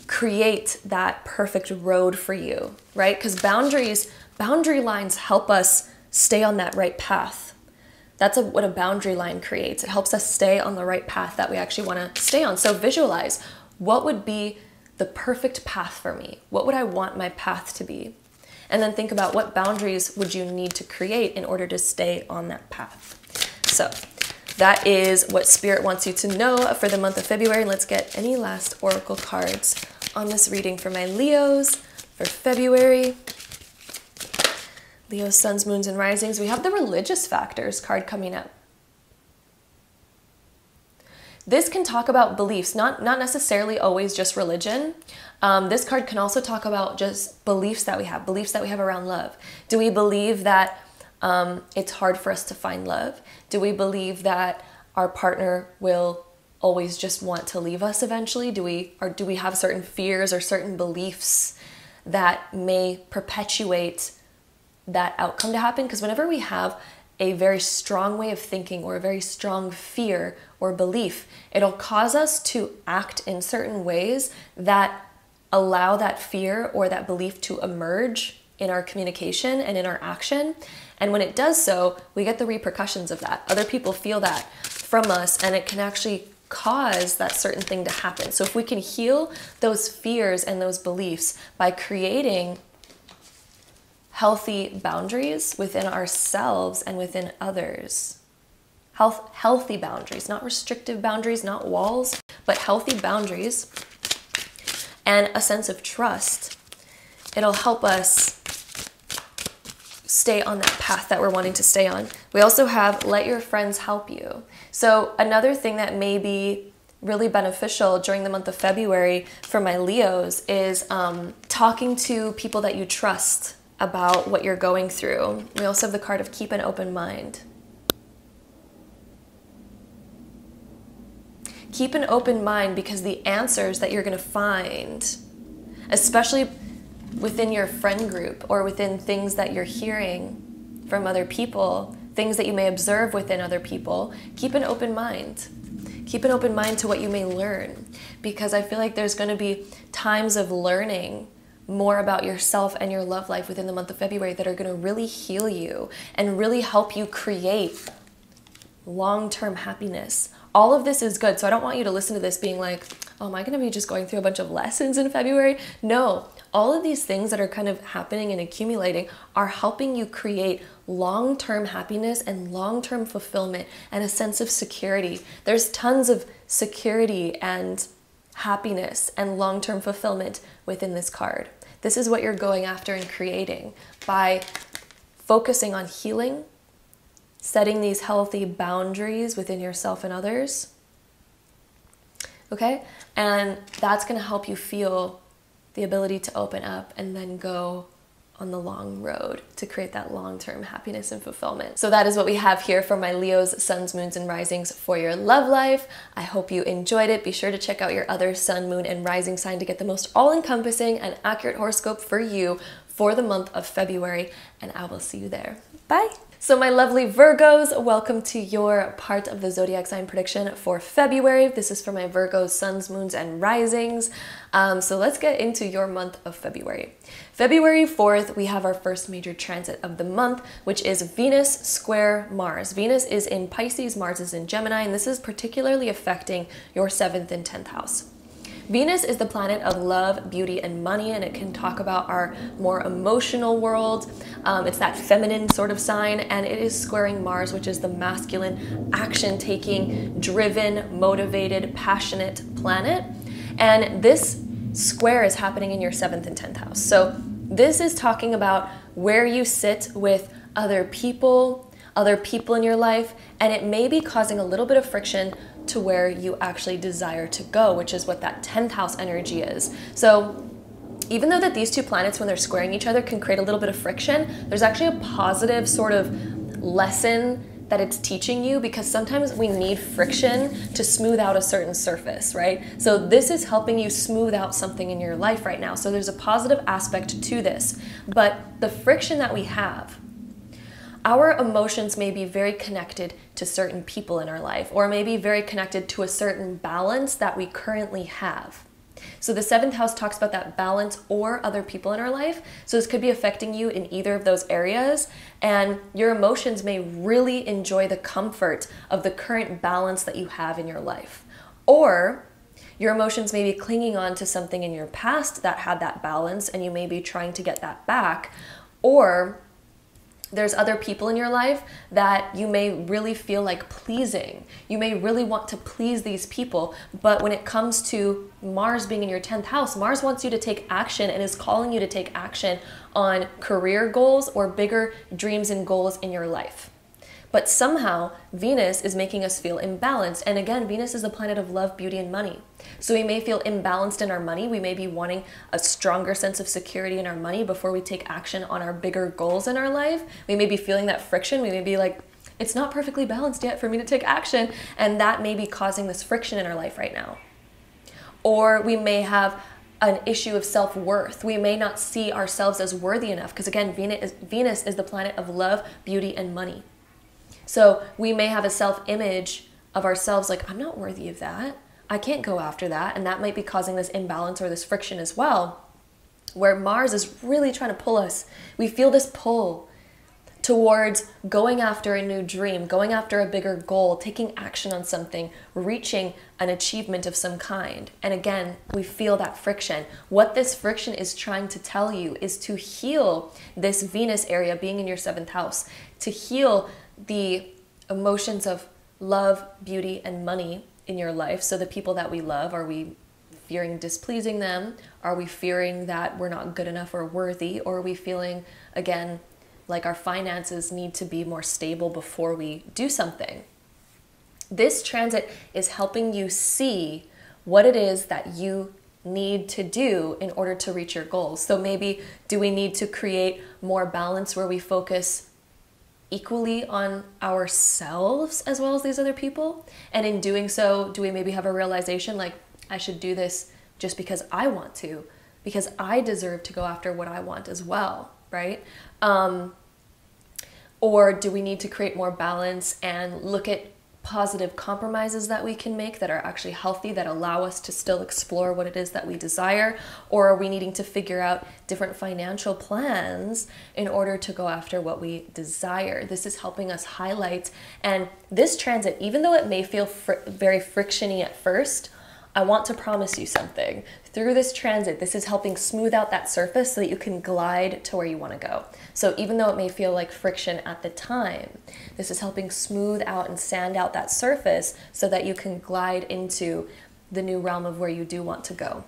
create that perfect road for you, right? Because boundary lines help us stay on that right path. That's what a boundary line creates. It helps us stay on the right path that we actually want to stay on. So visualize, what would be the perfect path for me? What would I want my path to be? And then think about what boundaries would you need to create in order to stay on that path. So that is what Spirit wants you to know for the month of February. Let's get any last oracle cards on this reading for my Leos for February. Leos, suns, moons, and risings. We have the religious factors card coming up. This can talk about beliefs, not necessarily always just religion. This card can also talk about just beliefs that we have around love. Do we believe that it's hard for us to find love? Do we believe that our partner will always just want to leave us eventually? Do we have certain fears or certain beliefs that may perpetuate that outcome to happen? Because whenever we have a very strong way of thinking or a very strong fear or belief, it'll cause us to act in certain ways that allow that fear or that belief to emerge in our communication and in our action. And when it does so, we get the repercussions of that. Other people feel that from us, and it can actually cause that certain thing to happen. So if we can heal those fears and those beliefs by creating healthy boundaries within ourselves and within others. Healthy boundaries, not restrictive boundaries, not walls, but healthy boundaries and a sense of trust. It'll help us stay on that path that we're wanting to stay on. We also have let your friends help you. So another thing that may be really beneficial during the month of February for my Leos is talking to people that you trust about what you're going through. We also have the card of keep an open mind. Keep an open mind, because the answers that you're going to find, especially within your friend group or within things that you're hearing from other people, things that you may observe within other people, keep an open mind. Keep an open mind to what you may learn, because I feel like there's going to be times of learning more about yourself and your love life within the month of February that are going to really heal you and really help you create long-term happiness. All of this is good. So I don't want you to listen to this being like, oh, am I going to be just going through a bunch of lessons in February? No, all of these things that are kind of happening and accumulating are helping you create long-term happiness and long-term fulfillment and a sense of security. There's tons of security and happiness and long-term fulfillment within this card. This is what you're going after and creating by focusing on healing, setting these healthy boundaries within yourself and others. Okay? And that's going to help you feel the ability to open up and then go on the long road to create that long-term happiness and fulfillment. So that is what we have here for my Leos, suns, moons, and risings for your love life. I hope you enjoyed it. Be sure to check out your other sun, moon, and rising sign to get the most all-encompassing and accurate horoscope for you for the month of February, and I will see you there. Bye! So my lovely Virgos, welcome to your part of the zodiac sign prediction for February. This is for my Virgos, suns, moons, and risings. So let's get into your month of February. February 4th, we have our first major transit of the month, which is Venus square Mars. Venus is in Pisces, Mars is in Gemini, and this is particularly affecting your 7th and 10th house. Venus is the planet of love, beauty, and money, and it can talk about our more emotional world. It's that feminine sort of sign, and it is squaring Mars, which is the masculine, action-taking, driven, motivated, passionate planet. And this square is happening in your 7th and 10th house. So this is talking about where you sit with other people in your life, and it may be causing a little bit of friction to where you actually desire to go, which is what that 10th house energy is. So even though that these two planets, when they're squaring each other, can create a little bit of friction, there's actually a positive sort of lesson that it's teaching you, because sometimes we need friction to smooth out a certain surface, right? So this is helping you smooth out something in your life right now. So there's a positive aspect to this, but the friction that we have, our emotions may be very connected to certain people in our life, or maybe very connected to a certain balance that we currently have. So the 7th house talks about that balance or other people in our life. So this could be affecting you in either of those areas, and your emotions may really enjoy the comfort of the current balance that you have in your life. Or your emotions may be clinging on to something in your past that had that balance, and you may be trying to get that back. Or there's other people in your life that you may really feel like pleasing. You may really want to please these people, but when it comes to Mars being in your 10th house, Mars wants you to take action and is calling you to take action on career goals or bigger dreams and goals in your life. But somehow Venus is making us feel imbalanced. And again, Venus is the planet of love, beauty, and money. So we may feel imbalanced in our money. We may be wanting a stronger sense of security in our money before we take action on our bigger goals in our life. We may be feeling that friction. We may be like, it's not perfectly balanced yet for me to take action. And that may be causing this friction in our life right now. Or we may have an issue of self-worth. We may not see ourselves as worthy enough because again, Venus is the planet of love, beauty, and money. So we may have a self-image of ourselves like, I'm not worthy of that. I can't go after that. And that might be causing this imbalance or this friction as well, where Mars is really trying to pull us. We feel this pull towards going after a new dream, going after a bigger goal, taking action on something, reaching an achievement of some kind. And again, we feel that friction. What this friction is trying to tell you is to heal this Venus area being in your 7th house, to heal the emotions of love, beauty, and money in your life. So the people that we love, are we fearing displeasing them? Are we fearing that we're not good enough or worthy? Or are we feeling, again, like our finances need to be more stable before we do something? This transit is helping you see what it is that you need to do in order to reach your goals. So maybe do we need to create more balance where we focus equally on ourselves as well as these other people? And in doing so, do we maybe have a realization like, I should do this just because I want to, because I deserve to go after what I want as well, right? Or do we need to create more balance and look at positive compromises that we can make that are actually healthy, that allow us to still explore what it is that we desire? Or are we needing to figure out different financial plans in order to go after what we desire? This is helping us highlight. And this transit, even though it may feel very frictiony at first, I want to promise you something. Through this transit, this is helping smooth out that surface so that you can glide to where you want to go. So even though it may feel like friction at the time, this is helping smooth out and sand out that surface so that you can glide into the new realm of where you do want to go.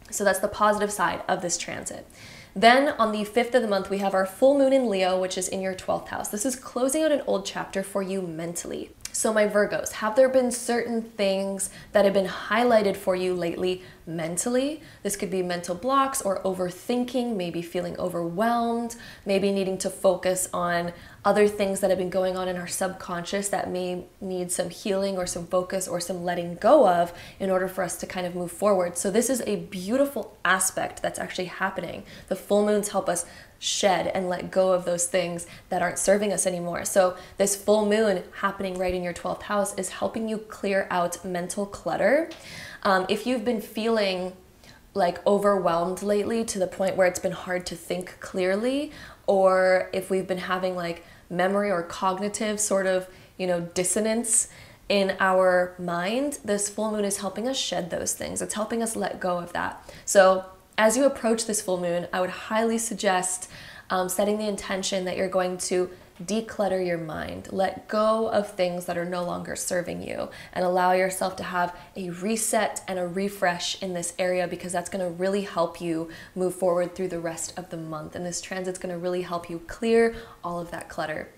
So that's the positive side of this transit. Then on the 5th of the month, we have our full moon in Leo, which is in your 12th house. This is closing out an old chapter for you mentally. So my Virgos, have there been certain things that have been highlighted for you lately mentally? This could be mental blocks or overthinking, maybe feeling overwhelmed, maybe needing to focus on other things that have been going on in our subconscious that may need some healing or some focus or some letting go of in order for us to kind of move forward. So this is a beautiful aspect that's actually happening. The full moons help us shed and let go of those things that aren't serving us anymore. So this full moon happening right in your 12th house is helping you clear out mental clutter. If you've been feeling like overwhelmed lately to the point where it's been hard to think clearly, or if we've been having like memory or cognitive sort of, dissonance in our mind, this full moon is helping us shed those things. It's helping us let go of that. So as you approach this full moon, I would highly suggest setting the intention that you're going to declutter your mind, let go of things that are no longer serving you, and allow yourself to have a reset and a refresh in this area, because that's going to really help you move forward through the rest of the month. And this transit's going to really help you clear all of that clutter.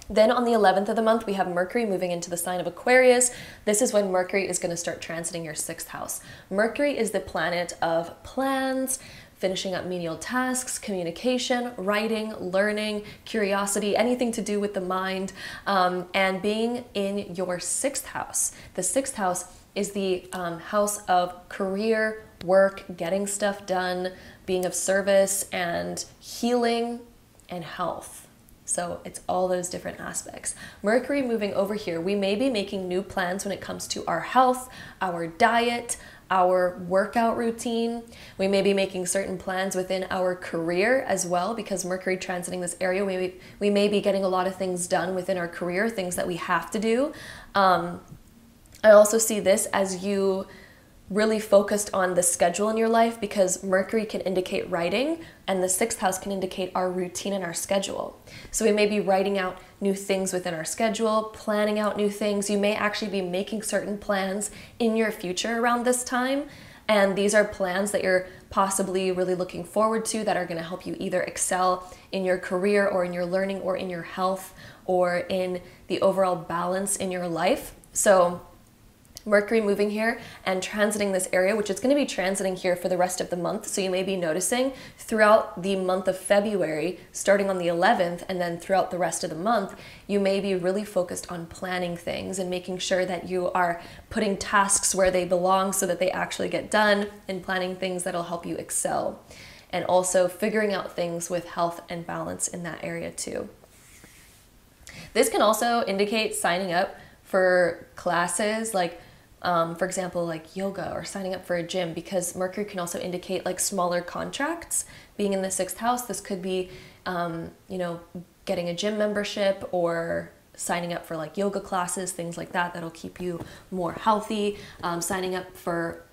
Then on the 11th of the month, we have Mercury moving into the sign of Aquarius. This is when Mercury is going to start transiting your 6th house. Mercury is the planet of plans, finishing up menial tasks, communication, writing, learning, curiosity, anything to do with the mind, and being in your 6th house. The 6th house is the house of career, work, getting stuff done, being of service, and healing and health. So it's all those different aspects. Mercury moving over here, we may be making new plans when it comes to our health, our diet, our workout routine. We may be making certain plans within our career as well, because Mercury transiting this area, we may be getting a lot of things done within our career, things that we have to do. I also see this as you really focused on the schedule in your life, because Mercury can indicate writing and the 6th house can indicate our routine and our schedule. So we may be writing out new things within our schedule, planning out new things. You may actually be making certain plans in your future around this time. And these are plans that you're possibly really looking forward to, that are going to help you either excel in your career or in your learning or in your health or in the overall balance in your life. So Mercury moving here and transiting this area, which is going to be transiting here for the rest of the month. So you may be noticing throughout the month of February, starting on the 11th, and then throughout the rest of the month, you may be really focused on planning things and making sure that you are putting tasks where they belong so that they actually get done, and planning things that'll help you excel. And also figuring out things with health and balance in that area too. This can also indicate signing up for classes like for example, like yoga, or signing up for a gym, because Mercury can also indicate like smaller contracts. Being in the 6th house, this could be, you know, getting a gym membership or signing up for like yoga classes, things like that, that'll keep you more healthy, signing up for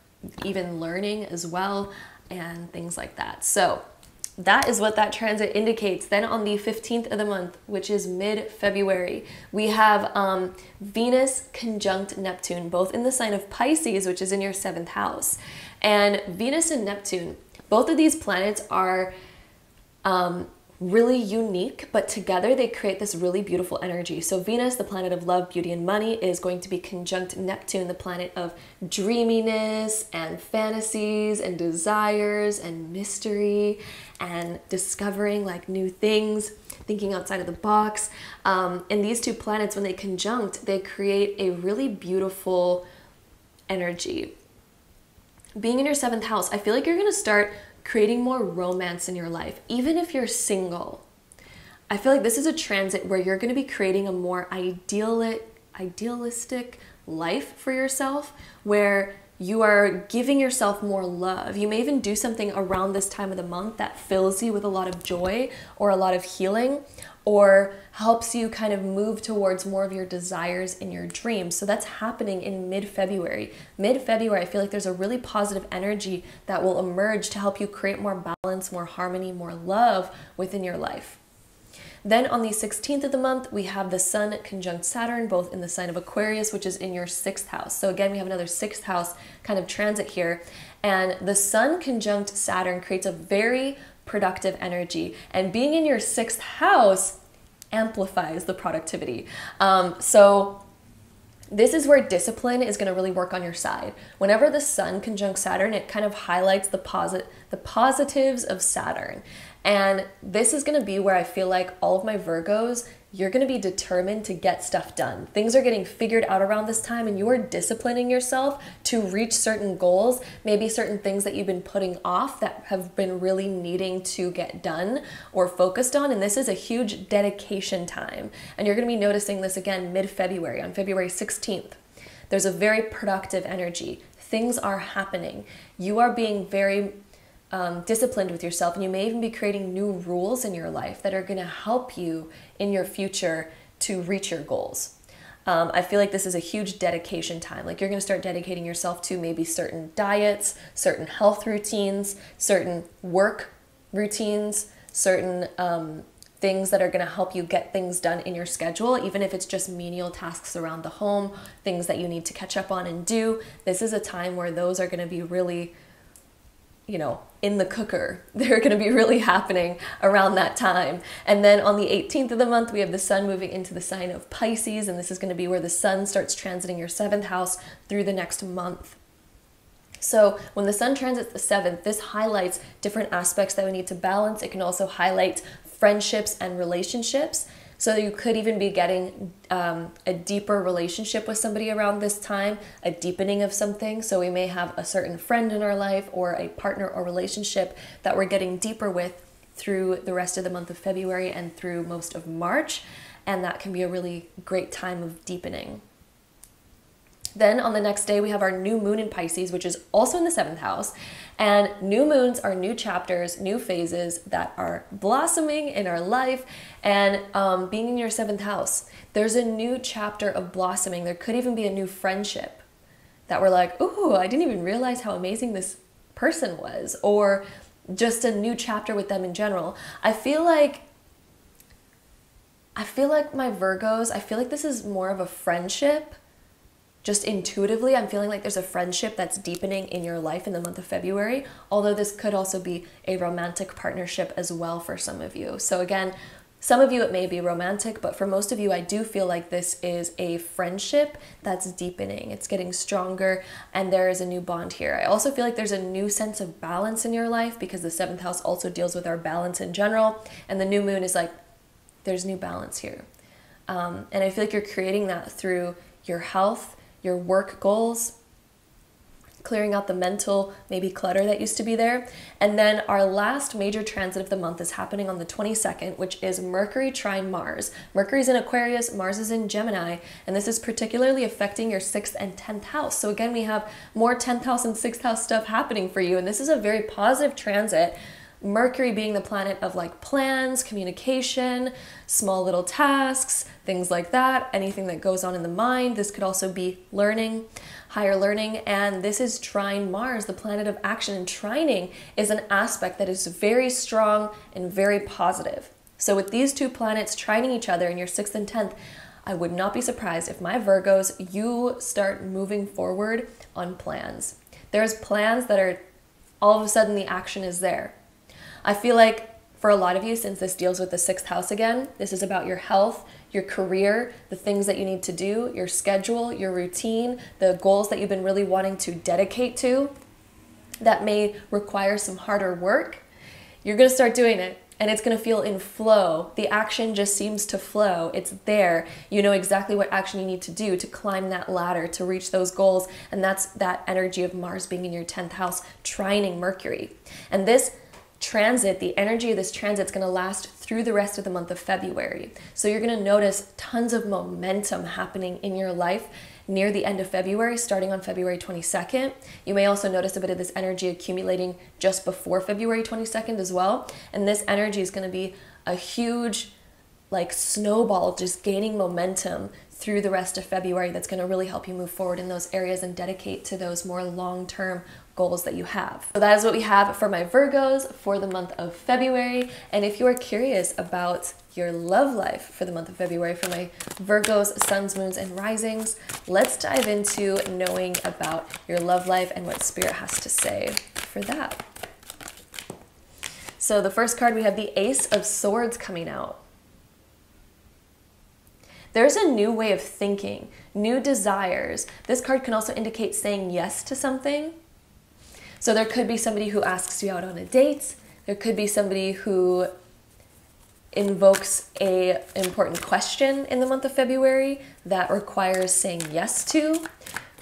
even learning as well, and things like that. So that is what that transit indicates. Then on the 15th of the month, which is mid-February, we have Venus conjunct Neptune, both in the sign of Pisces, which is in your 7th house. And Venus and Neptune, both of these planets are really unique, but together they create this really beautiful energy. So Venus, the planet of love, beauty, and money, is going to be conjunct Neptune, the planet of dreaminess and fantasies and desires and mystery and discovering like new things, thinking outside of the box. And these two planets, when they conjunct, they create a really beautiful energy. Being in your 7th house, I feel like you're going to start creating more romance in your life, even if you're single. I feel like this is a transit where you're going to be creating a more idealistic life for yourself, where you are giving yourself more love. You may even do something around this time of the month that fills you with a lot of joy or a lot of healing, or helps you kind of move towards more of your desires in your dreams. So that's happening in mid-February. Mid-February, I feel like there's a really positive energy that will emerge to help you create more balance, more harmony, more love within your life. Then on the 16th of the month, we have the Sun conjunct Saturn, both in the sign of Aquarius, which is in your 6th house. So again, we have another 6th house kind of transit here. And the Sun conjunct Saturn creates a very productive energy. And being in your 6th house amplifies the productivity. So this is where discipline is going to really work on your side. Whenever the Sun conjunct Saturn, it kind of highlights the positives of Saturn. And this is going to be where I feel like all of my Virgos, you're going to be determined to get stuff done. Things are getting figured out around this time, and you are disciplining yourself to reach certain goals, maybe certain things that you've been putting off that have been really needing to get done or focused on. And this is a huge dedication time. And you're going to be noticing this again mid-February, on February 16th. There's a very productive energy. Things are happening. You are being very disciplined with yourself, and you may even be creating new rules in your life that are going to help you in your future to reach your goals. I feel like this is a huge dedication time. Like, you're going to start dedicating yourself to maybe certain diets, certain health routines, certain work routines, certain things that are going to help you get things done in your schedule, even if it's just menial tasks around the home, things that you need to catch up on and do. This is a time where those are going to be really, you know, in the cooker. They're going to be really happening around that time. And then on the 18th of the month, we have the Sun moving into the sign of Pisces, and this is going to be where the Sun starts transiting your 7th house through the next month. So when the Sun transits the 7th, this highlights different aspects that we need to balance. It can also highlight friendships and relationships. So you could even be getting a deeper relationship with somebody around this time, a deepening of something. So we may have a certain friend in our life or a partner or relationship that we're getting deeper with through the rest of the month of February and through most of March. And that can be a really great time of deepening. Then on the next day, we have our new moon in Pisces, which is also in the 7th house. And new moons are new chapters, new phases that are blossoming in our life. And being in your 7th house, there's a new chapter of blossoming. There could even be a new friendship that we're like, ooh, I didn't even realize how amazing this person was. Or just a new chapter with them in general. I feel like my Virgos, I feel like this is more of a friendship. Just intuitively, I'm feeling like there's a friendship that's deepening in your life in the month of February, although this could also be a romantic partnership as well for some of you. So again, some of you it may be romantic, but for most of you, I do feel like this is a friendship that's deepening. It's getting stronger, and there is a new bond here. I also feel like there's a new sense of balance in your life because the 7th house also deals with our balance in general, and the new moon is like, there's new balance here. And I feel like you're creating that through your health, your work goals, clearing out the mental, maybe clutter that used to be there. And then our last major transit of the month is happening on the 22nd, which is Mercury trine Mars. Mercury's in Aquarius, Mars is in Gemini, and this is particularly affecting your 6th and 10th house. So again, we have more 10th house and 6th house stuff happening for you, and this is a very positive transit. Mercury being the planet of like plans, communication, small little tasks, things like that, anything that goes on in the mind. This could also be learning, higher learning, and this is trine Mars, the planet of action, and trining is an aspect that is very strong and very positive. So with these two planets trining each other in your 6th and 10th, I would not be surprised if my Virgos, you start moving forward on plans. There's plans that are all of a sudden the action is there. I feel like for a lot of you, since this deals with the 6th house again, this is about your health, your career, the things that you need to do, your schedule, your routine, the goals that you've been really wanting to dedicate to that may require some harder work. You're going to start doing it, and it's going to feel in flow. The action just seems to flow. It's there. You know exactly what action you need to do to climb that ladder, to reach those goals, and that's that energy of Mars being in your 10th house, trining Mercury. And this transit, the energy of this transit is going to last through the rest of the month of February. So you're going to notice tons of momentum happening in your life near the end of February, starting on February 22nd. You may also notice a bit of this energy accumulating just before February 22nd as well. And this energy is going to be a huge like snowball, just gaining momentum through the rest of February that's going to really help you move forward in those areas and dedicate to those more long-term goals that you have. So that is what we have for my Virgos for the month of February. And if you are curious about your love life for the month of February for my Virgos, suns, moons, and risings, let's dive into knowing about your love life and what Spirit has to say for that. So the first card, we have the Ace of Swords coming out. There's a new way of thinking, new desires. This card can also indicate saying yes to something. So there could be somebody who asks you out on a date. There could be somebody who invokes an important question in the month of February that requires saying yes to,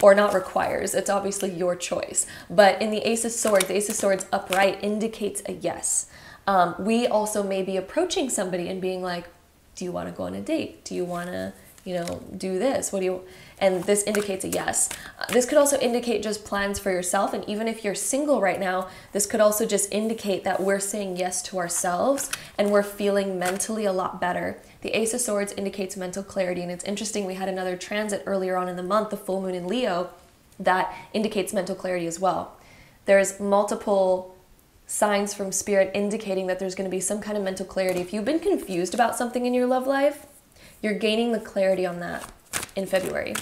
or not requires, it's obviously your choice. But in the Ace of Swords, the Ace of Swords upright indicates a yes. We also may be approaching somebody and being like, do you want to go on a date? Do you want to, do this? What do you, and this indicates a yes. This could also indicate just plans for yourself. And even if you're single right now, this could also just indicate that we're saying yes to ourselves and we're feeling mentally a lot better. The Ace of Swords indicates mental clarity. And it's interesting, we had another transit earlier on in the month, the full moon in Leo, that indicates mental clarity as well. There's multiple signs from Spirit indicating that there's going to be some kind of mental clarity. If you've been confused about something in your love life, you're gaining the clarity on that in February.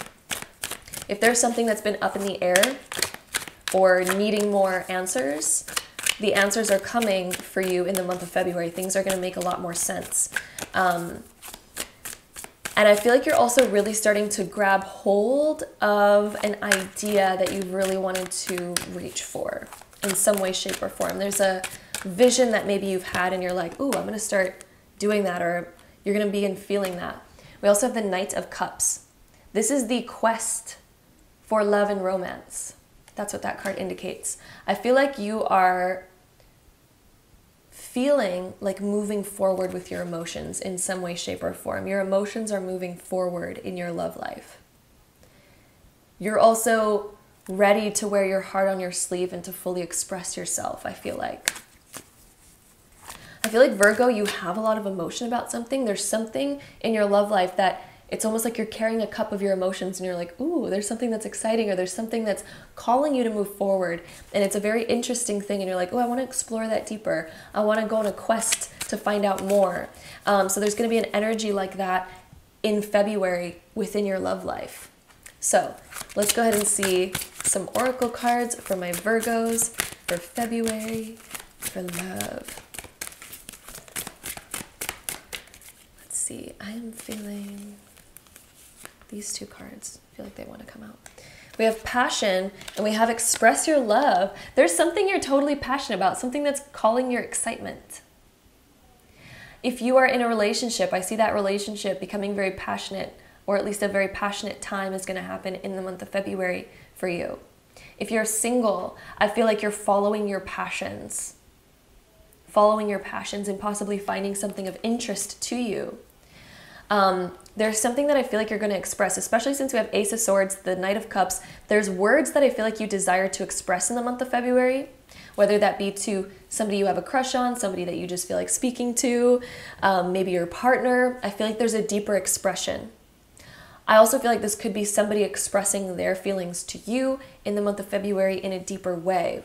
If there's something that's been up in the air or needing more answers, the answers are coming for you in the month of February. Things are going to make a lot more sense. And I feel like you're also really starting to grab hold of an idea that you really wanted to reach for in some way, shape, or form. There's a vision that maybe you've had and you're like, ooh, I'm going to start doing that, or you're going to begin feeling that. We also have the Knight of Cups. This is the quest for love and romance. That's what that card indicates. I feel like you are feeling like moving forward with your emotions in some way, shape, or form. Your emotions are moving forward in your love life. you're also ready to wear your heart on your sleeve and to fully express yourself, I feel like. I feel like Virgo, you have a lot of emotion about something. There's something in your love life that it's almost like you're carrying a cup of your emotions and you're like, ooh, there's something that's exciting, or there's something that's calling you to move forward. And it's a very interesting thing. And you're like, oh, I want to explore that deeper. I want to go on a quest to find out more. So there's going to be an energy like that in February within your love life. So let's go ahead and see some oracle cards for my Virgos for February for love. Let's see. I am feeling these two cards. I feel like they want to come out. We have passion and we have express your love. There's something you're totally passionate about, something that's calling your excitement. If you are in a relationship, I see that relationship becoming very passionate, or at least a very passionate time is going to happen in the month of February for you. If you're single, I feel like you're following your passions and possibly finding something of interest to you. There's something that I feel like you're going to express, especially since we have Ace of Swords, the Knight of Cups. There's words that I feel like you desire to express in the month of February, whether that be to somebody you have a crush on, somebody that you just feel like speaking to, maybe your partner. I feel like there's a deeper expression. I also feel like this could be somebody expressing their feelings to you in the month of February in a deeper way.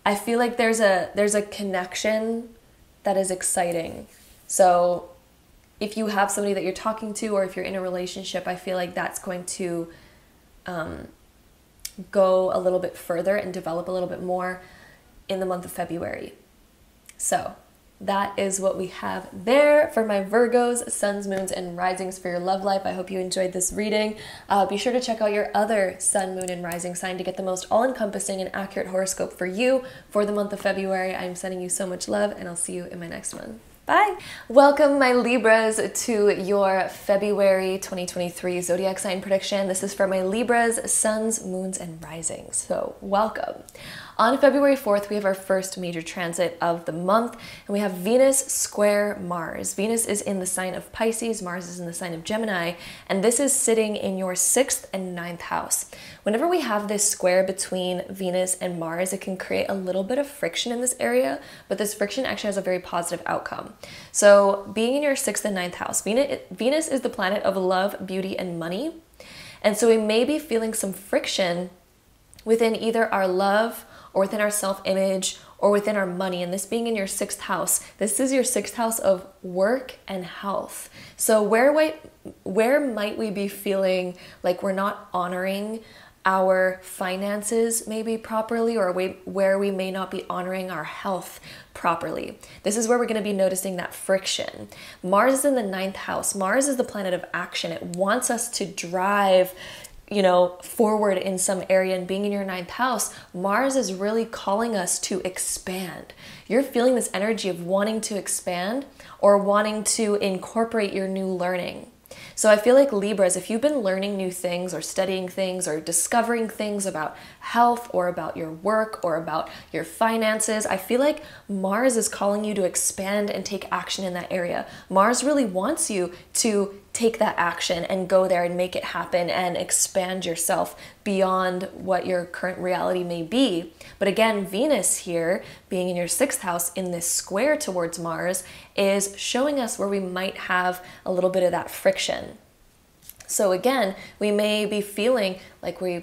I feel like there's a connection that is exciting. So if you have somebody that you're talking to, or if you're in a relationship, I feel like that's going to go a little bit further and develop a little bit more in the month of February. So that is what we have there for my Virgos, suns, moons, and risings for your love life. I hope you enjoyed this reading. Be sure to check out your other sun, moon, and rising sign to get the most all-encompassing and accurate horoscope for you for the month of February. I'm sending you so much love, and I'll see you in my next one. Bye. Welcome, my Libras, to your February 2023 zodiac sign prediction. This is for my Libras, suns, moons, and risings. So welcome. On February 4th, we have our first major transit of the month, and we have Venus square Mars. Venus is in the sign of Pisces, Mars is in the sign of Gemini, and this is sitting in your 6th and 9th house. Whenever we have this square between Venus and Mars, it can create a little bit of friction in this area, but this friction actually has a very positive outcome. So being in your 6th and 9th house, Venus is the planet of love, beauty, and money. And so we may be feeling some friction within either our love or within our self-image or within our money. And this being in your 6th house, this is your 6th house of work and health. So where might we be feeling like we're not honoring our finances maybe properly, or where we may not be honoring our health properly? This is where we're going to be noticing that friction. Mars is in the 9th house. Mars is the planet of action. It wants us to drive, forward in some area, and being in your 9th house, Mars is really calling us to expand. You're feeling this energy of wanting to expand or wanting to incorporate your new learning. So I feel like Libras, if you've been learning new things or studying things or discovering things about health or about your work or about your finances, I feel like Mars is calling you to expand and take action in that area. Mars really wants you to take that action and go there and make it happen and expand yourself beyond what your current reality may be. But again, Venus here, being in your 6th house in this square towards Mars, is showing us where we might have a little bit of that friction. So again, we may be feeling like we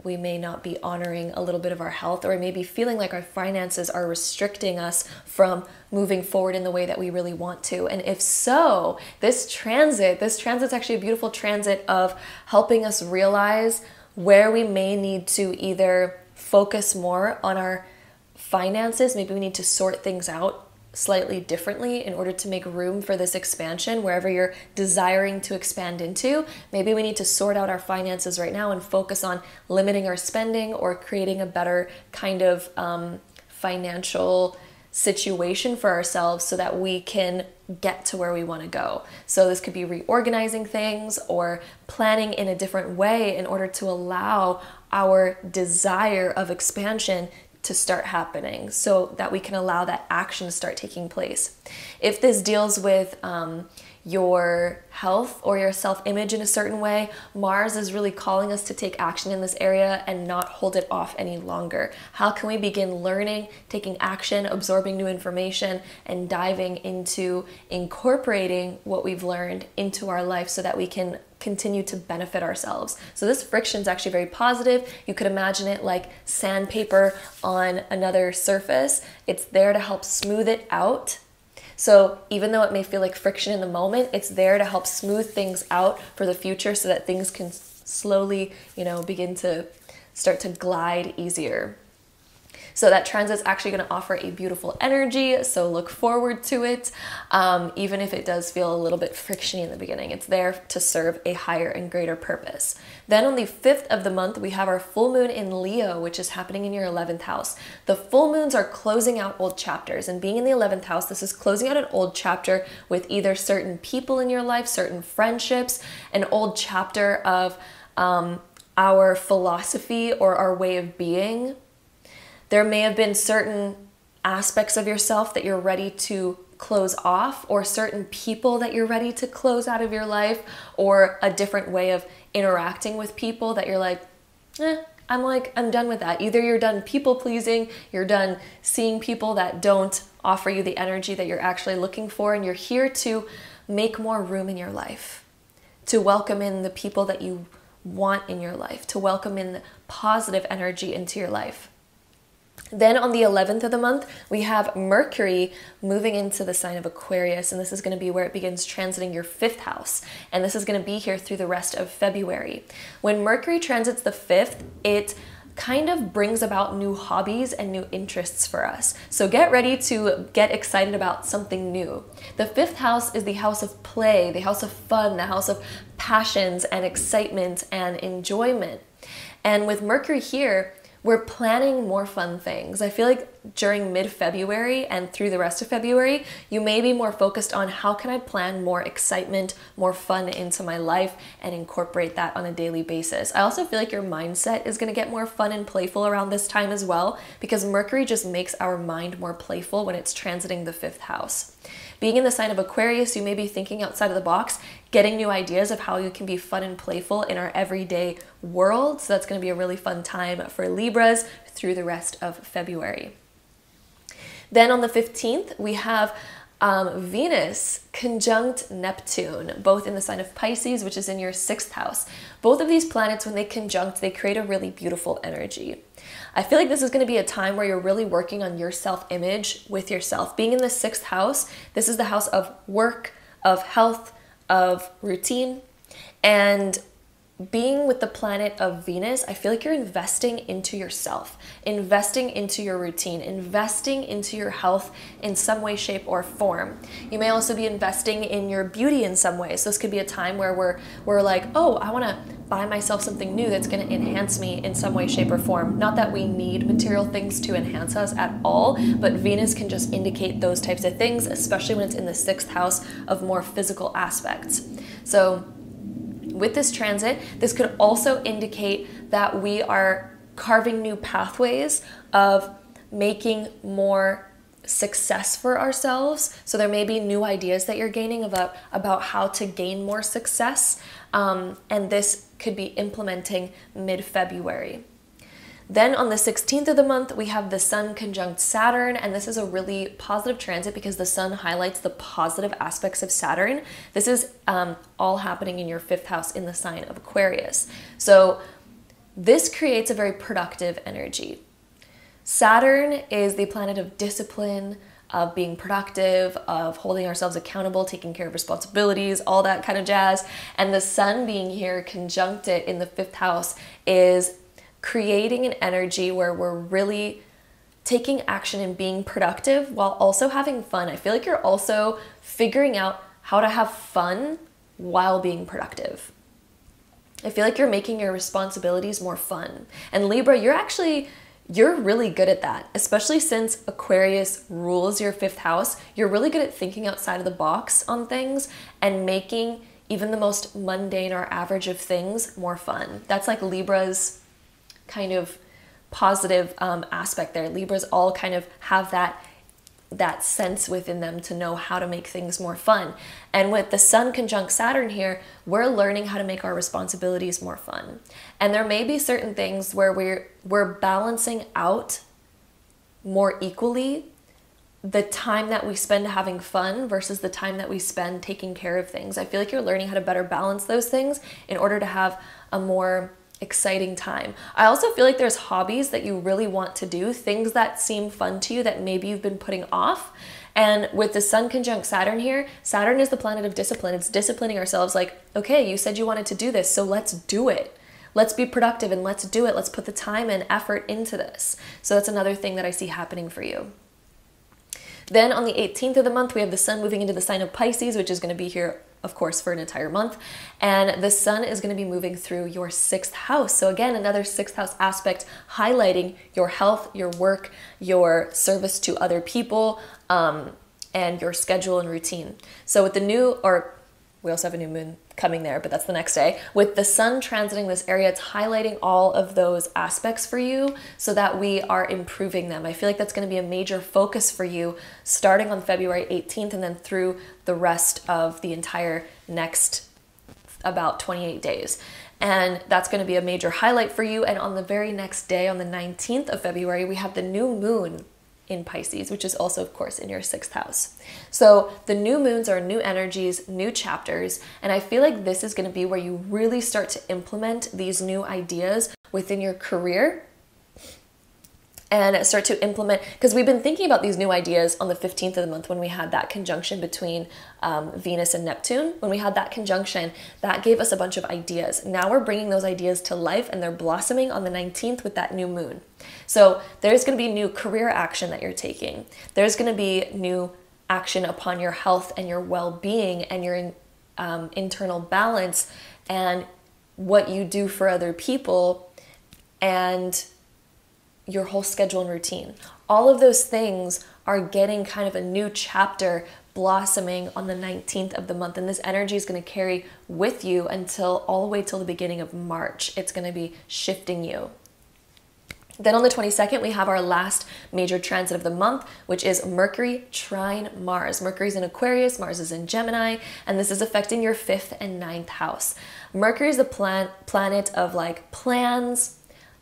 may not be honoring a little bit of our health, or we may be feeling like our finances are restricting us from moving forward in the way that we really want to. And if so, this transit's actually a beautiful transit of helping us realize where we may need to either focus more on our finances. Maybe we need to sort things out slightly differently in order to make room for this expansion wherever you're desiring to expand into. Maybe we need to sort out our finances right now and focus on limiting our spending or creating a better kind of financial situation for ourselves so that we can get to where we want to go. So this could be reorganizing things or planning in a different way in order to allow our desire of expansion to start happening, so that we can allow that action to start taking place. If this deals with your health or your self-image in a certain way, Mars is really calling us to take action in this area and not hold it off any longer. How can we begin learning, taking action, absorbing new information, and diving into incorporating what we've learned into our life so that we can continue to benefit ourselves? So this friction is actually very positive. You could imagine it like sandpaper on another surface. It's there to help smooth it out. So even though it may feel like friction in the moment, it's there to help smooth things out for the future so that things can slowly, begin to start to glide easier. So that transit's actually going to offer a beautiful energy, so look forward to it. Even if it does feel a little bit frictiony in the beginning, it's there to serve a higher and greater purpose. Then on the 5th of the month, we have our full moon in Leo, which is happening in your 11th house. The full moons are closing out old chapters, and being in the 11th house, this is closing out an old chapter with either certain people in your life, certain friendships, an old chapter of our philosophy or our way of being. There may have been certain aspects of yourself that you're ready to close off, or certain people that you're ready to close out of your life, or a different way of interacting with people that you're like, I'm done with that. Either you're done people pleasing, you're done seeing people that don't offer you the energy that you're actually looking for, and you're here to make more room in your life, to welcome in the people that you want in your life, to welcome in the positive energy into your life. Then on the 11th of the month, we have Mercury moving into the sign of Aquarius, and this is going to be where it begins transiting your 5th house, and this is going to be here through the rest of February. When Mercury transits the 5th, it kind of brings about new hobbies and new interests for us. So get ready to get excited about something new. The 5th house is the house of play, the house of fun, the house of passions and excitement and enjoyment. And with Mercury here, we're planning more fun things. I feel like during mid-February and through the rest of February, you may be more focused on how can I plan more excitement, more fun into my life and incorporate that on a daily basis. I also feel like your mindset is going to get more fun and playful around this time as well, because Mercury just makes our mind more playful when it's transiting the 5th house. Being in the sign of Aquarius, you may be thinking outside of the box, getting new ideas of how you can be fun and playful in our everyday world. So that's going to be a really fun time for Libras through the rest of February. Then on the 15th, we have Venus conjunct Neptune, both in the sign of Pisces, which is in your 6th house. Both of these planets, when they conjunct, they create a really beautiful energy. I feel like this is going to be a time where you're really working on your self-image with yourself. Being in the 6th house, this is the house of work, of health, of routine, and being with the planet of Venus, I feel like you're investing into yourself, investing into your routine, investing into your health in some way, shape, or form. You may also be investing in your beauty in some way. So this could be a time where we're like, oh, I want to buy myself something new that's going to enhance me in some way, shape, or form. Not that we need material things to enhance us at all, but Venus can just indicate those types of things, especially when it's in the 6th house of more physical aspects. So with this transit, this could also indicate that we are carving new pathways of making more success for ourselves. So there may be new ideas that you're gaining about how to gain more success, and this could be implementing mid-February. Then on the 16th of the month, we have the Sun conjunct Saturn, and this is a really positive transit because the Sun highlights the positive aspects of Saturn. This is all happening in your 5th house in the sign of Aquarius. So this creates a very productive energy. Saturn is the planet of discipline, of being productive, of holding ourselves accountable, taking care of responsibilities, all that kind of jazz. And the Sun being here conjunct it in the 5th house is creating an energy where we're really taking action and being productive while also having fun. I feel like you're also figuring out how to have fun while being productive. I feel like you're making your responsibilities more fun. And Libra, you're really good at that, especially since Aquarius rules your 5th house. You're really good at thinking outside of the box on things and making even the most mundane or average of things more fun. That's like Libra's kind of positive aspect there. Libras all kind of have that that sense within them to know how to make things more fun. And with the Sun conjunct Saturn here, we're learning how to make our responsibilities more fun. And there may be certain things where we're balancing out more equally the time that we spend having fun versus the time that we spend taking care of things. I feel like you're learning how to better balance those things in order to have a more exciting time. I also feel like there's hobbies that you really want to do, things that seem fun to you that maybe you've been putting off. And with the Sun conjunct Saturn here, Saturn is the planet of discipline. It's disciplining ourselves like, okay, you said you wanted to do this, so let's do it. Let's be productive and let's do it. Let's put the time and effort into this. So that's another thing that I see happening for you. Then on the 18th of the month, we have the Sun moving into the sign of Pisces, which is going to be here, of course, for an entire month. And the Sun is going to be moving through your 6th house. So again, another 6th house aspect highlighting your health, your work, your service to other people, and your schedule and routine. So with the new, or we also have a new moon coming there, but that's the next day. With the Sun transiting this area, it's highlighting all of those aspects for you so that we are improving them. I feel like that's going to be a major focus for you starting on February 18th and then through the rest of the entire next about 28 days. And that's going to be a major highlight for you. And on the very next day, on the 19th of February, we have the new moon in Pisces, which is also, of course, in your 6th house. So the new moons are new energies, new chapters, and I feel like this is going to be where you really start to implement these new ideas within your career and start to implement, because we've been thinking about these new ideas on the 15th of the month when we had that conjunction between Venus and Neptune. When we had that conjunction, that gave us a bunch of ideas. Now we're bringing those ideas to life and they're blossoming on the 19th with that new moon. So there's going to be new career action that you're taking. There's going to be new action upon your health and your well-being and your internal balance and what you do for other people and your whole schedule and routine. All of those things are getting kind of a new chapter blossoming on the 19th of the month. And this energy is going to carry with you until all the way till the beginning of March. It's going to be shifting you. Then on the 22nd, we have our last major transit of the month, which is Mercury trine Mars. Mercury's in Aquarius, Mars is in Gemini, and this is affecting your 5th and 9th house. Mercury is the planet of like plans.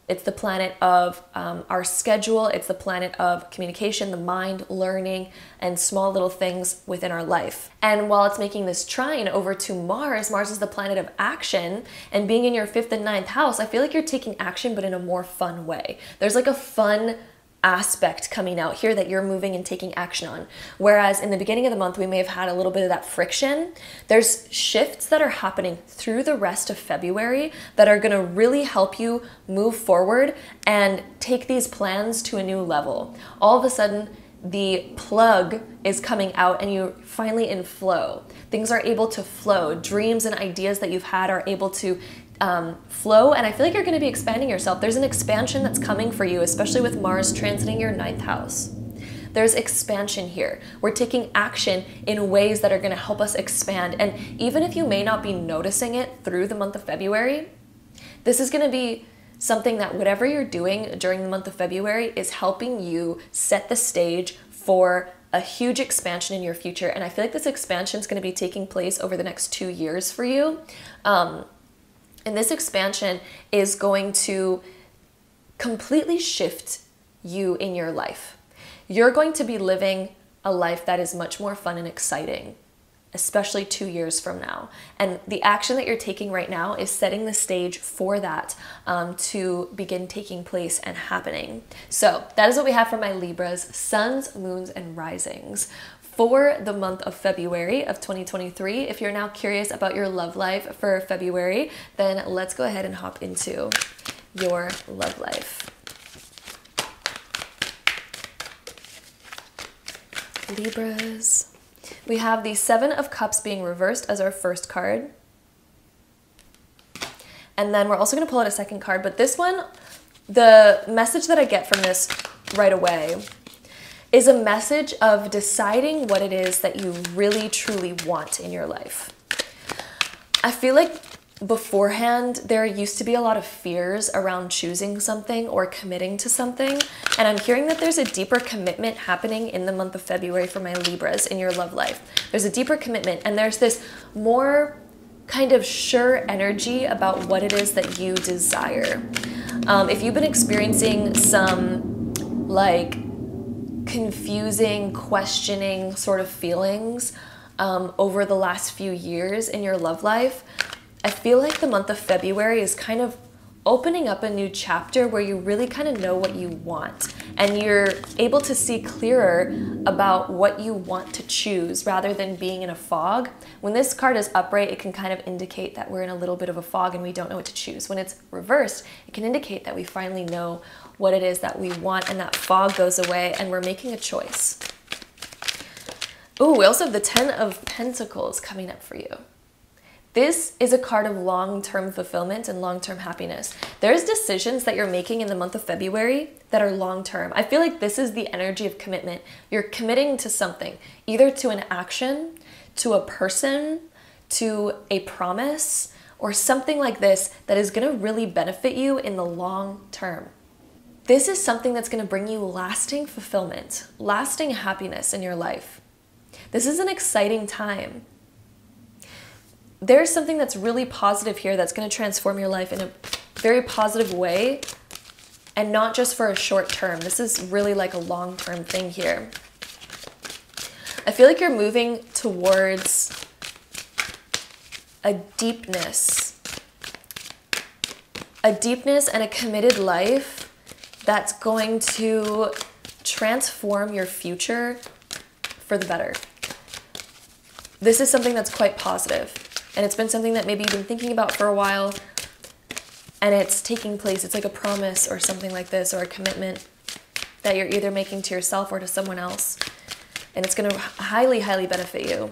It's the planet of our schedule. It's the planet of communication, the mind, learning, and small little things within our life. And while it's making this trine over to Mars, Mars is the planet of action. And being in your 5th and 9th house, I feel like you're taking action, but in a more fun way. There's like a fun aspect coming out here that you're moving and taking action on. Whereas in the beginning of the month, we may have had a little bit of that friction. There's shifts that are happening through the rest of February that are gonna really help you move forward and take these plans to a new level. All of a sudden, the plug is coming out and you're finally in flow. Things are able to flow. Dreams and ideas that you've had are able to flow, and I feel like you're going to be expanding yourself. There's an expansion that's coming for you, especially with Mars transiting your 9th house. There's expansion here. We're taking action in ways that are going to help us expand, and even if you may not be noticing it through the month of February, this is going to be something that whatever you're doing during the month of February is helping you set the stage for a huge expansion in your future. And I feel like this expansion is going to be taking place over the next 2 years for you. And this expansion is going to completely shift you in your life. You're going to be living a life that is much more fun and exciting, especially 2 years from now. And the action that you're taking right now is setting the stage for that to begin taking place and happening. So that is what we have for my Libras, suns, moons, and risings. For the month of February of 2023. If you're now curious about your love life for February, then let's go ahead and hop into your love life. Libras. We have the 7 of Cups being reversed as our first card. And then we're also going to pull out a second card, but this one, the message that I get from this right away is a message of deciding what it is that you really truly want in your life. I feel like beforehand, there used to be a lot of fears around choosing something or committing to something. And I'm hearing that there's a deeper commitment happening in the month of February for my Libras in your love life. There's a deeper commitment, and there's this more kind of sure energy about what it is that you desire. If you've been experiencing some like confusing, questioning sort of feelings over the last few years in your love life, I feel like the month of February is kind of opening up a new chapter where you really kind of know what you want, and you're able to see clearer about what you want to choose rather than being in a fog. When this card is upright, it can kind of indicate that we're in a little bit of a fog and we don't know what to choose. When it's reversed, it can indicate that we finally know what it is that we want, and that fog goes away and we're making a choice. Ooh, we also have the 10 of Pentacles coming up for you. This is a card of long-term fulfillment and long-term happiness. There's decisions that you're making in the month of February that are long-term. I feel like this is the energy of commitment. You're committing to something, either to an action, to a person, to a promise, or something like this that is going to really benefit you in the long term. This is something that's going to bring you lasting fulfillment, lasting happiness in your life. This is an exciting time. There's something that's really positive here that's going to transform your life in a very positive way, and not just for a short term. This is really like a long-term thing here. I feel like you're moving towards a deepness and a committed life that's going to transform your future for the better. This is something that's quite positive. And it's been something that maybe you've been thinking about for a while, and it's taking place. It's like a promise or something like this, or a commitment that you're either making to yourself or to someone else. And it's going to highly, highly benefit you.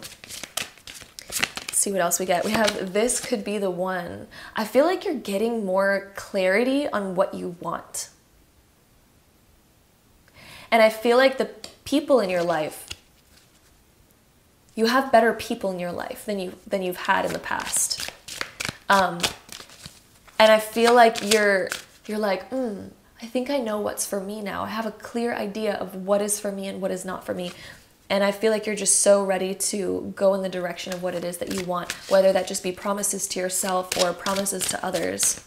Let's see what else we get. We have this could be the one. I feel like you're getting more clarity on what you want. And I feel like the people in your life, you have better people in your life than you've had in the past, and I feel like you're like, I think I know what's for me now. I have a clear idea of what is for me and what is not for me, and I feel like you're just so ready to go in the direction of what it is that you want, whether that just be promises to yourself or promises to others.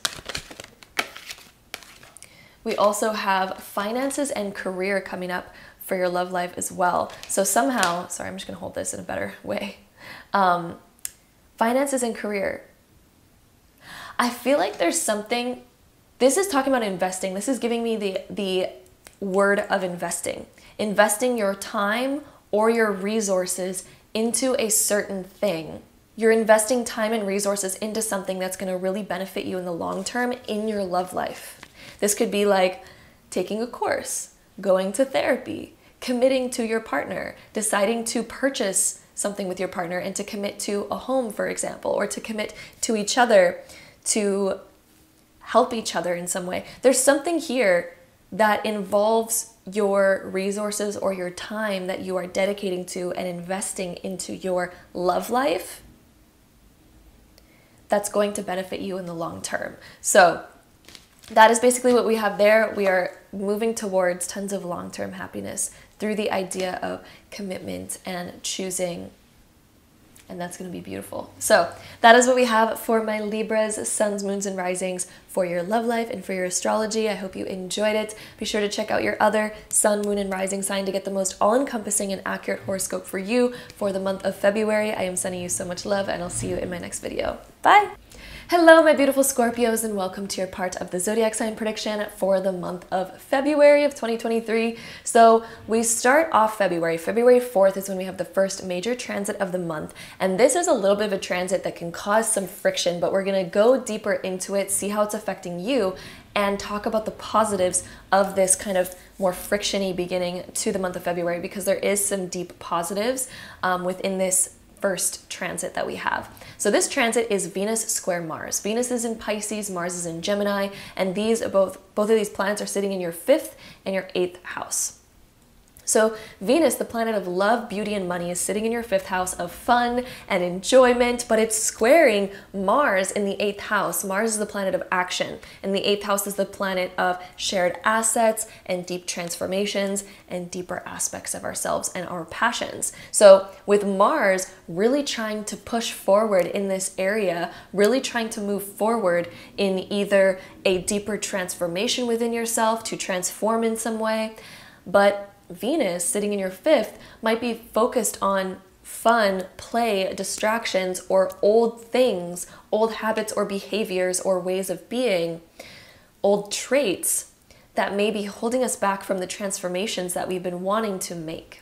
We also have finances and career coming up for your love life as well. So somehow, sorry, I'm just gonna hold this in a better way. Finances and career. I feel like there's something, this is talking about investing. This is giving me the word of investing. Investing your time or your resources into a certain thing. You're investing time and resources into something that's gonna really benefit you in the long term in your love life. This could be like taking a course, going to therapy, committing to your partner, deciding to purchase something with your partner and to commit to a home, for example, or to commit to each other, to help each other in some way. There's something here that involves your resources or your time that you are dedicating to and investing into your love life that's going to benefit you in the long term. So that is basically what we have there. We are moving towards tons of long-term happiness through the idea of commitment and choosing, and that's going to be beautiful. So that is what we have for my Libras, suns, moons, and risings for your love life and for your astrology. I hope you enjoyed it. Be sure to check out your other sun, moon, and rising sign to get the most all-encompassing and accurate horoscope for you for the month of February. I am sending you so much love, and I'll see you in my next video. Bye! Hello, my beautiful Scorpios, and welcome to your part of the Zodiac sign prediction for the month of February of 2023. So we start off February 4th is when we have the first major transit of the month. And this is a little bit of a transit that can cause some friction, but we're gonna go deeper into it, see how it's affecting you, and talk about the positives of this kind of more friction-y beginning to the month of February, because there is some deep positives within this first transit that we have. So this transit is Venus square Mars. Venus is in Pisces, Mars is in Gemini, and these both of these planets are sitting in your 5th and your 8th house. So Venus, the planet of love, beauty, and money, is sitting in your 5th house of fun and enjoyment, but it's squaring Mars in the 8th house. Mars is the planet of action, and the 8th house is the planet of shared assets and deep transformations and deeper aspects of ourselves and our passions. So with Mars really trying to push forward in this area, really trying to move forward in either a deeper transformation within yourself to transform in some way, but Venus sitting in your 5th might be focused on fun, play, distractions, or old things, old habits or behaviors or ways of being, old traits that may be holding us back from the transformations that we've been wanting to make.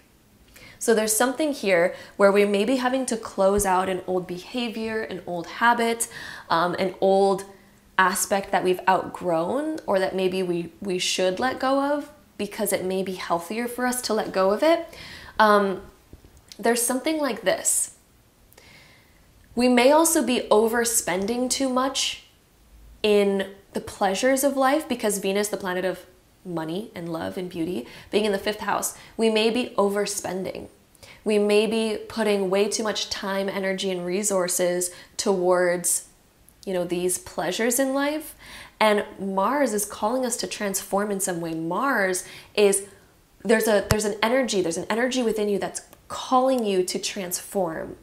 So there's something here where we may be having to close out an old behavior, an old habit, an old aspect that we've outgrown or that maybe we should let go of, because it may be healthier for us to let go of it. There's something like this. We may also be overspending too much in the pleasures of life, because Venus, the planet of money and love and beauty, being in the 5th house, we may be overspending. We may be putting way too much time, energy, and resources towards, these pleasures in life. And Mars is calling us to transform in some way. Mars is, there's an energy within you that's calling you to transform,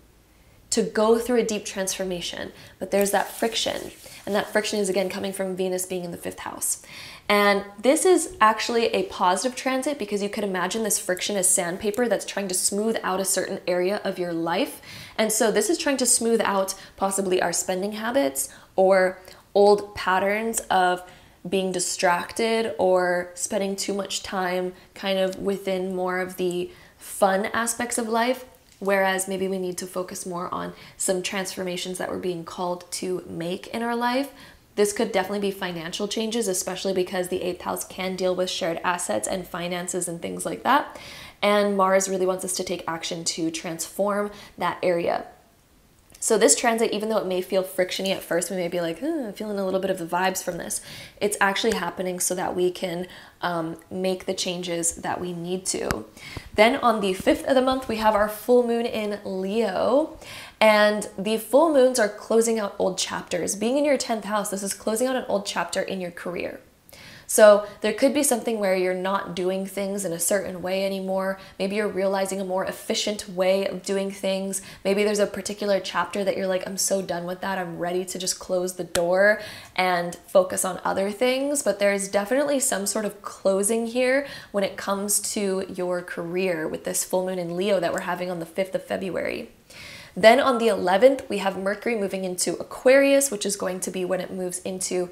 to go through a deep transformation. But there's that friction. And that friction is again coming from Venus being in the 5th house. And this is actually a positive transit, because you could imagine this friction as sandpaper that's trying to smooth out a certain area of your life. And so this is trying to smooth out possibly our spending habits or old patterns of being distracted or spending too much time kind of within more of the fun aspects of life, whereas maybe we need to focus more on some transformations that we're being called to make in our life. This could definitely be financial changes, especially because the 8th house can deal with shared assets and finances and things like that. And Mars really wants us to take action to transform that area. So this transit, even though it may feel frictiony at first, we may be like, I'm feeling a little bit of the vibes from this. It's actually happening so that we can make the changes that we need to. Then on the 5th of the month, we have our full moon in Leo. And the full moons are closing out old chapters. Being in your 10th house, this is closing out an old chapter in your career. So there could be something where you're not doing things in a certain way anymore. Maybe you're realizing a more efficient way of doing things. Maybe there's a particular chapter that you're like, I'm so done with that. I'm ready to just close the door and focus on other things. But there's definitely some sort of closing here when it comes to your career with this full moon in Leo that we're having on the 5th of February. Then on the 11th, we have Mercury moving into Aquarius, which is going to be when it moves into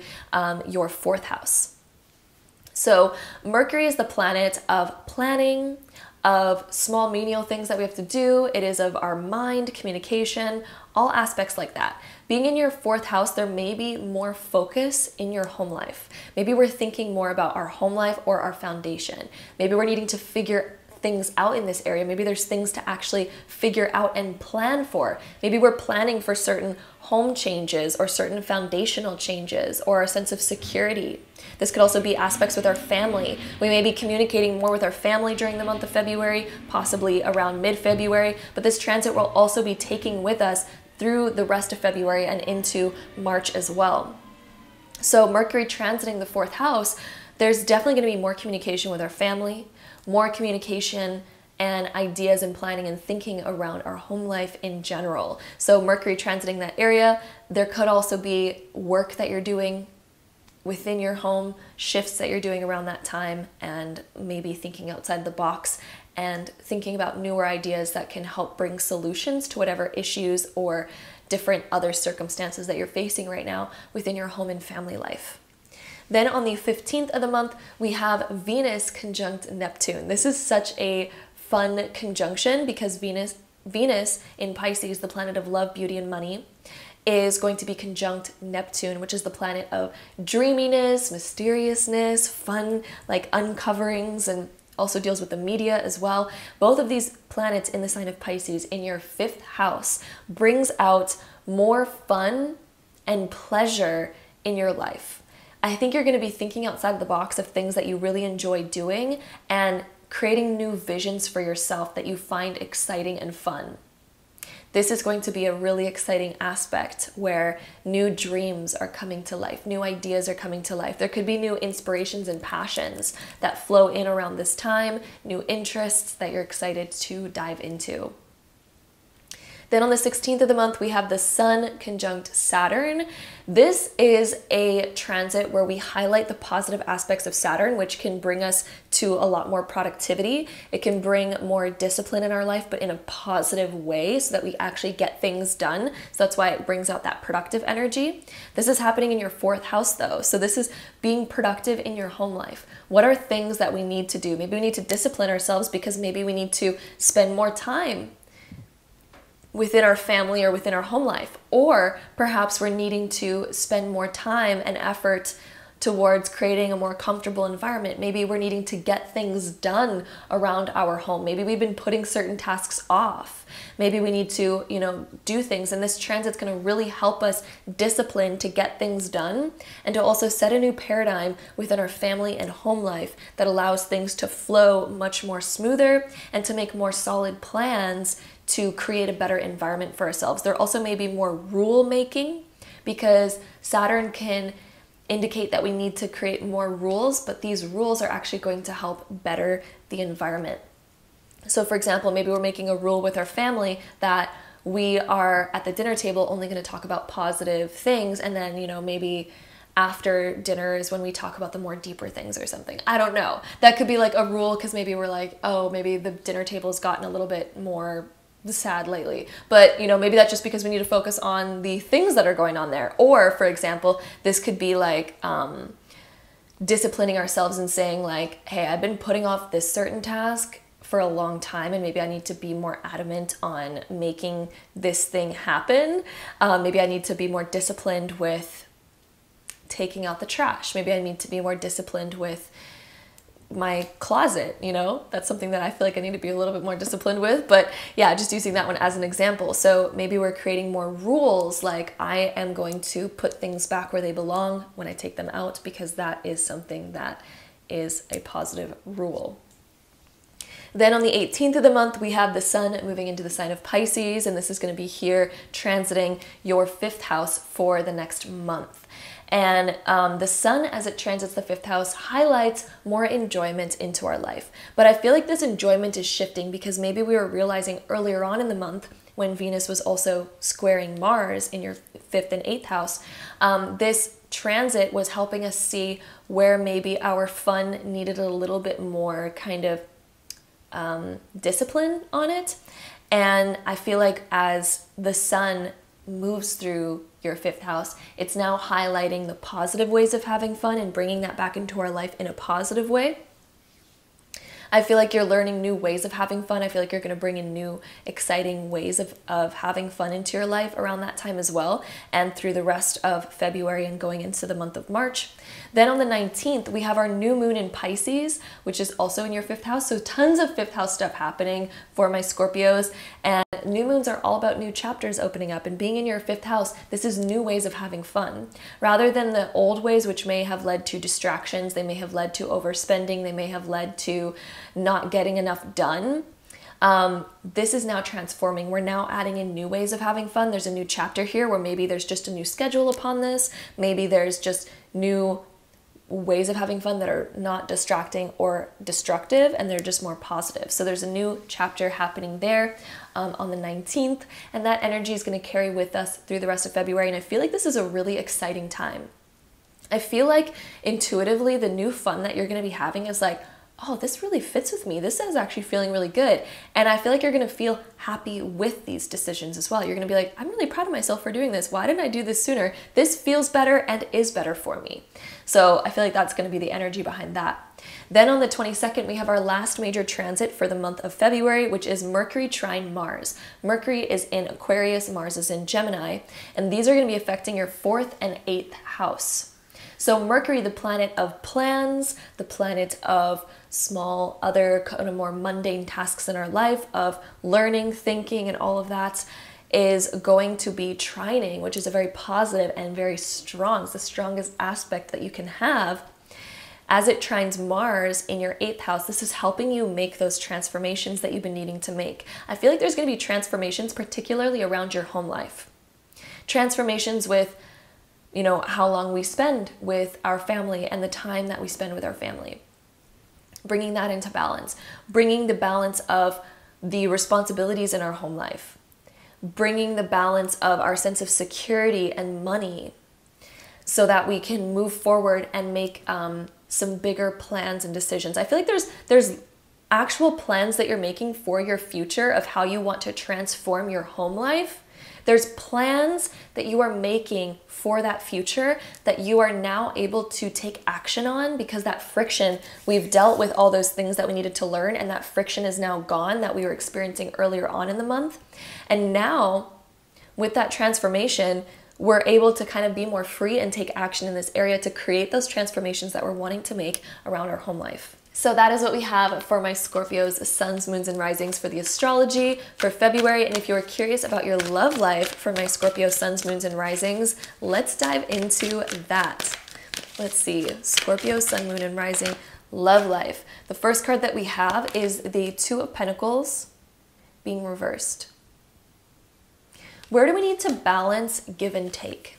your 4th house. So Mercury is the planet of planning, of small menial things that we have to do. It is of our mind, communication, all aspects like that. Being in your 4th house, there may be more focus in your home life. Maybe we're thinking more about our home life or our foundation. Maybe we're needing to figure things out in this area. Maybe there's things to actually figure out and plan for. Maybe we're planning for certain home changes or certain foundational changes or a sense of security. This could also be aspects with our family. We may be communicating more with our family during the month of February, possibly around mid-February, but this transit will also be taking with us through the rest of February and into March as well. So Mercury transiting the 4th house, there's definitely going to be more communication with our family, more communication and ideas and planning and thinking around our home life in general. So Mercury transiting that area, there could also be work that you're doing within your home, shifts that you're doing around that time, and maybe thinking outside the box and thinking about newer ideas that can help bring solutions to whatever issues or different other circumstances that you're facing right now within your home and family life. Then on the 15th of the month, we have Venus conjunct Neptune. This is such a fun conjunction because Venus in Pisces, the planet of love, beauty, and money, is going to be conjunct Neptune, which is the planet of dreaminess, mysteriousness, fun, like uncoverings, and also deals with the media as well. Both of these planets in the sign of Pisces in your 5th house brings out more fun and pleasure in your life. I think you're going to be thinking outside of the box of things that you really enjoy doing and creating new visions for yourself that you find exciting and fun. This is going to be a really exciting aspect where new dreams are coming to life, new ideas are coming to life. There could be new inspirations and passions that flow in around this time, new interests that you're excited to dive into. Then on the 16th of the month, we have the Sun conjunct Saturn. This is a transit where we highlight the positive aspects of Saturn, which can bring us to a lot more productivity. It can bring more discipline in our life, but in a positive way so that we actually get things done. So that's why it brings out that productive energy. This is happening in your 4th house though. So this is being productive in your home life. What are things that we need to do? Maybe we need to discipline ourselves because maybe we need to spend more time within our family or within our home life, or perhaps we're needing to spend more time and effort towards creating a more comfortable environment. Maybe we're needing to get things done around our home. Maybe we've been putting certain tasks off. Maybe we need to, do things, and this transit's going to really help us discipline to get things done and to also set a new paradigm within our family and home life that allows things to flow much more smoother and to make more solid plans to create a better environment for ourselves. There also may be more rule making because Saturn can indicate that we need to create more rules, but these rules are actually going to help better the environment. So for example, maybe we're making a rule with our family that we are at the dinner table only going to talk about positive things, and then, maybe after dinner is when we talk about the more deeper things or something. I don't know. That could be like a rule because maybe we're like, oh, maybe the dinner table's gotten a little bit more sad lately, but maybe that's just because we need to focus on the things that are going on there. Or for example, this could be like disciplining ourselves and saying like, hey, I've been putting off this certain task for a long time and maybe I need to be more adamant on making this thing happen. Maybe I need to be more disciplined with taking out the trash. Maybe I need to be more disciplined with my closet, that's something that I feel like I need to be a little bit more disciplined with. But yeah, just using that one as an example. So maybe we're creating more rules, like I am going to put things back where they belong when I take them out, because that is something that is a positive rule. Then on the 18th of the month, we have the Sun moving into the sign of Pisces, and this is going to be here transiting your 5th house for the next month. And the Sun, as it transits the 5th house, highlights more enjoyment into our life. But I feel like this enjoyment is shifting because maybe we were realizing earlier on in the month when Venus was also squaring Mars in your 5th and 8th house, this transit was helping us see where maybe our fun needed a little bit more kind of discipline on it. And I feel like as the Sun moves through your 5th house, it's now highlighting the positive ways of having fun and bringing that back into our life in a positive way. I feel like you're learning new ways of having fun. I feel like you're going to bring in new exciting ways of having fun into your life around that time as well, and through the rest of February and going into the month of March. Then on the 19th, we have our new moon in Pisces, which is also in your 5th house. So tons of 5th house stuff happening for my Scorpios. And new moons are all about new chapters opening up, and being in your 5th house, this is new ways of having fun. Rather than the old ways, which may have led to distractions, they may have led to overspending, they may have led to not getting enough done. This is now transforming. We're now adding in new ways of having fun. There's a new chapter here where maybe there's just a new schedule upon this. Maybe there's just new ways of having fun that are not distracting or destructive, and they're just more positive. So there's a new chapter happening there on the 19th, and that energy is going to carry with us through the rest of February. And I feel like this is a really exciting time. I feel like intuitively the new fun that you're going to be having is like, oh, this really fits with me. This is actually feeling really good. And I feel like you're going to feel happy with these decisions as well. You're going to be like, I'm really proud of myself for doing this. Why didn't I do this sooner? This feels better and is better for me. So I feel like that's going to be the energy behind that. Then on the 22nd, we have our last major transit for the month of February, which is Mercury trine Mars. Mercury is in Aquarius, Mars is in Gemini, and these are going to be affecting your 4th and 8th house. So Mercury, the planet of plans, the planet of small, other kind of more mundane tasks in our life, of learning, thinking, and all of that, is going to be trining, which is a very positive and very strong. It's the strongest aspect that you can have. as it trines Mars in your 8th house, this is helping you make those transformations that you've been needing to make. I feel like there's going to be transformations, particularly around your home life. Transformations with, you know, how long we spend with our family and the time that we spend with our family. Bringing that into balance. Bringing the balance of the responsibilities in our home life. Bringing the balance of our sense of security and money so that we can move forward and make some bigger plans and decisions. I feel like there's actual plans that you're making for your future of how you want to transform your home life. There's plans that you are making for that future that you are now able to take action on, because that friction, we've dealt with all those things that we needed to learn, and that friction is now gone that we were experiencing earlier on in the month. And now with that transformation, we're able to kind of be more free and take action in this area to create those transformations that we're wanting to make around our home life. So that is what we have for my Scorpios, suns, moons, and risings for the astrology for February. And if you're curious about your love life for my Scorpio, suns, moons, and risings, let's dive into that. Let's see, Scorpio, sun, moon, and rising, love life. The first card that we have is the Two of Pentacles being reversed. Where do we need to balance give and take?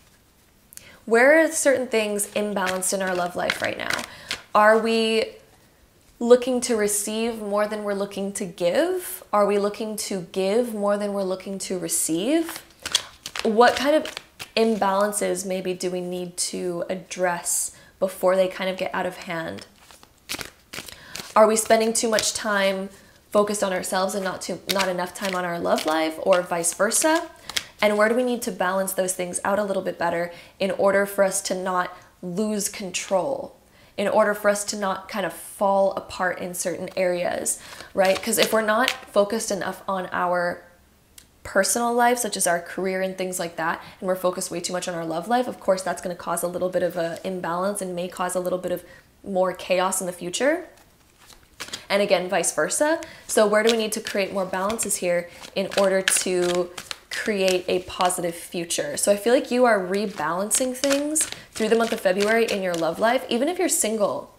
Where are certain things imbalanced in our love life right now? Are we looking to receive more than we're looking to give? Are we looking to give more than we're looking to receive? What kind of imbalances maybe do we need to address before they kind of get out of hand? Are we spending too much time focused on ourselves and not enough time on our love life, or vice versa? And where do we need to balance those things out a little bit better in order for us to not lose control? In order for us to not kind of fall apart in certain areas, right? Because if we're not focused enough on our personal life, such as our career and things like that, and we're focused way too much on our love life, of course, that's going to cause a little bit of an imbalance and may cause a little bit of more chaos in the future. And again, vice versa. So where do we need to create more balances here in order to create a positive future? So I feel like you are rebalancing things through the month of February in your love life. Even if you're single,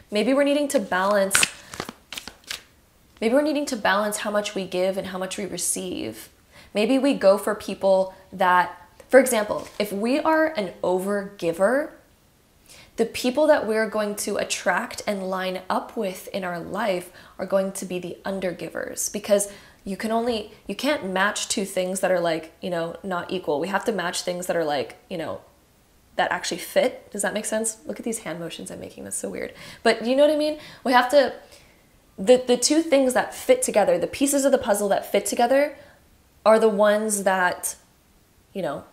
maybe we're needing to balance how much we give and how much we receive. Maybe we go for people that, for example, if we are an over-giver, the people that we're going to attract and line up with in our life are going to be the undergivers, because you can't match two things that are like, you know, not equal. We have to match things that are like, you know, that actually fit. Does that make sense? Look at these hand motions I'm making. That's so weird. But you know what I mean? We have to, the two things that fit together, the pieces of the puzzle that fit together are the ones that, you know,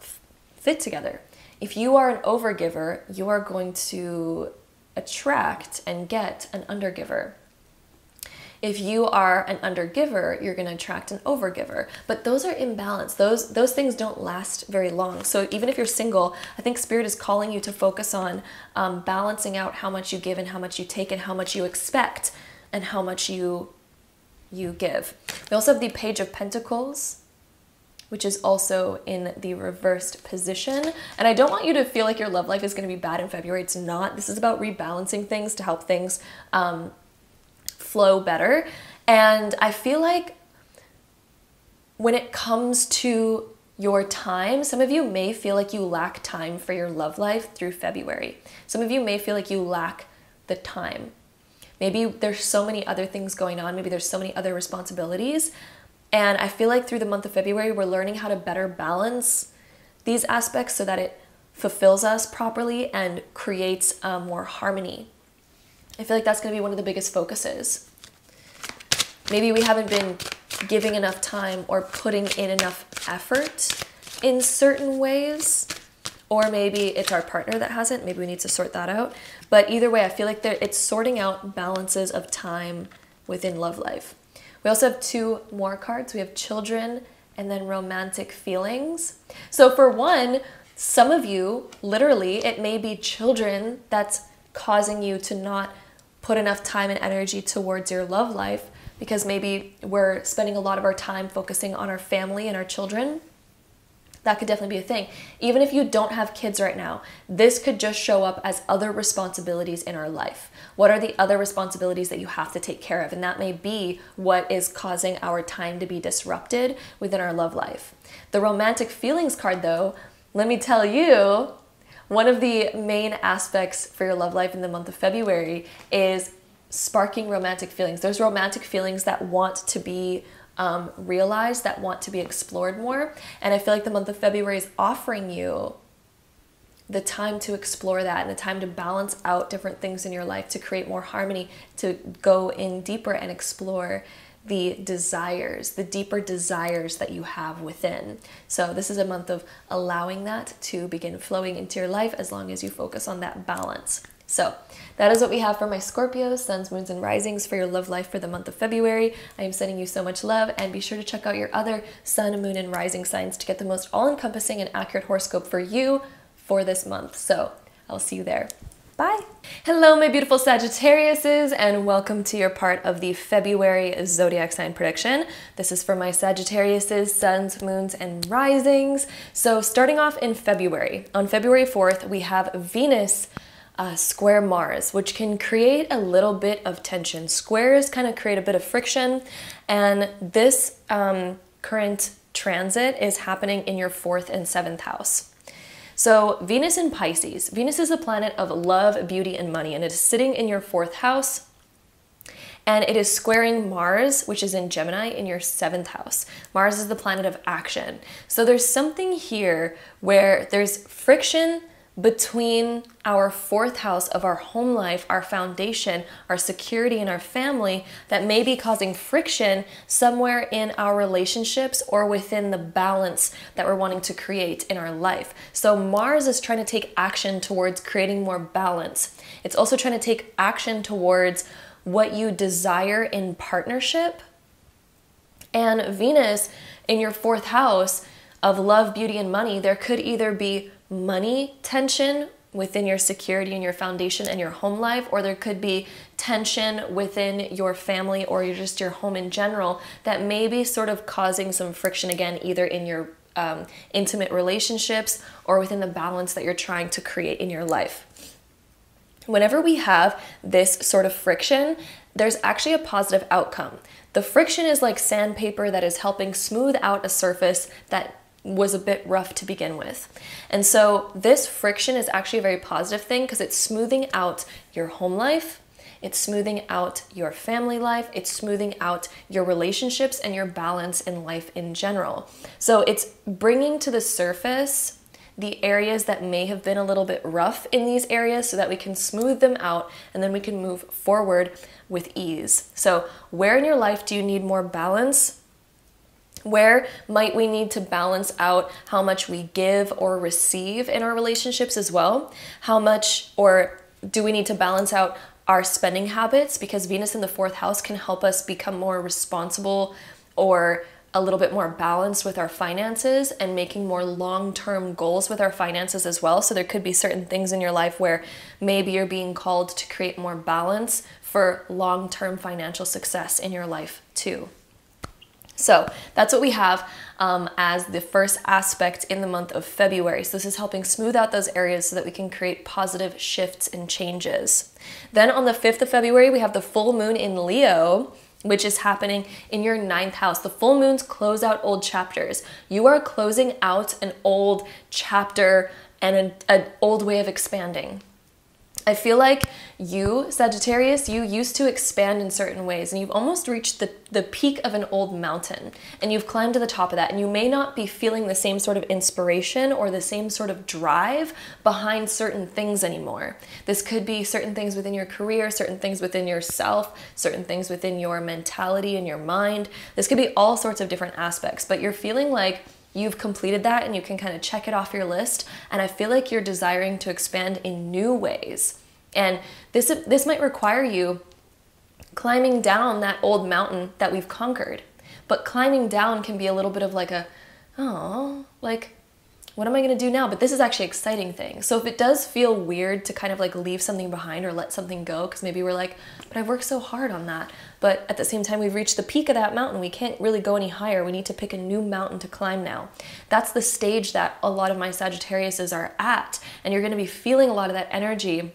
fit together. If you are an overgiver, you are going to attract and get an undergiver. If you are an undergiver, you're going to attract an overgiver. But those are imbalanced. Those things don't last very long. So even if you're single, I think Spirit is calling you to focus on balancing out how much you give and how much you take and how much you expect and how much you give. We also have the Page of Pentacles, which is also in the reversed position. And I don't want you to feel like your love life is going to be bad in February. It's not. This is about rebalancing things to help things flow better. And I feel like when it comes to your time, some of you may feel like you lack time for your love life through February. Some of you may feel like you lack the time. Maybe there's so many other things going on. Maybe there's so many other responsibilities. And I feel like through the month of February, we're learning how to better balance these aspects so that it fulfills us properly and creates more harmony. I feel like that's going to be one of the biggest focuses. Maybe we haven't been giving enough time or putting in enough effort in certain ways, or maybe it's our partner that hasn't. Maybe we need to sort that out. But either way, I feel like it's sorting out balances of time within love life. We also have two more cards. We have children and then romantic feelings. So for one, some of you, literally, it may be children that's causing you to not put enough time and energy towards your love life, because maybe we're spending a lot of our time focusing on our family and our children. That could definitely be a thing. Even if you don't have kids right now, this could just show up as other responsibilities in our life. What are the other responsibilities that you have to take care of? And that may be what is causing our time to be disrupted within our love life. The romantic feelings card, though, let me tell you, one of the main aspects for your love life in the month of February is sparking romantic feelings. There's romantic feelings that want to be realized, that want to be explored more. And I feel like the month of February is offering you the time to explore that and the time to balance out different things in your life, to create more harmony, to go in deeper and explore the desires, the deeper desires that you have within. So this is a month of allowing that to begin flowing into your life as long as you focus on that balance. So that is what we have for my Scorpios, suns, moons, and risings for your love life for the month of February. I am sending you so much love, and be sure to check out your other sun, moon, and rising signs to get the most all-encompassing and accurate horoscope for you for this month. So I'll see you there. Bye. Hello, my beautiful Sagittariuses, and welcome to your part of the February zodiac sign prediction. This is for my Sagittariuses, suns, moons, and risings. So starting off in February, on February 4th, we have Venus square Mars, which can create a little bit of tension. Squares kind of create a bit of friction, and this current transit is happening in your 4th and 7th house. So Venus in Pisces. Venus is the planet of love, beauty, and money, and it is sitting in your 4th house, and it is squaring Mars, which is in Gemini, in your 7th house. Mars is the planet of action. So there's something here where there's friction between our 4th house of our home life, our foundation, our security, and our family that may be causing friction somewhere in our relationships or within the balance that we're wanting to create in our life. So Mars is trying to take action towards creating more balance. It's also trying to take action towards what you desire in partnership. And Venus in your 4th house of love, beauty, and money, there could either be money tension within your security and your foundation and your home life, or there could be tension within your family or just your home in general that may be sort of causing some friction again, either in your intimate relationships or within the balance that you're trying to create in your life. Whenever we have this sort of friction, there's actually a positive outcome. The friction is like sandpaper that is helping smooth out a surface that was a bit rough to begin with. And so this friction is actually a very positive thing because it's smoothing out your home life, it's smoothing out your family life, it's smoothing out your relationships and your balance in life in general. So it's bringing to the surface the areas that may have been a little bit rough in these areas so that we can smooth them out and then we can move forward with ease. So where in your life do you need more balance? Where might we need to balance out how much we give or receive in our relationships as well? How much, or do we need to balance out our spending habits? Because Venus in the 4th house can help us become more responsible or a little bit more balanced with our finances and making more long-term goals with our finances as well. So there could be certain things in your life where maybe you're being called to create more balance for long-term financial success in your life too. So that's what we have as the first aspect in the month of February. So this is helping smooth out those areas so that we can create positive shifts and changes. Then on the 5th of February, we have the full moon in Leo, which is happening in your 9th house. The full moons close out old chapters. You are closing out an old chapter and an old way of expanding. I feel like you, Sagittarius, you used to expand in certain ways and you've almost reached the peak of an old mountain and you've climbed to the top of that, and you may not be feeling the same sort of inspiration or the same sort of drive behind certain things anymore. This could be certain things within your career, certain things within yourself, certain things within your mentality and your mind. This could be all sorts of different aspects, but you're feeling like you've completed that and you can kind of check it off your list. And I feel like you're desiring to expand in new ways. And this might require you climbing down that old mountain that we've conquered. But climbing down can be a little bit of like a, oh, like what am I going to do now? But this is actually an exciting thing. So if it does feel weird to kind of like leave something behind or let something go, because maybe we're like, but I've worked so hard on that. But at the same time, we've reached the peak of that mountain. We can't really go any higher. We need to pick a new mountain to climb now. That's the stage that a lot of my Sagittariuses are at. And you're going to be feeling a lot of that energy.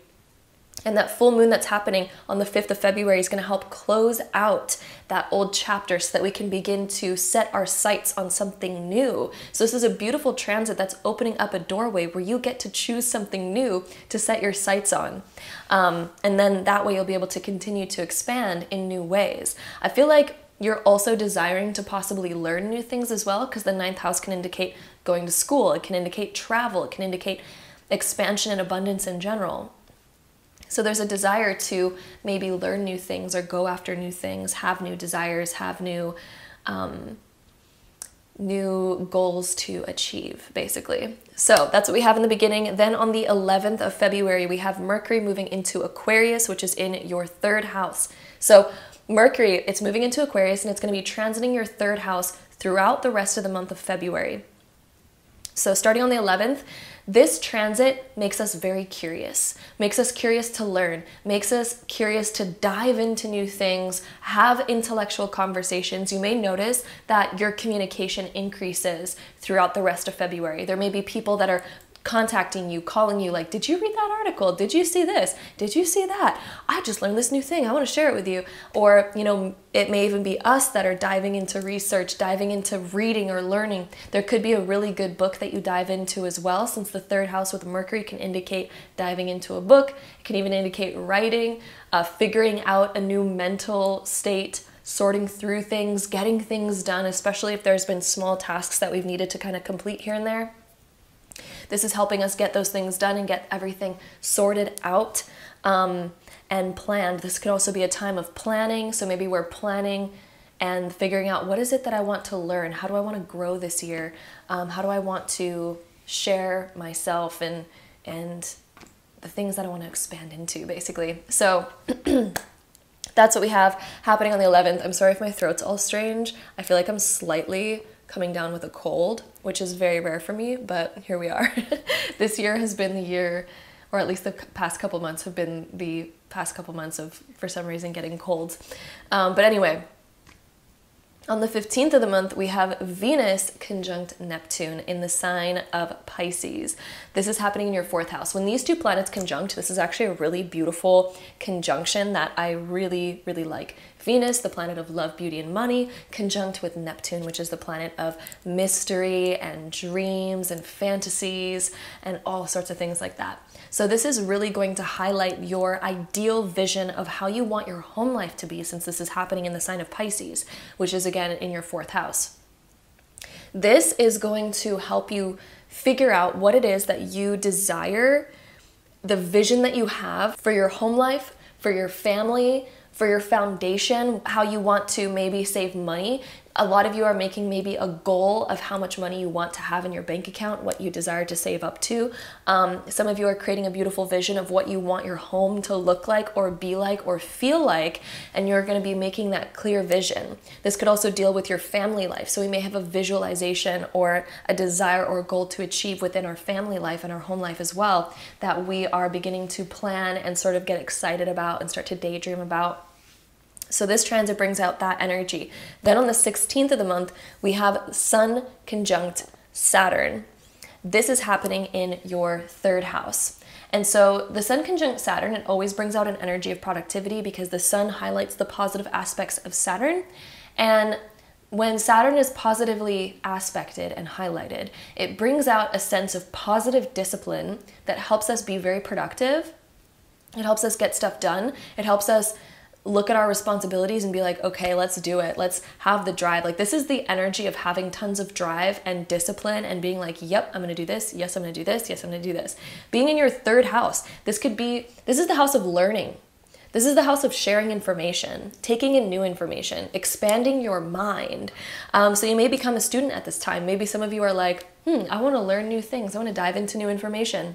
And that full moon that's happening on the 5th of February is going to help close out that old chapter so that we can begin to set our sights on something new. So this is a beautiful transit that's opening up a doorway where you get to choose something new to set your sights on. And then that way you'll be able to continue to expand in new ways. I feel like you're also desiring to possibly learn new things as well, because the 9th house can indicate going to school. It can indicate travel. It can indicate expansion and abundance in general. So there's a desire to maybe learn new things or go after new things, have new desires, have new goals to achieve, basically. So that's what we have in the beginning. Then on the 11th of February, we have Mercury moving into Aquarius, which is in your 3rd house. So Mercury, it's moving into Aquarius, and it's going to be transiting your 3rd house throughout the rest of the month of February. So starting on the 11th, this transit makes us very curious, makes us curious to learn, makes us curious to dive into new things, have intellectual conversations. You may notice that your communication increases throughout the rest of February. There may be people that are contacting you, calling you like, did you read that article? Did you see this? Did you see that? I just learned this new thing. I want to share it with you. Or, you know, it may even be us that are diving into research, diving into reading or learning. There could be a really good book that you dive into as well, since the 3rd house with Mercury can indicate diving into a book. It can even indicate writing, figuring out a new mental state, sorting through things, getting things done, especially if there's been small tasks that we've needed to kind of complete here and there. This is helping us get those things done and get everything sorted out and planned. This could also be a time of planning. So maybe we're planning and figuring out, what is it that I want to learn? How do I want to grow this year? How do I want to share myself and the things that I want to expand into, basically. So that's what we have happening on the 11th. I'm sorry if my throat's all strange. I feel like I'm slightly coming down with a cold, which is very rare for me, but here we are. This year has been the year, or at least the past couple months have been the past couple months of, for some reason, getting colds. But anyway, on the 15th of the month, we have Venus conjunct Neptune in the sign of Pisces. This is happening in your 4th house. When these two planets conjunct, this is actually a really beautiful conjunction that I really, really like. Venus, the planet of love, beauty, and money, conjunct with Neptune, which is the planet of mystery and dreams and fantasies and all sorts of things like that. So this is really going to highlight your ideal vision of how you want your home life to be, since this is happening in the sign of Pisces, which is again in your 4th house. This is going to help you figure out what it is that you desire, the vision that you have for your home life, for your family, for your foundation, how you want to maybe save money. A lot of you are making maybe a goal of how much money you want to have in your bank account, what you desire to save up to. Some of you are creating a beautiful vision of what you want your home to look like or be like or feel like, and you're going to be making that clear vision. This could also deal with your family life. So we may have a visualization or a desire or a goal to achieve within our family life and our home life as well, that we are beginning to plan and sort of get excited about and start to daydream about. So this transit brings out that energy. Then on the 16th of the month, we have Sun conjunct Saturn. This is happening in your 3rd house. And so the Sun conjunct Saturn, it always brings out an energy of productivity because the Sun highlights the positive aspects of Saturn. And when Saturn is positively aspected and highlighted, it brings out a sense of positive discipline that helps us be very productive. It helps us get stuff done. It helps us look at our responsibilities and be like, okay, let's do it. Let's have the drive. Like, this is the energy of having tons of drive and discipline and being like, yep, I'm going to do this. Yes, I'm going to do this. Yes, I'm going to do this. Being in your 3rd house, this is the house of learning. This is the house of sharing information, taking in new information, expanding your mind. So you may become a student at this time. Maybe some of you are like, I want to learn new things. I want to dive into new information.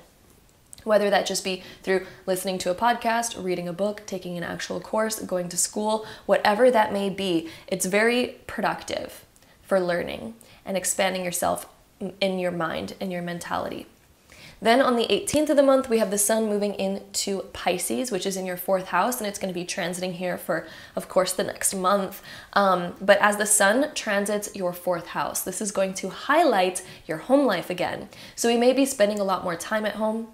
Whether that just be through listening to a podcast, reading a book, taking an actual course, going to school, whatever that may be, it's very productive for learning and expanding yourself in your mind and your mentality. Then on the 18th of the month, we have the sun moving into Pisces, which is in your 4th house, and it's going to be transiting here for, of course, the next month. But as the sun transits your 4th house, this is going to highlight your home life again. So we may be spending a lot more time at home.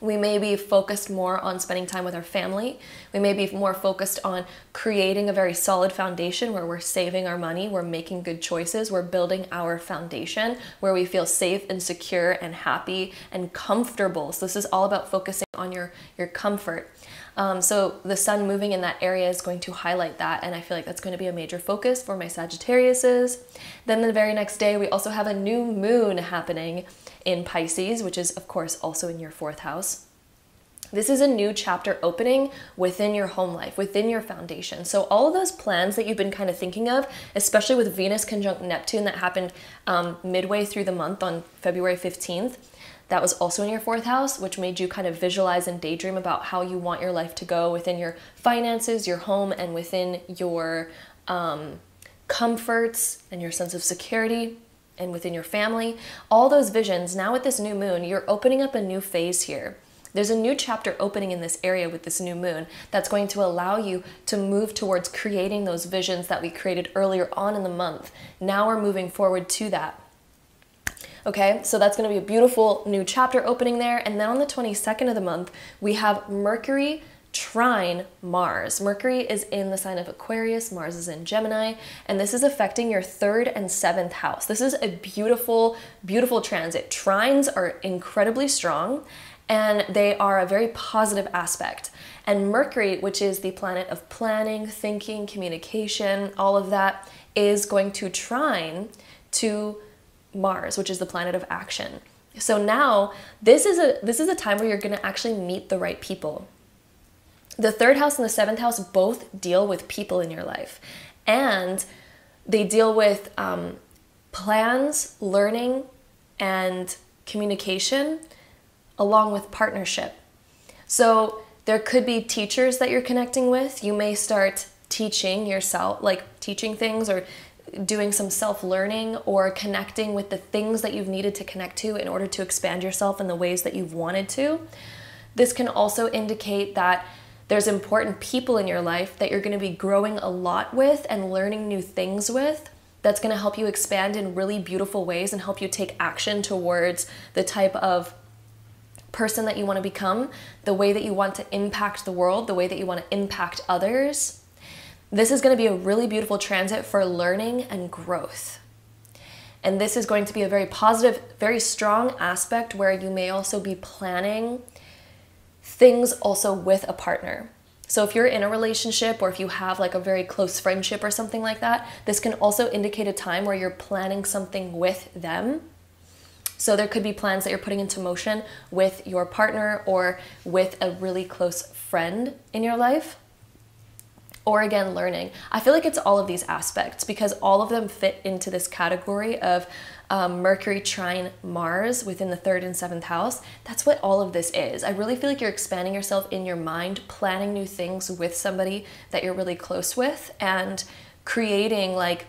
We may be focused more on spending time with our family. We may be more focused on creating a very solid foundation where we're saving our money, we're making good choices, we're building our foundation where we feel safe and secure and happy and comfortable. So this is all about focusing on your comfort. So the sun moving in that area is going to highlight that, and I feel like that's going to be a major focus for my Sagittariuses. Then the very next day, we also have a new moon happening in Pisces, which is of course also in your 4th house. This is a new chapter opening within your home life, within your foundation. So all of those plans that you've been kind of thinking of, especially with Venus conjunct Neptune that happened midway through the month on February 15th, that was also in your 4th house, which made you kind of visualize and daydream about how you want your life to go within your finances, your home, and within your comforts and your sense of security, and within your family. All those visions, now with this new moon, you're opening up a new phase here. There's a new chapter opening in this area with this new moon that's going to allow you to move towards creating those visions that we created earlier on in the month. Now we're moving forward to that. Okay, so that's going to be a beautiful new chapter opening there. And then on the 22nd of the month, we have Mercury trine Mars. Mercury is in the sign of Aquarius, Mars is in Gemini, and this is affecting your 3rd and 7th house. This is a beautiful, beautiful transit. Trines are incredibly strong, and they are a very positive aspect. And Mercury, which is the planet of planning, thinking, communication, all of that, is going to trine to Mars, which is the planet of action. So now this is a time where you're going to actually meet the right people. The 3rd house and the 7th house both deal with people in your life, and they deal with plans, learning, and communication, along with partnership. So there could be teachers that you're connecting with. You may start teaching yourself, like teaching things or doing some self-learning or connecting with the things that you've needed to connect to in order to expand yourself in the ways that you've wanted to. This can also indicate that there's important people in your life that you're going to be growing a lot with and learning new things with. That's going to help you expand in really beautiful ways and help you take action towards the type of person that you want to become, the way that you want to impact the world, the way that you want to impact others. This is going to be a really beautiful transit for learning and growth. And this is going to be a very positive, very strong aspect where you may also be planning things also with a partner. So if you're in a relationship or if you have like a very close friendship or something like that, this can also indicate a time where you're planning something with them. So there could be plans that you're putting into motion with your partner or with a really close friend in your life. Or again, learning. I feel like it's all of these aspects because all of them fit into this category of Mercury trine Mars within the 3rd and 7th house. That's what all of this is. I really feel like you're expanding yourself in your mind, planning new things with somebody that you're really close with, and creating like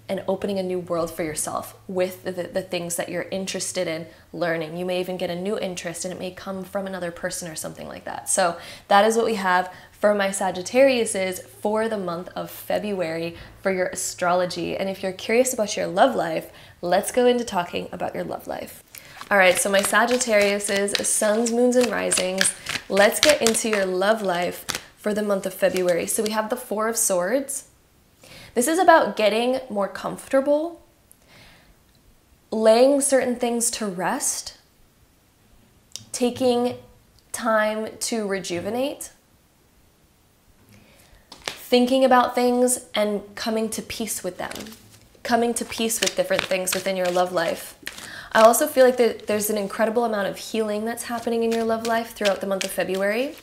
and opening a new world for yourself with the things that you're interested in learning. You may even get a new interest and it may come from another person or something like that. So that is what we have for my Sagittariuses for the month of February for your astrology. And if you're curious about your love life, let's go into talking about your love life. All right, so my Sagittariuses, suns, moons, and risings, let's get into your love life for the month of February. So we have the 4 of Swords. This is about getting more comfortable, laying certain things to rest, taking time to rejuvenate, thinking about things and coming to peace with them, coming to peace with different things within your love life. I also feel like there's an incredible amount of healing that's happening in your love life throughout the month of February.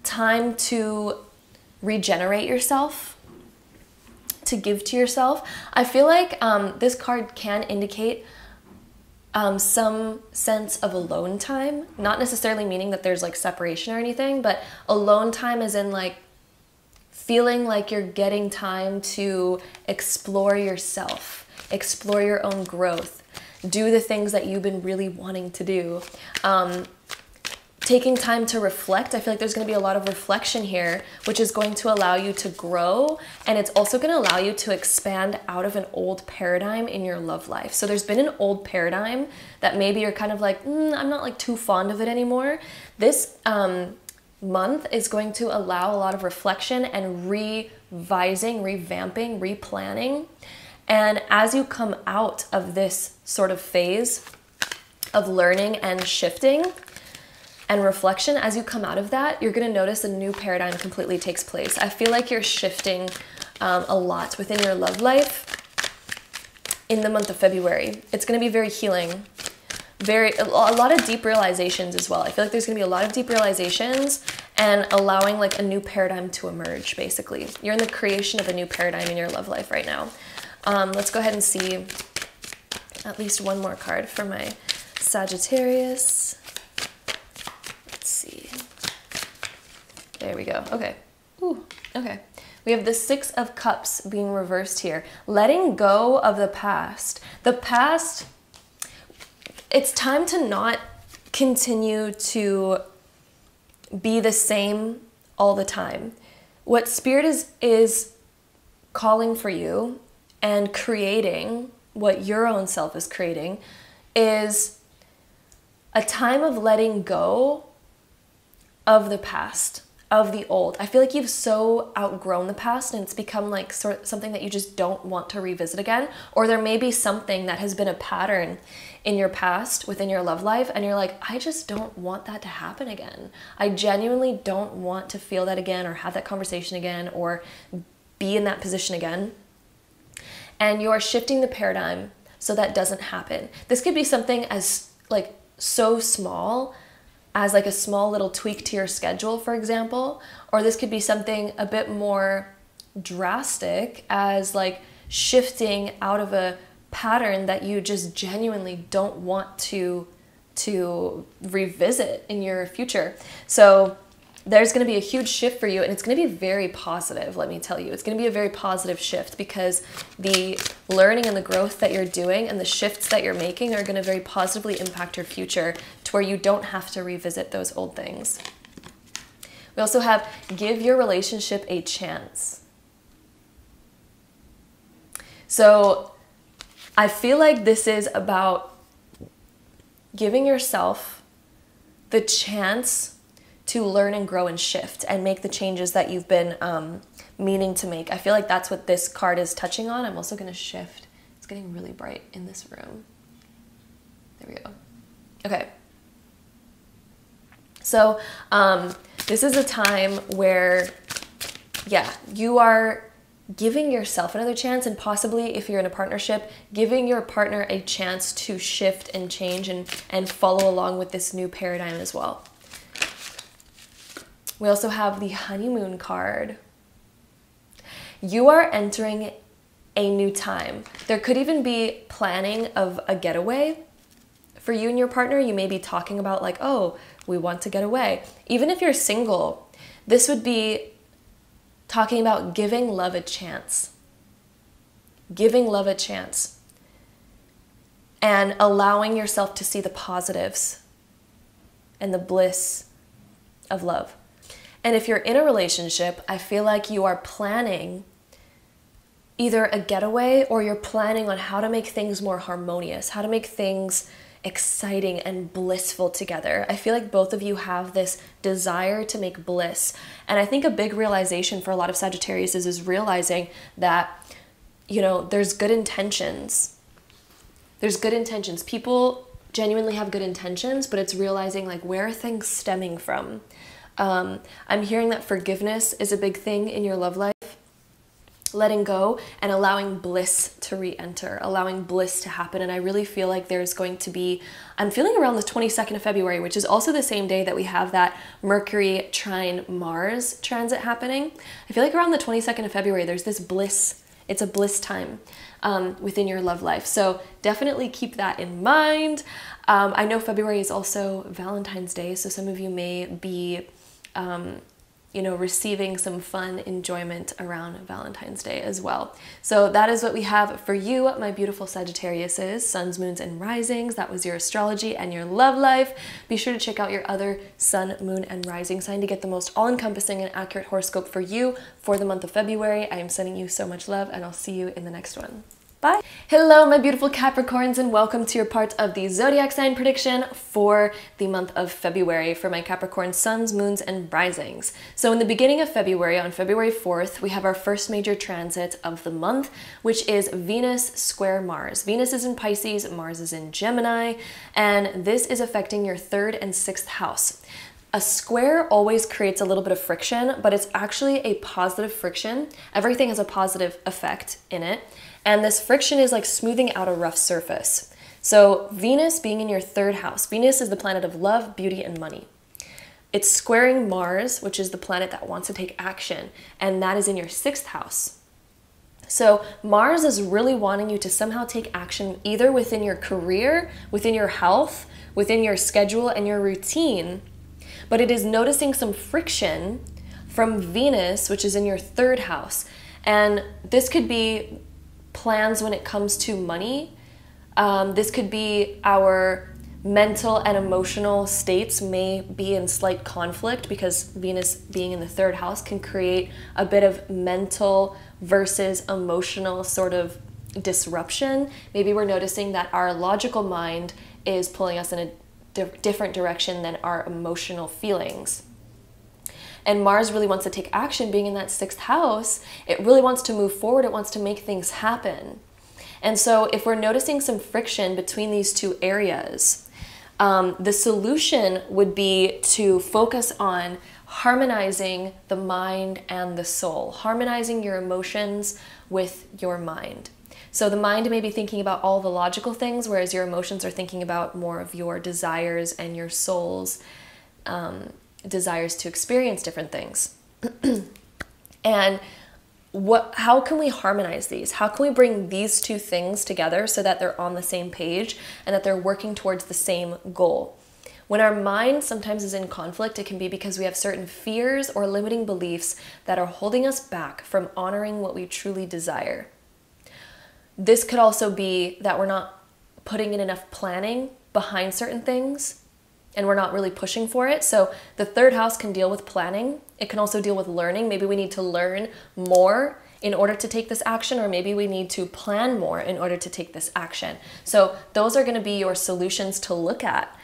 Time to regenerate yourself, to give to yourself. I feel like this card can indicate some sense of alone time, not necessarily meaning that there's like separation or anything, but alone time is in like feeling like you're getting time to explore yourself, explore your own growth, do the things that you've been really wanting to do. Taking time to reflect. I feel like there's going to be a lot of reflection here, which is going to allow you to grow, and it's also going to allow you to expand out of an old paradigm in your love life. So there's been an old paradigm that maybe you're kind of like, I'm not like too fond of it anymore. This month is going to allow a lot of reflection and revising, revamping, replanning. And as you come out of this sort of phase of learning and shifting and reflection, as you come out of that, you're going to notice a new paradigm completely takes place. I feel like you're shifting a lot within your love life in the month of February. It's going to be very healing, a lot of deep realizations as well. I feel like there's going to be a lot of deep realizations and allowing like a new paradigm to emerge, basically. You're in the creation of a new paradigm in your love life right now. Let's go ahead and see at least one more card for my Sagittarius. Let's see. There we go. Okay. Ooh, okay. We have the Six of Cups being reversed here. Letting go of the past. The past, it's time to not continue to be the same all the time. What Spirit is calling for you and creating, what your own self is creating, is a time of letting go of the past, of the old. I feel like you've so outgrown the past and it's become like something that you just don't want to revisit again. Or there may be something that has been a pattern in your past within your love life and you're like, I just don't want that to happen again. I genuinely don't want to feel that again or have that conversation again or be in that position again. And you're shifting the paradigm so that doesn't happen. This could be something as like so small as like a small little tweak to your schedule, for example, or this could be something a bit more drastic as like shifting out of a pattern that you just genuinely don't want to revisit in your future. So there's going to be a huge shift for you and it's going to be very positive, let me tell you. It's going to be a very positive shift because the learning and the growth that you're doing and the shifts that you're making are going to very positively impact your future to where you don't have to revisit those old things. We also have give your relationship a chance. So I feel like this is about giving yourself the chance to learn and grow and shift and make the changes that you've been meaning to make. I feel like that's what this card is touching on. I'm also going to shift. It's getting really bright in this room. There we go. Okay. So this is a time where, yeah, you are giving yourself another chance and possibly if you're in a partnership, giving your partner a chance to shift and change and follow along with this new paradigm as well. We also have the honeymoon card. You are entering a new time. There could even be planning of a getaway for you and your partner. You may be talking about like, oh, we want to get away. Even if you're single, this would be talking about giving love a chance. Giving love a chance. And allowing yourself to see the positives and the bliss of love. And if you're in a relationship, I feel like you are planning either a getaway or you're planning on how to make things more harmonious, how to make things exciting and blissful together. I feel like both of you have this desire to make bliss. And I think a big realization for a lot of Sagittarius is realizing that, you know, there's good intentions. There's good intentions. People genuinely have good intentions, but it's realizing like where are things stemming from? I'm hearing that forgiveness is a big thing in your love life. Letting go and allowing bliss to re-enter, allowing bliss to happen. And I really feel like there's going to be, I'm feeling around the 22nd of February, which is also the same day that we have that Mercury trine Mars transit happening. I feel like around the 22nd of February, there's this bliss. It's a bliss time within your love life. So definitely keep that in mind. I know February is also Valentine's Day, so some of you may be receiving some fun enjoyment around Valentine's Day as well. So that is what we have for you, my beautiful Sagittariuses, suns, moons, and risings. That was your astrology and your love life. Be sure to check out your other sun, moon, and rising sign to get the most all-encompassing and accurate horoscope for you for the month of February. I am sending you so much love, and I'll see you in the next one. Bye. Hello, my beautiful Capricorns, and welcome to your part of the zodiac sign prediction for the month of February for my Capricorn suns, moons, and risings. So in the beginning of February, on February 4th, we have our first major transit of the month, which is Venus square Mars. Venus is in Pisces, Mars is in Gemini, and this is affecting your 3rd and 6th house. A square always creates a little bit of friction, but it's actually a positive friction. Everything has a positive effect in it. And this friction is like smoothing out a rough surface. So Venus being in your 3rd house, Venus is the planet of love, beauty, and money. It's squaring Mars, which is the planet that wants to take action, and that is in your 6th house. So Mars is really wanting you to somehow take action either within your career, within your health, within your schedule and your routine, but it is noticing some friction from Venus, which is in your 3rd house. And this could be plans when it comes to money. This could be our mental and emotional states may be in slight conflict because Venus being in the 3rd house can create a bit of mental versus emotional sort of disruption. Maybe we're noticing that our logical mind is pulling us in a different direction than our emotional feelings. And Mars really wants to take action, being in that 6th house. It really wants to move forward. It wants to make things happen. And so if we're noticing some friction between these two areas, the solution would be to focus on harmonizing the mind and the soul, harmonizing your emotions with your mind. So the mind may be thinking about all the logical things, whereas your emotions are thinking about more of your desires and your soul's desires to experience different things. And how can we harmonize these? How can we bring these two things together so that they're on the same page and that they're working towards the same goal? When our mind sometimes is in conflict, it can be because we have certain fears or limiting beliefs that are holding us back from honoring what we truly desire. This could also be that we're not putting in enough planning behind certain things, and we're not really pushing for it. So the 3rd house can deal with planning. It can also deal with learning. Maybe we need to learn more in order to take this action, or maybe we need to plan more in order to take this action. So those are going to be your solutions to look at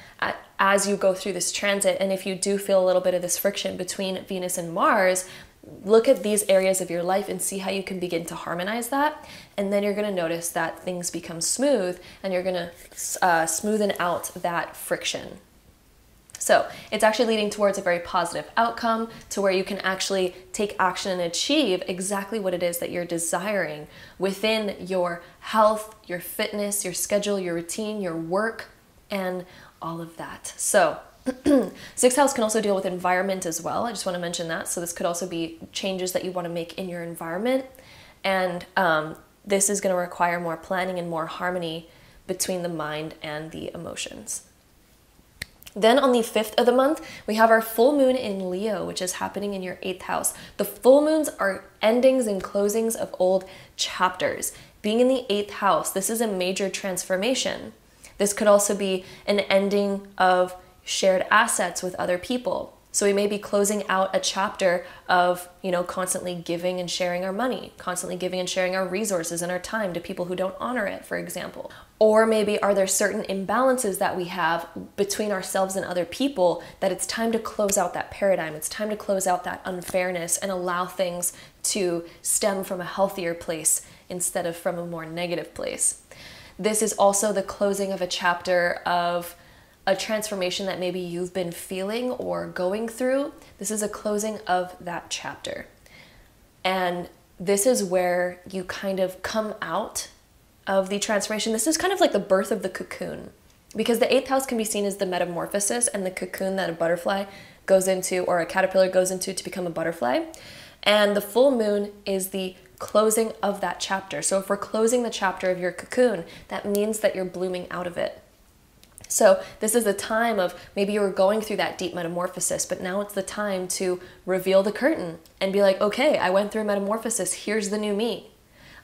as you go through this transit. And if you do feel a little bit of this friction between Venus and Mars, look at these areas of your life and see how you can begin to harmonize that. And then you're going to notice that things become smooth, and you're going to smoothen out that friction. So it's actually leading towards a very positive outcome to where you can actually take action and achieve exactly what it is that you're desiring within your health, your fitness, your schedule, your routine, your work, and all of that. So 6th house can also deal with environment as well. I just want to mention that. So this could also be changes that you want to make in your environment. And this is going to require more planning and more harmony between the mind and the emotions. Then on the 5th of the month, we have our full moon in Leo, which is happening in your 8th house. The full moons are endings and closings of old chapters. Being in the 8th house, this is a major transformation. This could also be an ending of shared assets with other people. So we may be closing out a chapter of, constantly giving and sharing our money, constantly giving and sharing our resources and our time to people who don't honor it, for example. Or maybe are there certain imbalances that we have between ourselves and other people that it's time to close out that paradigm. It's time to close out that unfairness and allow things to stem from a healthier place instead of from a more negative place. This is also the closing of a chapter of a transformation that maybe you've been feeling or going through. This is a closing of that chapter. And this is where you kind of come out of the transformation. This is kind of like the birth of the cocoon, because the 8th house can be seen as the metamorphosis and the cocoon that a butterfly goes into, or a caterpillar goes into to become a butterfly. And the full moon is the closing of that chapter. So if we're closing the chapter of your cocoon, that means that you're blooming out of it. So this is a time of maybe you were going through that deep metamorphosis, but now it's the time to reveal the curtain and be like, okay, I went through a metamorphosis. Here's the new me.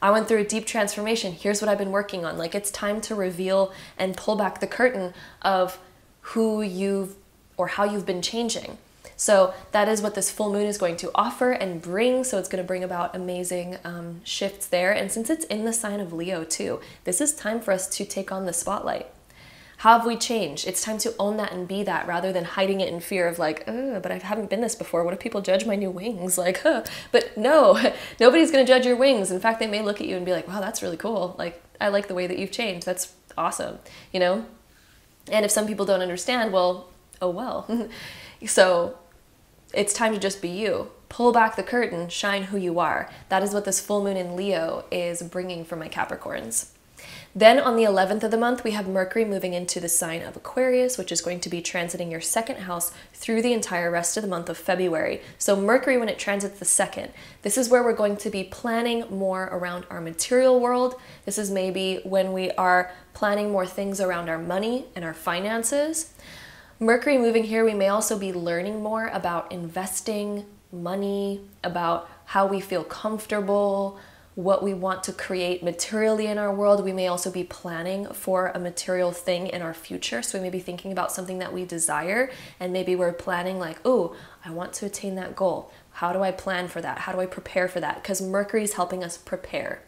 I went through a deep transformation. Here's what I've been working on. Like, it's time to reveal and pull back the curtain of who you've or how you've been changing. So that is what this full moon is going to offer and bring. So it's going to bring about amazing shifts there. And since it's in the sign of Leo too, this is time for us to take on the spotlight. How have we changed? It's time to own that and be that, rather than hiding it in fear of like, but I haven't been this before. What if people judge my new wings? Like, but no, nobody's going to judge your wings. In fact, they may look at you and be like, wow, that's really cool. Like, I like the way that you've changed. That's awesome, you know? And if some people don't understand, well, oh well. So it's time to just be you. Pull back the curtain, shine who you are. That is what this full moon in Leo is bringing for my Capricorns. Then on the 11th of the month, we have Mercury moving into the sign of Aquarius, which is going to be transiting your second house through the entire rest of the month of February. So Mercury, when it transits the second, this is where we're going to be planning more around our material world. This is maybe when we are planning more things around our money and our finances. Mercury moving here, we may also be learning more about investing, money, about how we feel comfortable, what we want to create materially in our world. We may also be planning for a material thing in our future. So we may be thinking about something that we desire, and maybe we're planning like, oh, I want to attain that goal. How do I plan for that? How do I prepare for that? Because Mercury is helping us prepare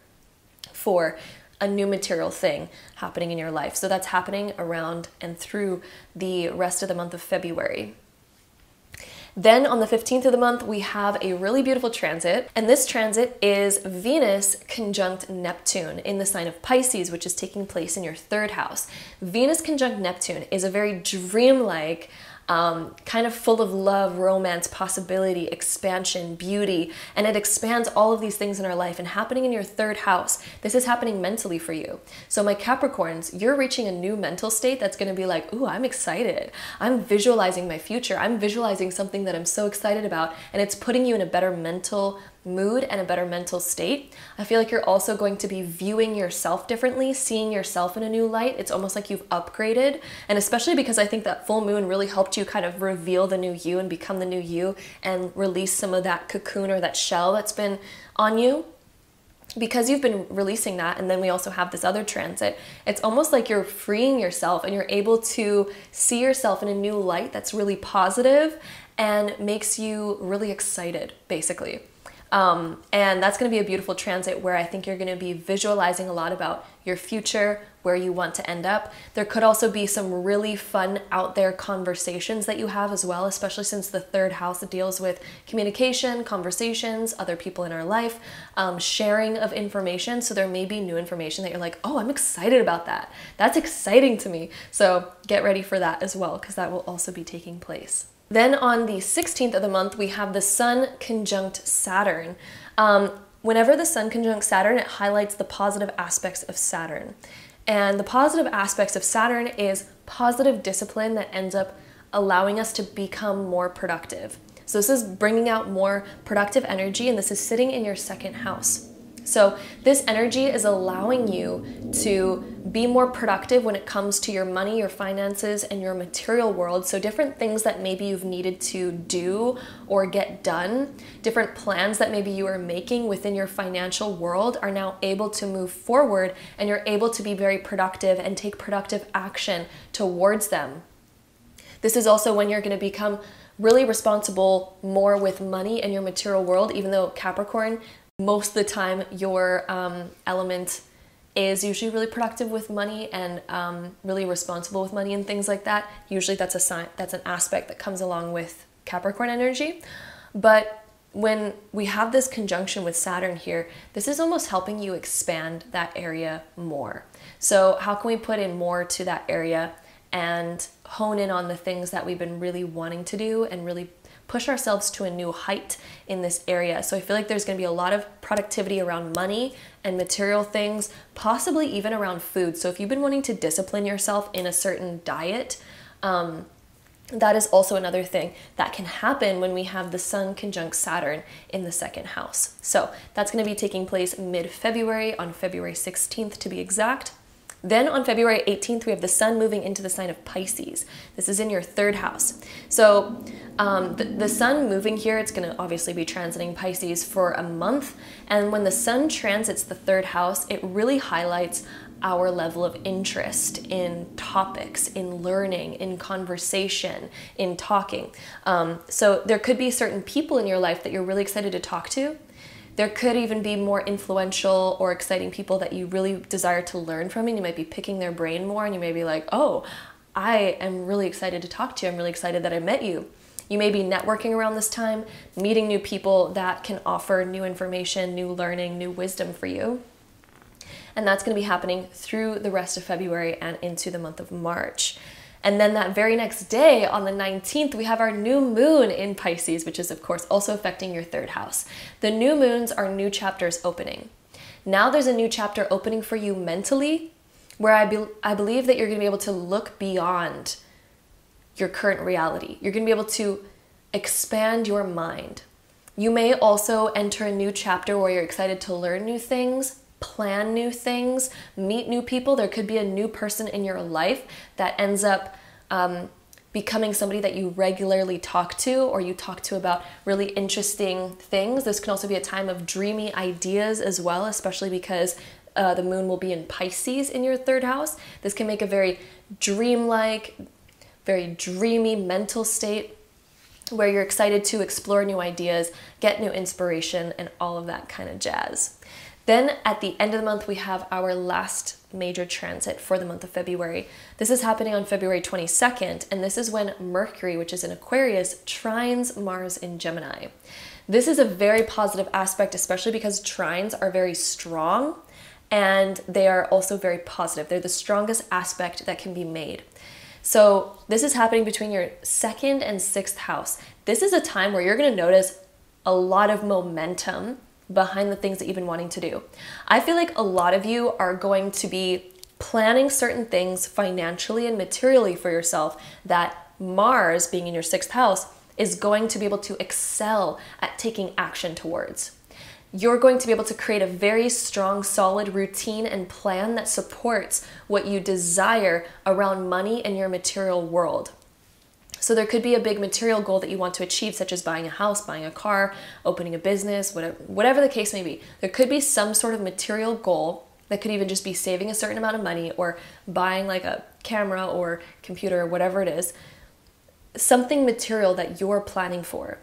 for a new material thing happening in your life. So that's happening around and through the rest of the month of February. Then on the 15th of the month, we have a really beautiful transit, and this transit is Venus conjunct Neptune in the sign of Pisces, which is taking place in your third house. Venus conjunct Neptune is a very dreamlike, kind of full of love, romance, possibility, expansion, beauty, and it expands all of these things in our life. And happening in your third house, this is happening mentally for you. So my Capricorns, you're reaching a new mental state that's going to be like, ooh, I'm excited. I'm visualizing my future. I'm visualizing something that I'm so excited about, and it's putting you in a better mental mood and a better mental state. I feel like you're also going to be viewing yourself differently, seeing yourself in a new light. It's almost like you've upgraded, and especially because I think that full moon really helped you kind of reveal the new you and become the new you and release some of that cocoon or that shell that's been on you. Because you've been releasing that, and then we also have this other transit, it's almost like you're freeing yourself and you're able to see yourself in a new light that's really positive and makes you really excited, basically. And that's going to be a beautiful transit where I think you're going to be visualizing a lot about your future, where you want to end up. There could also be some really fun out there conversations that you have as well, especially since the third house deals with communication, conversations, other people in our life, sharing of information. So there may be new information that you're like, oh, I'm excited about that. That's exciting to me. So get ready for that as well, because that will also be taking place. Then on the 16th of the month, we have the Sun conjunct Saturn. Whenever the Sun conjunct Saturn, it highlights the positive aspects of Saturn. And the positive aspects of Saturn is positive discipline that ends up allowing us to become more productive. So this is bringing out more productive energy, and this is sitting in your second house. So this energy is allowing you to be more productive when it comes to your money, your finances, and your material world. So different things that maybe you've needed to do or get done, different plans that maybe you are making within your financial world are now able to move forward, and you're able to be very productive and take productive action towards them. This is also when you're going to become really responsible more with money and your material world, even though Capricorn, most of the time your element is usually really productive with money and really responsible with money and things like that. Usually that's a sign, that's an aspect that comes along with Capricorn energy. But when we have this conjunction with Saturn here, this is almost helping you expand that area more. So how can we put in more to that area and hone in on the things that we've been really wanting to do and really push ourselves to a new height in this area? So I feel like there's going to be a lot of productivity around money and material things, possibly even around food. So if you've been wanting to discipline yourself in a certain diet, that is also another thing that can happen when we have the Sun conjunct Saturn in the second house. So that's going to be taking place mid-February, on February 16th to be exact. Then on February 18th, we have the sun moving into the sign of Pisces. This is in your 3rd house. So the sun moving here, it's going to obviously be transiting Pisces for a month. And when the sun transits the 3rd house, it really highlights our level of interest in topics, in learning, in conversation, in talking. So there could be certain people in your life that you're really excited to talk to. There could even be more influential or exciting people that you really desire to learn from, and you might be picking their brain more, and you may be like, oh, I am really excited to talk to you. I'm really excited that I met you. You may be networking around this time, meeting new people that can offer new information, new learning, new wisdom for you. And that's going to be happening through the rest of February and into the month of March. And then that very next day, on the 19th, we have our new moon in Pisces, which is, of course, also affecting your 3rd house. The new moons are new chapters opening. Now there's a new chapter opening for you mentally, where I believe that you're going to be able to look beyond your current reality. You're going to be able to expand your mind. You may also enter a new chapter where you're excited to learn new things, plan new things, meet new people. There could be a new person in your life that ends up becoming somebody that you regularly talk to, or you talk to about really interesting things. This can also be a time of dreamy ideas as well, especially because the moon will be in Pisces in your 3rd house. This can make a very dreamlike, very dreamy mental state where you're excited to explore new ideas, get new inspiration, and all of that kind of jazz. Then at the end of the month, we have our last major transit for the month of February. This is happening on February 22nd, and this is when Mercury, which is in Aquarius, trines Mars in Gemini. This is a very positive aspect, especially because trines are very strong and they are also very positive. They're the strongest aspect that can be made. So this is happening between your 2nd and 6th house. This is a time where you're going to notice a lot of momentum behind the things that you've been wanting to do. I feel like a lot of you are going to be planning certain things financially and materially for yourself that Mars, being in your 6th house, is going to be able to excel at taking action towards. You're going to be able to create a very strong, solid routine and plan that supports what you desire around money in your material world. So there could be a big material goal that you want to achieve, such as buying a house, buying a car, opening a business, whatever the case may be. There could be some sort of material goal that could even just be saving a certain amount of money or buying like a camera or computer or whatever it is. Something material that you're planning for.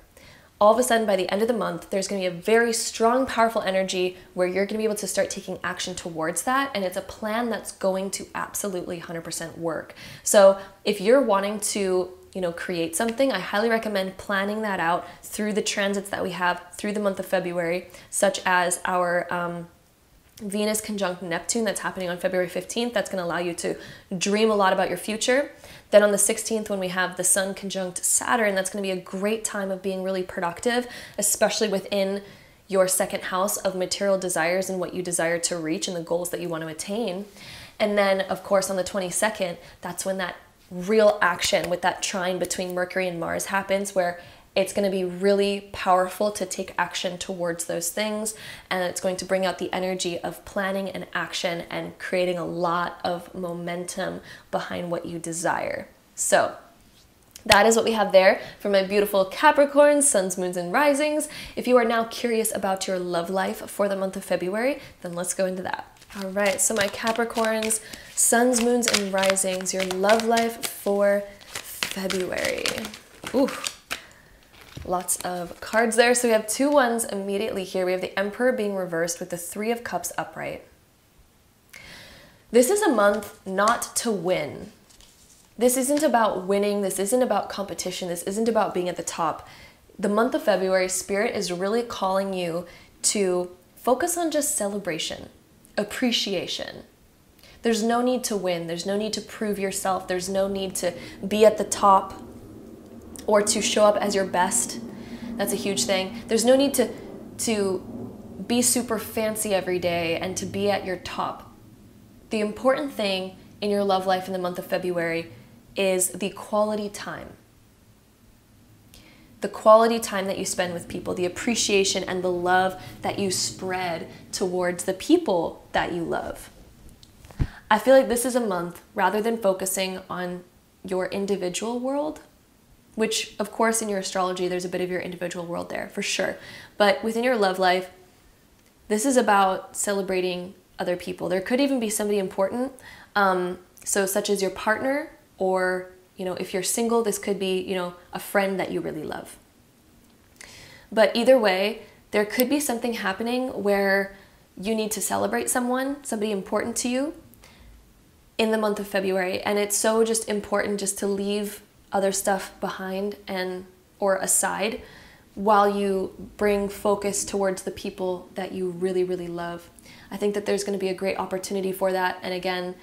All of a sudden, by the end of the month, there's going to be a very strong, powerful energy where you're going to be able to start taking action towards that. And it's a plan that's going to absolutely 100% work. So if you're wanting to create something, I highly recommend planning that out through the transits that we have through the month of February, such as our Venus conjunct Neptune that's happening on February 15th. That's going to allow you to dream a lot about your future. Then on the 16th, when we have the Sun conjunct Saturn, that's going to be a great time of being really productive, especially within your 2nd house of material desires and what you desire to reach and the goals that you want to attain. And then, of course, on the 22nd, that's when that real action with that trine between Mercury and Mars happens, where it's going to be really powerful to take action towards those things, and it's going to bring out the energy of planning and action and creating a lot of momentum behind what you desire. So that is what we have there for my beautiful Capricorns, suns, moons, and risings. If you are now curious about your love life for the month of February, then let's go into that. All right, so my Capricorns, suns, moons, and risings, your love life for February. Ooh, lots of cards there. So we have 2 ones immediately here. We have the Emperor being reversed with the 3 of Cups upright. This is a month not to win. This isn't about winning. This isn't about competition. This isn't about being at the top. The month of February, Spirit is really calling you to focus on just celebration, appreciation. There's no need to win. There's no need to prove yourself. There's no need to be at the top or to show up as your best. That's a huge thing. There's no need to be super fancy every day and to be at your top. The important thing in your love life in the month of February is the quality time. The quality time that you spend with people, the appreciation and the love that you spread towards the people that you love. I feel like this is a month, rather than focusing on your individual world, which of course in your astrology, there's a bit of your individual world there for sure. But within your love life, this is about celebrating other people. There could even be somebody important. So such as your partner, or, you know, if you're single, this could be, you know, a friend that you really love. But either way, there could be something happening where you need to celebrate someone, somebody important to you in the month of February. And it's so just important just to leave other stuff behind or aside while you bring focus towards the people that you really, really love. I think that there's going to be a great opportunity for that. And again,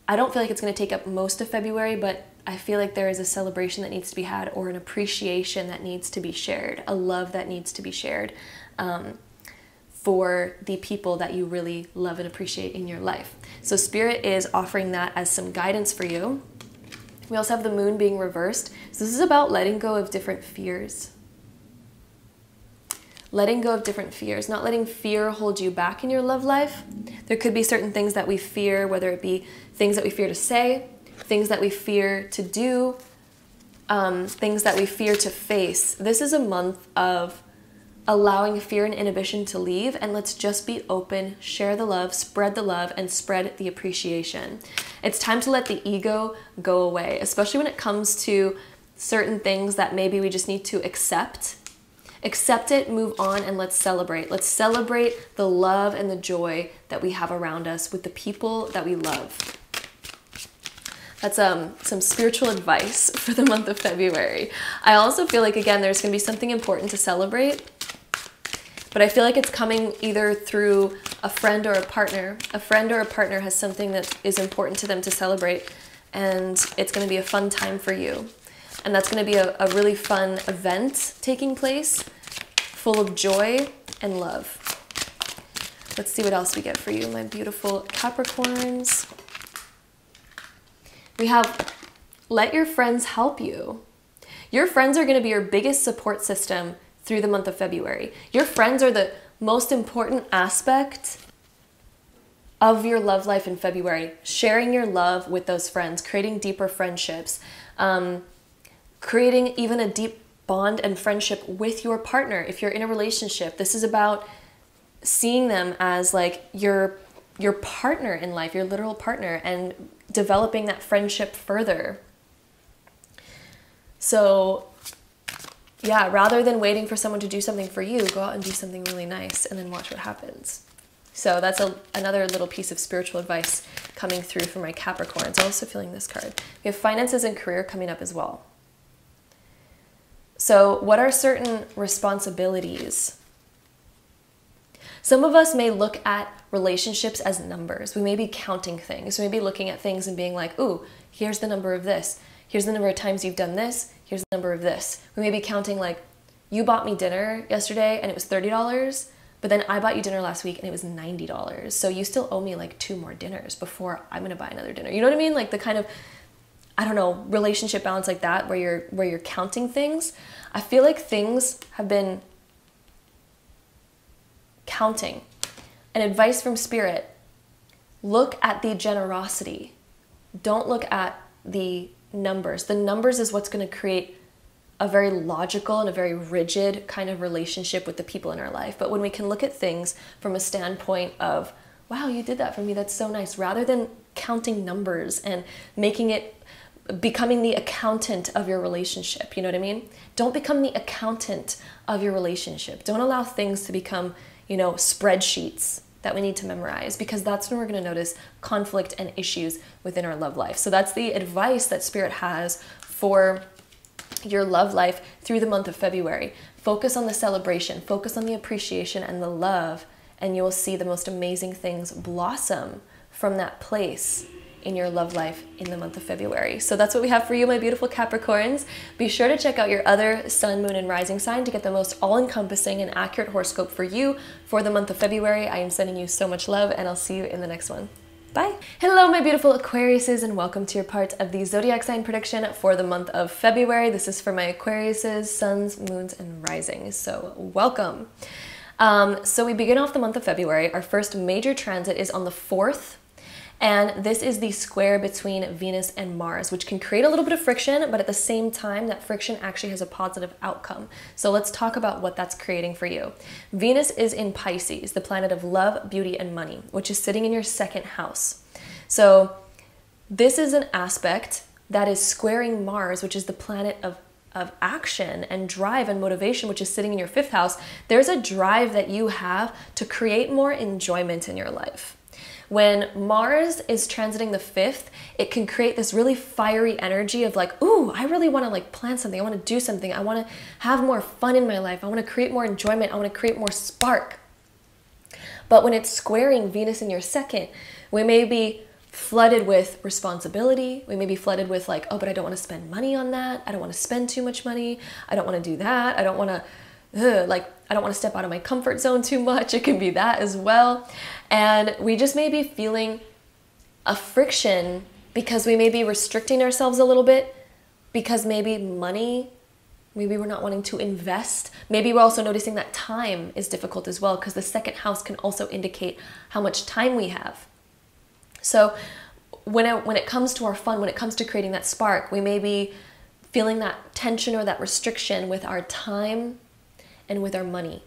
I don't feel like it's going to take up most of February, but I feel like there is a celebration that needs to be had, or an appreciation that needs to be shared, a love that needs to be shared for the people that you really love and appreciate in your life. So Spirit is offering that as some guidance for you. We also have the moon being reversed. So this is about letting go of different fears. Letting go of different fears, not letting fear hold you back in your love life. There could be certain things that we fear, whether it be things that we fear to say, things that we fear to do, things that we fear to face. This is a month of allowing fear and inhibition to leave, and let's just be open, share the love, spread the love, and spread the appreciation. It's time to let the ego go away, especially when it comes to certain things that maybe we just need to accept. Accept it, move on, and let's celebrate. Let's celebrate the love and the joy that we have around us with the people that we love. That's some spiritual advice for the month of February. I also feel like, again, there's going to be something important to celebrate, but I feel like it's coming either through a friend or a partner. A friend or a partner has something that is important to them to celebrate, and it's going to be a fun time for you. And that's going to be a really fun event taking place, full of joy and love. Let's see what else we get for you, my beautiful Capricorns. We have, let your friends help you. Your friends are going to be your biggest support system through the month of February. Your friends are the most important aspect of your love life in February. Sharing your love with those friends, creating deeper friendships, creating even a deep bond and friendship with your partner. If you're in a relationship, this is about seeing them as like your partner in life, your literal partner, and developing that friendship further. So yeah, rather than waiting for someone to do something for you, go out and do something really nice and then watch what happens. So that's another little piece of spiritual advice coming through for my Capricorns. I'm also feeling this card. We have finances and career coming up as well. So what are certain responsibilities? Some of us may look at relationships as numbers. We may be counting things. We may be looking at things and being like, ooh, here's the number of this. Here's the number of times you've done this. Here's the number of this. We may be counting like, you bought me dinner yesterday and it was $30, but then I bought you dinner last week and it was $90. So you still owe me like 2 more dinners before I'm gonna buy another dinner. You know what I mean? Like the kind of, I don't know, relationship balance like that where you're counting things. I feel like things have been counting. And advice from Spirit, look at the generosity. Don't look at the numbers. The numbers is what's going to create a very logical and a very rigid kind of relationship with the people in our life. But when we can look at things from a standpoint of, wow, you did that for me, that's so nice, rather than counting numbers and becoming the accountant of your relationship, you know what I mean? Don't become the accountant of your relationship. Don't allow things to become, you know, spreadsheets that we need to memorize, because that's when we're going to notice conflict and issues within our love life. So that's the advice that Spirit has for your love life through the month of February. Focus on the celebration, focus on the appreciation and the love, and you'll see the most amazing things blossom from that place in your love life in the month of February. So that's what we have for you, my beautiful Capricorns. Be sure to check out your other sun, moon, and rising sign to get the most all-encompassing and accurate horoscope for you for the month of February. I am sending you so much love, and I'll see you in the next one. Bye. Hello, my beautiful Aquariuses, and welcome to your part of the zodiac sign prediction for the month of February. This is for my Aquariuses, suns, moons, and risings. So welcome. So we begin off the month of February. Our first major transit is on the 4th. And this is the square between Venus and Mars, which can create a little bit of friction, but at the same time, that friction actually has a positive outcome. So let's talk about what that's creating for you. Venus is in Pisces, the planet of love, beauty, and money, which is sitting in your second house. So this is an aspect that is squaring Mars, which is the planet of action and drive and motivation, which is sitting in your fifth house. There's a drive that you have to create more enjoyment in your life. When Mars is transiting the fifth, it can create this really fiery energy of like, ooh, I really want to like plan something. I want to do something. I want to have more fun in my life. I want to create more enjoyment. I want to create more spark. But when it's squaring Venus in your second, we may be flooded with responsibility. We may be flooded with like, oh, but I don't want to spend money on that. I don't want to spend too much money. I don't want to do that. I don't want to, I don't want to step out of my comfort zone too much. It can be that as well. And we just may be feeling a friction because we may be restricting ourselves a little bit because maybe money, maybe we're not wanting to invest. Maybe we're also noticing that time is difficult as well because the second house can also indicate how much time we have. So when it comes to our fun, when it comes to creating that spark, we may be feeling that tension or that restriction with our time and with our money.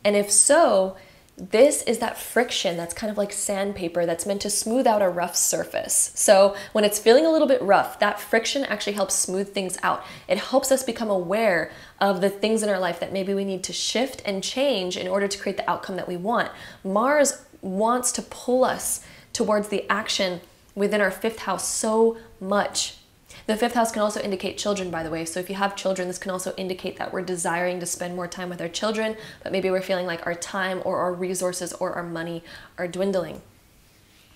And if so, this is that friction that's kind of like sandpaper that's meant to smooth out a rough surface. So when it's feeling a little bit rough, that friction actually helps smooth things out. It helps us become aware of the things in our life that maybe we need to shift and change in order to create the outcome that we want. Mars wants to pull us towards the action within our fifth house so much. The fifth house can also indicate children, by the way. So if you have children, this can also indicate that we're desiring to spend more time with our children, but maybe we're feeling like our time or our resources or our money are dwindling.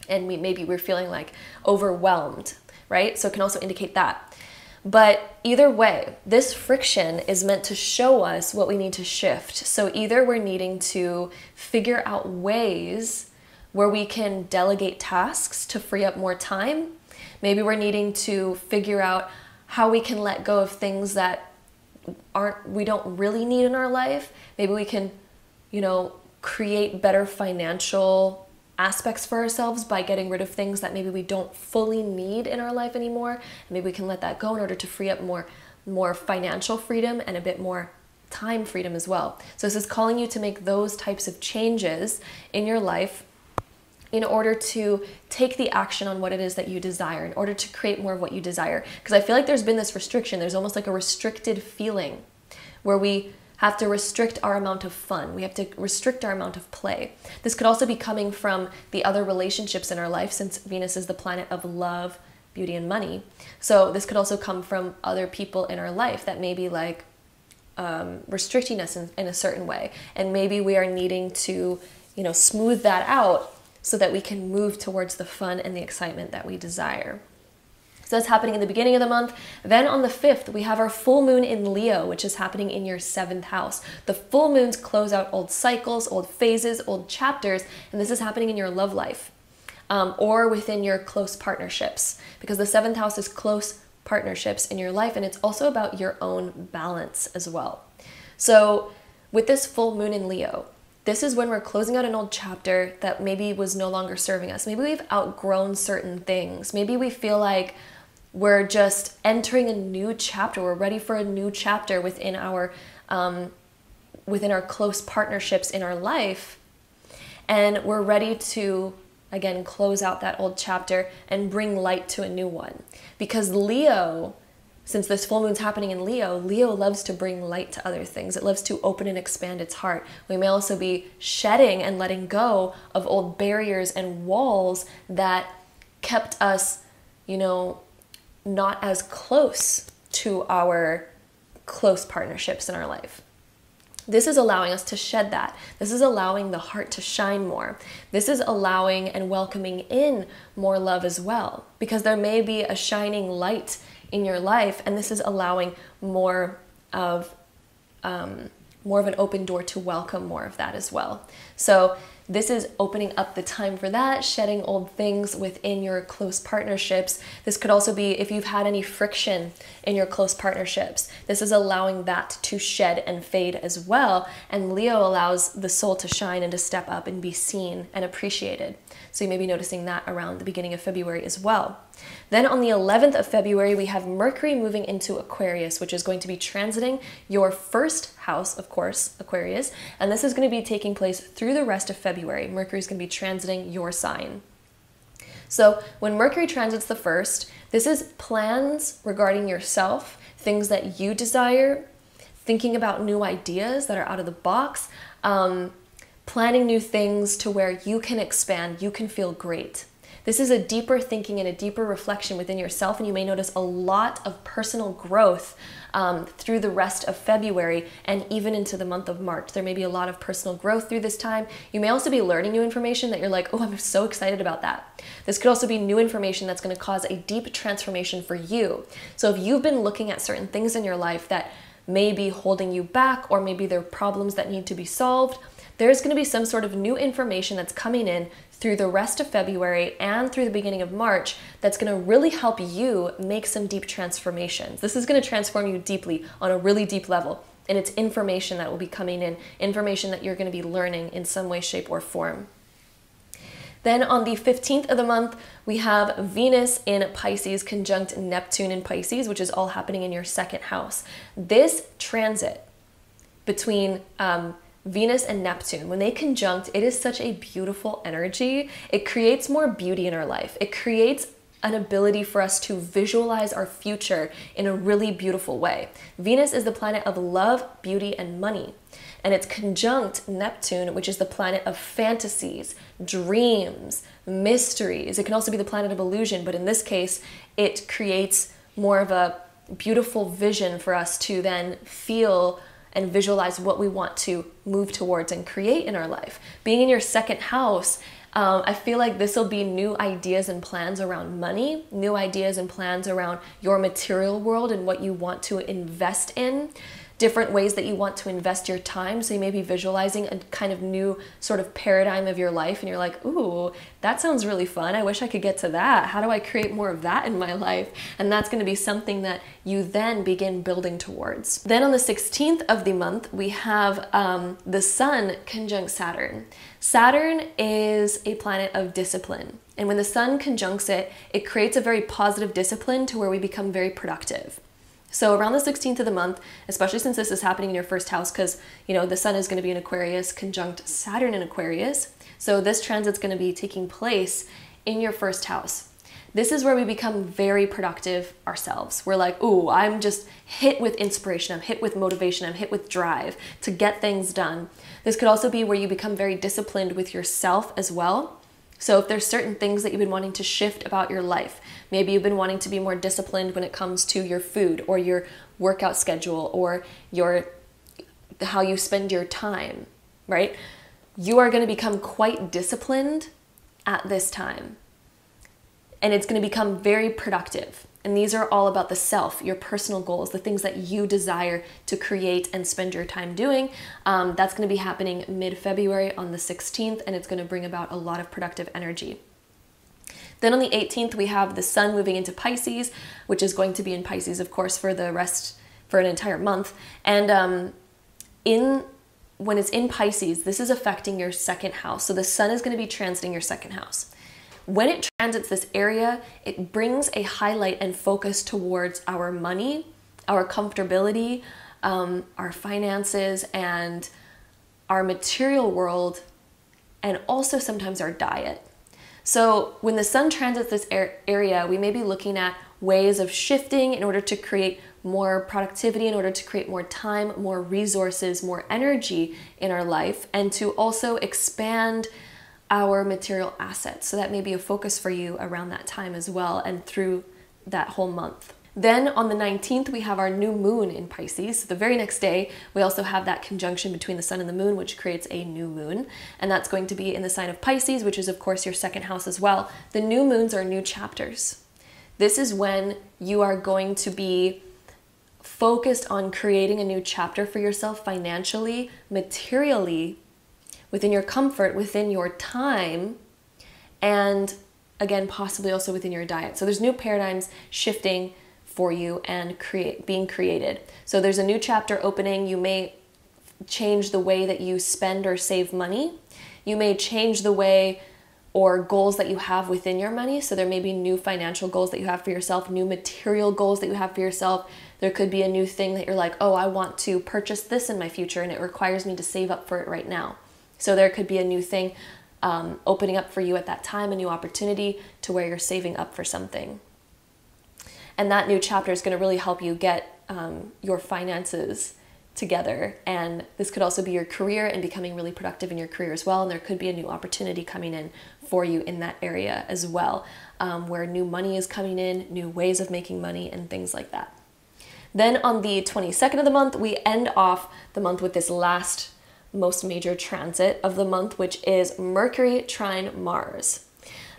And maybe we're feeling like overwhelmed, right? So it can also indicate that. But either way, this friction is meant to show us what we need to shift. So either we're needing to figure out ways where we can delegate tasks to free up more time. Maybe we're needing to figure out how we can let go of things that we don't really need in our life. Maybe we can, create better financial aspects for ourselves by getting rid of things that maybe we don't fully need in our life anymore. Maybe we can let that go in order to free up more financial freedom and a bit more time freedom as well. So this is calling you to make those types of changes in your life in order to take the action on what it is that you desire, in order to create more of what you desire. Because I feel like there's been this restriction. There's almost like a restricted feeling where we have to restrict our amount of fun. We have to restrict our amount of play. This could also be coming from the other relationships in our life, since Venus is the planet of love, beauty, and money. So this could also come from other people in our life that may be like restricting us in a certain way. And maybe we are needing to, smooth that out so that we can move towards the fun and the excitement that we desire. So that's happening in the beginning of the month. Then on the 5th, we have our full moon in Leo, which is happening in your 7th house. The full moons close out old cycles, old phases, old chapters, and this is happening in your love life or within your close partnerships, because the 7th house is close partnerships in your life, and it's also about your own balance as well. So with this full moon in Leo, this is when we're closing out an old chapter that maybe was no longer serving us. Maybe we've outgrown certain things. Maybe we feel like we're just entering a new chapter. We're ready for a new chapter within our close partnerships in our life. And we're ready to, again, close out that old chapter and bring light to a new one. Because Leo, since this full moon's happening in Leo, Leo loves to bring light to other things. It loves to open and expand its heart. We may also be shedding and letting go of old barriers and walls that kept us, not as close to our close partnerships in our life. This is allowing us to shed that. This is allowing the heart to shine more. This is allowing and welcoming in more love as well, because there may be a shining light in your life, and this is allowing more of an open door to welcome more of that as well. So This is opening up the time for that, shedding old things within your close partnerships. This could also be if you've had any friction in your close partnerships. This is allowing that to shed and fade as well. And Leo allows the soul to shine and to step up and be seen and appreciated. So you may be noticing that around the beginning of February as well. Then on the 11th of February, we have Mercury moving into Aquarius, which is going to be transiting your first house, of course, Aquarius. And this is going to be taking place through the rest of February. Mercury is going to be transiting your sign. So when Mercury transits the first, this is plans regarding yourself, things that you desire, thinking about new ideas that are out of the box, planning new things to where you can expand, you can feel great. This is a deeper thinking and a deeper reflection within yourself, and you may notice a lot of personal growth through the rest of February and even into the month of March. There may be a lot of personal growth through this time. You may also be learning new information that you're like, oh, I'm so excited about that. This could also be new information that's going to cause a deep transformation for you. So if you've been looking at certain things in your life that may be holding you back, or maybe there are problems that need to be solved, there's going to be some sort of new information that's coming in through the rest of February and through the beginning of March that's going to really help you make some deep transformations. This is going to transform you deeply on a really deep level, and it's information that will be coming in, information that you're going to be learning in some way, shape, or form. Then on the 15th of the month, we have Venus in Pisces conjunct Neptune in Pisces, which is all happening in your second house. This transit between Venus and Neptune, when they conjunct, it is such a beautiful energy. It creates more beauty in our life. It creates an ability for us to visualize our future in a really beautiful way. Venus is the planet of love, beauty, and money. And it's conjunct Neptune, which is the planet of fantasies, dreams, mysteries. It can also be the planet of illusion, but in this case, it creates more of a beautiful vision for us to then feel and visualize what we want to move towards and create in our life. Being in your second house, I feel like this will be new ideas and plans around money, new ideas and plans around your material world and what you want to invest in, different ways that you want to invest your time. So you may be visualizing a kind of new sort of paradigm of your life, and you're like, ooh, that sounds really fun. I wish I could get to that. How do I create more of that in my life? And that's going to be something that you then begin building towards. Then on the 16th of the month, we have the Sun conjunct Saturn. Saturn is a planet of discipline. And when the Sun conjuncts it, it creates a very positive discipline to where we become very productive. So around the 16th of the month, especially since this is happening in your first house, because, you know, the Sun is going to be in Aquarius conjunct Saturn in Aquarius. So this transit's going to be taking place in your first house. This is where we become very productive ourselves. We're like, ooh, I'm just hit with inspiration. I'm hit with motivation. I'm hit with drive to get things done. This could also be where you become very disciplined with yourself as well. So if there's certain things that you've been wanting to shift about your life, maybe you've been wanting to be more disciplined when it comes to your food or your workout schedule or how you spend your time, right? You are going to become quite disciplined at this time. And it's going to become very productive. And these are all about the self, your personal goals, the things that you desire to create and spend your time doing. That's going to be happening mid-February on the 16th, and it's going to bring about a lot of productive energy. Then on the 18th, we have the Sun moving into Pisces, which is going to be in Pisces, of course, for an entire month. And when it's in Pisces, this is affecting your second house. So the Sun is going to be transiting your second house. When it transits this area, it brings a highlight and focus towards our money, our comfortability, our finances, and our material world, and also sometimes our diet. So when the Sun transits this area, we may be looking at ways of shifting in order to create more productivity, in order to create more time, more resources, more energy in our life, and to also expand our material assets. So that may be a focus for you around that time as well and through that whole month. Then on the 19th, we have our new moon in Pisces. So the very next day, we also have that conjunction between the Sun and the moon, which creates a new moon. And that's going to be in the sign of Pisces, which is of course your second house as well. The new moons are new chapters. This is when you are going to be focused on creating a new chapter for yourself financially, materially, within your comfort, within your time, and again, possibly also within your diet. So there's new paradigms shifting for you and being created. So there's a new chapter opening. You may change the way that you spend or save money. You may change the way or goals that you have within your money. So there may be new financial goals that you have for yourself, new material goals that you have for yourself. There could be a new thing that you're like, oh, I want to purchase this in my future and it requires me to save up for it right now. So there could be a new thing opening up for you at that time, a new opportunity to where you're saving up for something. And that new chapter is going to really help you get your finances together. And this could also be your career and becoming really productive in your career as well. And there could be a new opportunity coming in for you in that area as well, where new money is coming in, new ways of making money and things like that. Then on the 22nd of the month, we end off the month with this last most major transit of the month, which is Mercury trine Mars.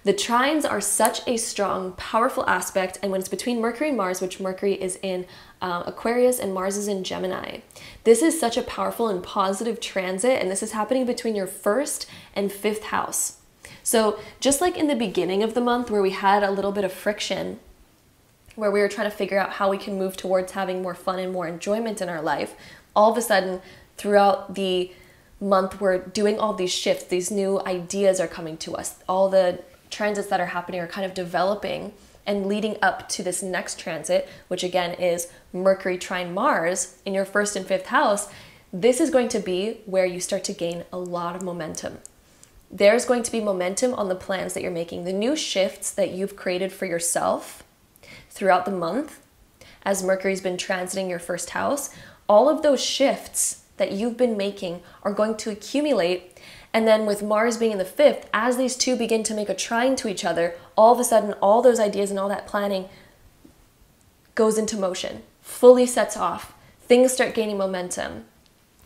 The trines are such a strong, powerful aspect, and when it's between Mercury and Mars, which Mercury is in Aquarius and Mars is in Gemini, this is such a powerful and positive transit, and this is happening between your 1st and 5th house. So just like in the beginning of the month where we had a little bit of friction, where we were trying to figure out how we can move towards having more fun and more enjoyment in our life, all of a sudden throughout the month we're doing all these shifts, these new ideas are coming to us, all the transits that are happening are kind of developing and leading up to this next transit, which again is Mercury trine Mars in your 1st and 5th house. This is going to be where you start to gain a lot of momentum. There's going to be momentum on the plans that you're making, the new shifts that you've created for yourself throughout the month as Mercury's been transiting your 1st house. All of those shifts that you've been making are going to accumulate. And then with Mars being in the 5th, as these two begin to make a trine to each other, all of a sudden, all those ideas and all that planning goes into motion, fully sets off. Things start gaining momentum.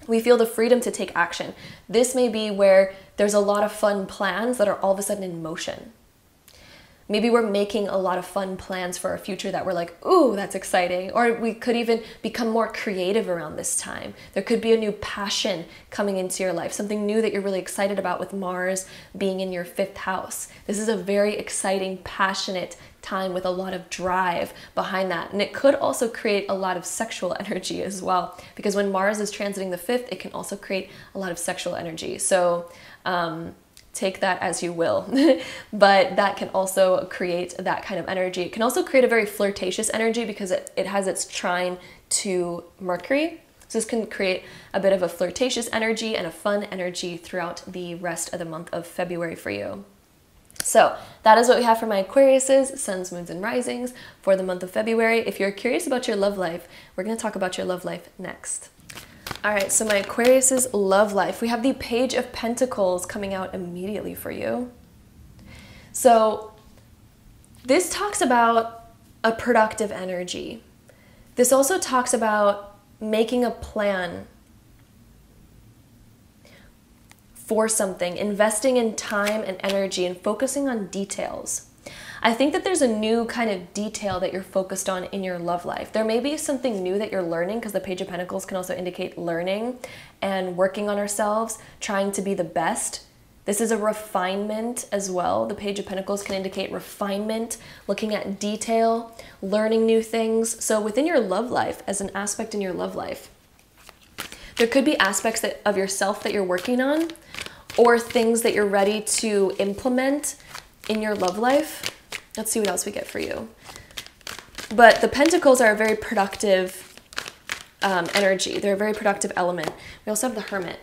We feel the freedom to take action. This may be where there's a lot of fun plans that are all of a sudden in motion. Maybe we're making a lot of fun plans for our future that we're like, ooh, that's exciting. Or we could even become more creative around this time. There could be a new passion coming into your life, something new that you're really excited about with Mars being in your 5th house. This is a very exciting, passionate time with a lot of drive behind that. And it could also create a lot of sexual energy as well, because when Mars is transiting the 5th, it can also create a lot of sexual energy. So, take that as you will, but that can also create that kind of energy. It can also create a very flirtatious energy because it has its trine to Mercury. So this can create a bit of a flirtatious energy and a fun energy throughout the rest of the month of February for you. So that is what we have for my Aquariuses, suns, moons, and risings for the month of February. If you're curious about your love life, we're going to talk about your love life next. All right, so my Aquarius's love life. We have the Page of Pentacles coming out immediately for you. So this talks about a productive energy. This also talks about making a plan for something, investing in time and energy, and focusing on details. I think that there's a new kind of detail that you're focused on in your love life. There may be something new that you're learning, because the Page of Pentacles can also indicate learning and working on ourselves, trying to be the best. This is a refinement as well. The Page of Pentacles can indicate refinement, looking at detail, learning new things. So within your love life, as an aspect in your love life, there could be aspects of yourself that you're working on, or things that you're ready to implement in your love life. Let's see what else we get for you. But the Pentacles are a very productive energy. They're a very productive element. We also have the Hermit.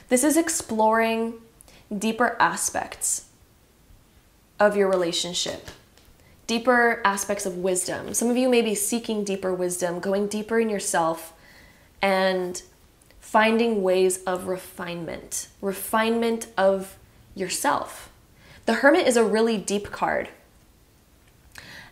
This is exploring deeper aspects of your relationship, deeper aspects of wisdom. Some of you may be seeking deeper wisdom, going deeper in yourself, and finding ways of refinement of yourself. The Hermit is a really deep card,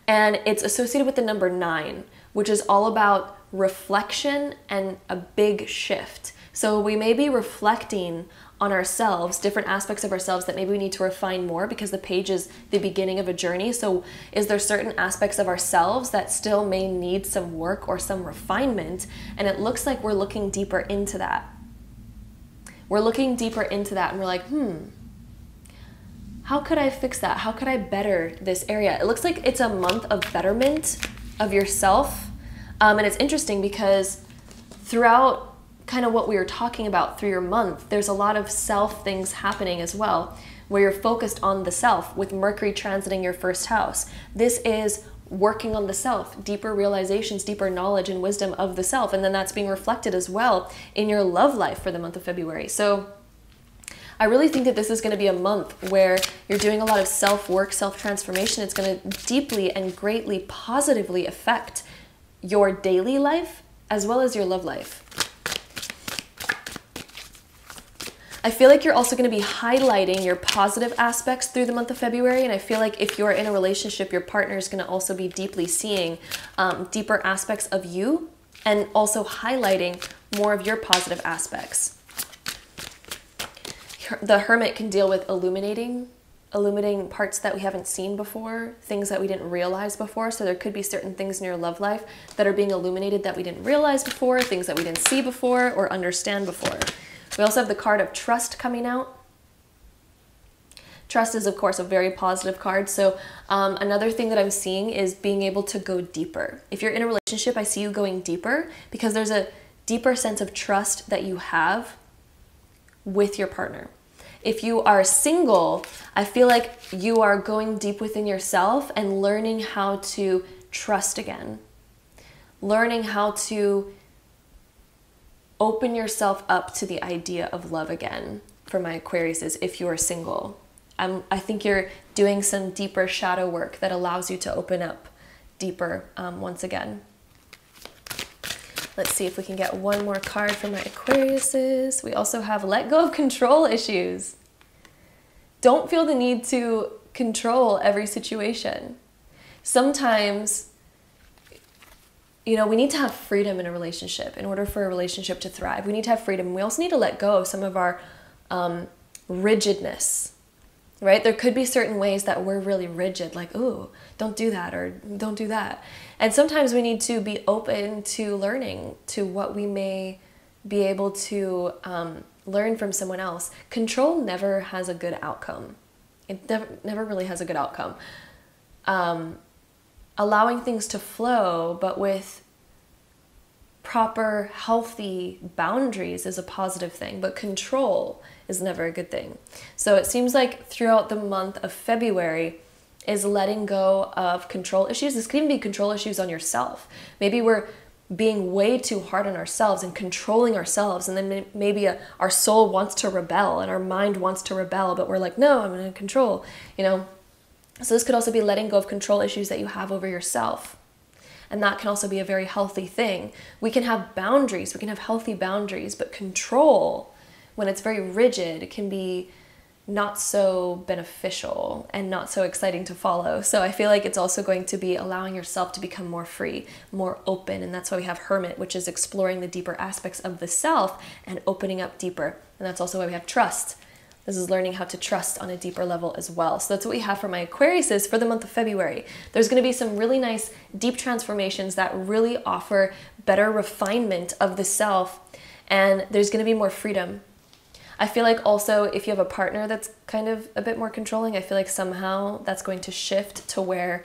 and it's associated with the number 9, which is all about reflection and a big shift. So we may be reflecting on ourselves, different aspects of ourselves that maybe we need to refine more, because the page is the beginning of a journey. So is there certain aspects of ourselves that still may need some work or some refinement? And it looks like we're looking deeper into that. we're looking deeper into that and we're like, how could I fix that? How could I better this area? It looks like it's a month of betterment of yourself. And it's interesting because throughout kind of what we were talking about through your month, there's a lot of self things happening as well, where you're focused on the self with Mercury transiting your first house. This is working on the self, deeper realizations, deeper knowledge and wisdom of the self. And then that's being reflected as well in your love life for the month of February. So I really think that this is going to be a month where you're doing a lot of self-work, self-transformation. It's going to deeply and greatly positively affect your daily life as well as your love life. I feel like you're also going to be highlighting your positive aspects through the month of February. And I feel like if you're in a relationship, your partner is going to also be deeply seeing deeper aspects of you and also highlighting more of your positive aspects. The Hermit can deal with illuminating parts that we haven't seen before, things that we didn't realize before. So there could be certain things in your love life that are being illuminated that we didn't realize before, things that we didn't see before or understand before. We also have the card of trust coming out. Trust is, of course, a very positive card. So another thing that I'm seeing is being able to go deeper. If you're in a relationship, I see you going deeper because there's a deeper sense of trust that you have with your partner. If you are single, I feel like you are going deep within yourself and learning how to trust again. Learning how to open yourself up to the idea of love again for my Aquariuses if you are single. I think you're doing some deeper shadow work that allows you to open up deeper once again. Let's see if we can get one more card for my Aquariuses. We also have let go of control issues. Don't feel the need to control every situation. Sometimes, you know, we need to have freedom in a relationship in order for a relationship to thrive. We need to have freedom. We also need to let go of some of our rigidness, right? There could be certain ways that we're really rigid, like, ooh, don't do that or don't do that. And sometimes we need to be open to learning to what we may be able to learn from someone else. Control never has a good outcome. It never really has a good outcome. Allowing things to flow, but with proper, healthy boundaries is a positive thing, but control is never a good thing. So it seems like throughout the month of February is letting go of control issues. This can even be control issues on yourself. Maybe we're being way too hard on ourselves and controlling ourselves, and then maybe our soul wants to rebel and our mind wants to rebel, but we're like, no, I'm going to control, you know. So this could also be letting go of control issues that you have over yourself. And that can also be a very healthy thing. We can have boundaries, we can have healthy boundaries, but control, when it's very rigid, can be not so beneficial and not so exciting to follow. So I feel like it's also going to be allowing yourself to become more free, more open. And that's why we have Hermit, which is exploring the deeper aspects of the self and opening up deeper. And that's also why we have Trust. This is learning how to trust on a deeper level as well. So that's what we have for my Aquariuses for the month of February. There's going to be some really nice deep transformations that really offer better refinement of the self, and there's going to be more freedom. I feel like also if you have a partner that's kind of a bit more controlling, I feel like somehow that's going to shift to where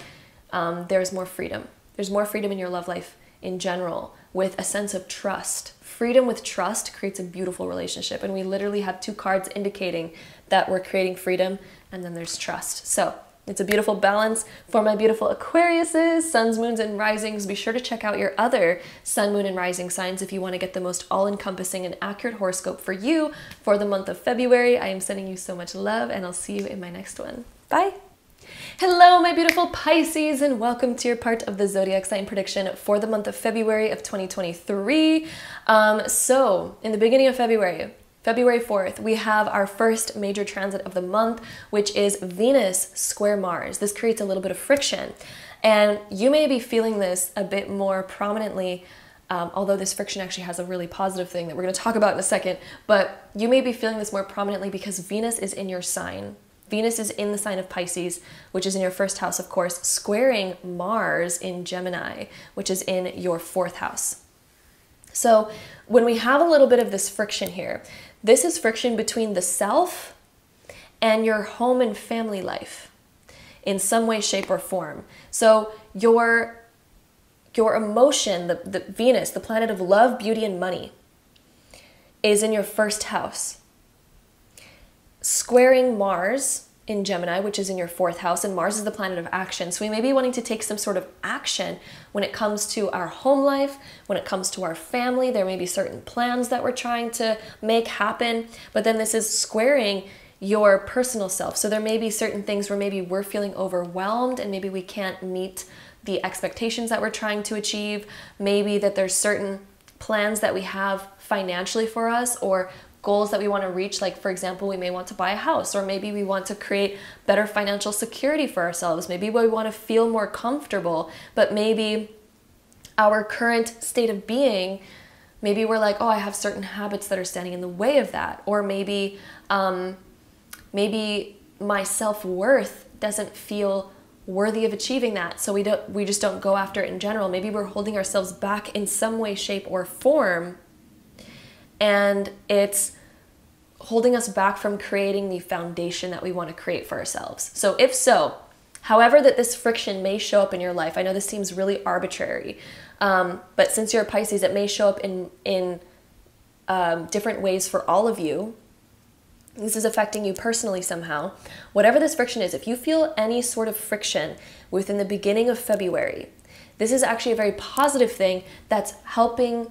there's more freedom. There's more freedom in your love life in general with a sense of trust. Freedom with trust creates a beautiful relationship. And we literally have two cards indicating that we're creating freedom, and then there's trust. So it's a beautiful balance for my beautiful Aquariuses, suns, moons, and risings. Be sure to check out your other sun, moon, and rising signs if you want to get the most all-encompassing and accurate horoscope for you for the month of February. I am sending you so much love, and I'll see you in my next one. Bye! Hello, my beautiful Pisces, and welcome to your part of the Zodiac sign prediction for the month of February of 2023. So, in the beginning of February 4th, we have our first major transit of the month, which is Venus square Mars. This creates a little bit of friction, and you may be feeling this a bit more prominently, although this friction actually has a really positive thing that we're going to talk about in a second, but you may be feeling this more prominently because Venus is in your sign. Venus is in the sign of Pisces, which is in your first house, of course, squaring Mars in Gemini, which is in your fourth house. So when we have a little bit of this friction here, This is friction between the self and your home and family life in some way, shape, or form. So your emotion, the Venus, the planet of love, beauty, and money, is in your first house, squaring Mars in Gemini, which is in your fourth house, and Mars is the planet of action. So we may be wanting to take some sort of action when it comes to our home life, when it comes to our family. There may be certain plans that we're trying to make happen, but then this is squaring your personal self. So there may be certain things where maybe we're feeling overwhelmed and maybe we can't meet the expectations that we're trying to achieve. Maybe that there's certain plans that we have financially for us, or goals that we want to reach. Like, for example, we may want to buy a house, or maybe we want to create better financial security for ourselves. Maybe we want to feel more comfortable, but maybe our current state of being, maybe we're like, oh, I have certain habits that are standing in the way of that. Or maybe my self-worth doesn't feel worthy of achieving that, so we just don't go after it in general. Maybe we're holding ourselves back in some way, shape, or form, and it's holding us back from creating the foundation that we want to create for ourselves. So if so, however that this friction may show up in your life, I know this seems really arbitrary, but since you're a Pisces, it may show up in different ways for all of you. This is affecting you personally somehow. Whatever this friction is, if you feel any sort of friction within the beginning of February, this is actually a very positive thing that's helping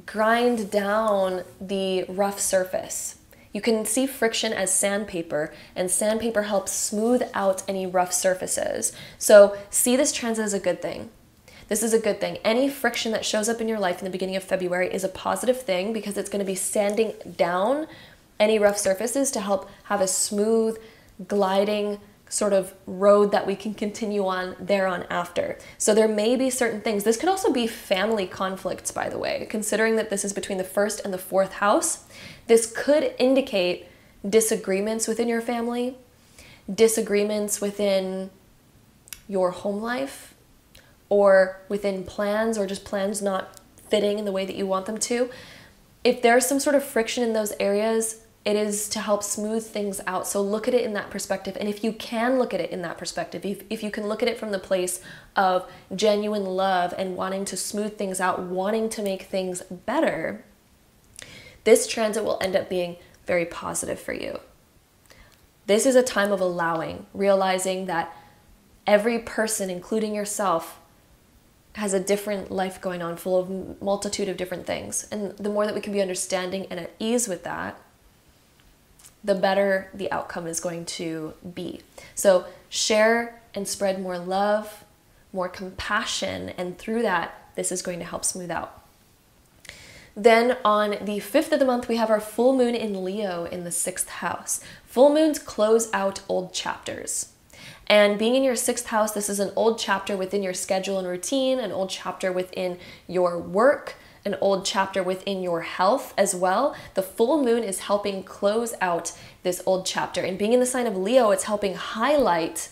grind down the rough surface. You can see friction as sandpaper, and sandpaper helps smooth out any rough surfaces. So see this transit as a good thing. This is a good thing. Any friction that shows up in your life in the beginning of February is a positive thing, because it's going to be sanding down any rough surfaces to help have a smooth, gliding sort of road that we can continue on thereon after. So there may be certain things. This could also be family conflicts, by the way. Considering that this is between the first and the fourth house, this could indicate disagreements within your family, disagreements within your home life, or within plans, or just plans not fitting in the way that you want them to. If there's some sort of friction in those areas, it is to help smooth things out. So look at it in that perspective. And if you can look at it in that perspective, if you can look at it from the place of genuine love and wanting to smooth things out, wanting to make things better, this transit will end up being very positive for you. This is a time of allowing, realizing that every person, including yourself, has a different life going on, full of a multitude of different things. And the more that we can be understanding and at ease with that, the better the outcome is going to be. So share and spread more love, more compassion, and through that, this is going to help smooth out. Then on the 5th of the month, we have our full moon in Leo in the 6th house. Full moons close out old chapters. And being in your 6th house, this is an old chapter within your schedule and routine, an old chapter within your work, an old chapter within your health as well. The full moon is helping close out this old chapter. And being in the sign of Leo, it's helping highlight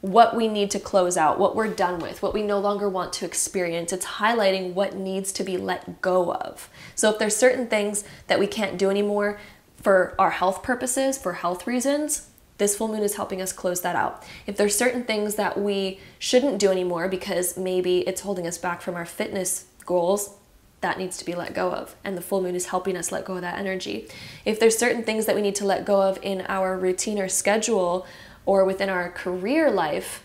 what we need to close out, what we're done with, what we no longer want to experience. It's highlighting what needs to be let go of. So if there's certain things that we can't do anymore for our health purposes, for health reasons, this full moon is helping us close that out. If there's certain things that we shouldn't do anymore because maybe it's holding us back from our fitness goals, that needs to be let go of. And the full moon is helping us let go of that energy. If there's certain things that we need to let go of in our routine or schedule or within our career life,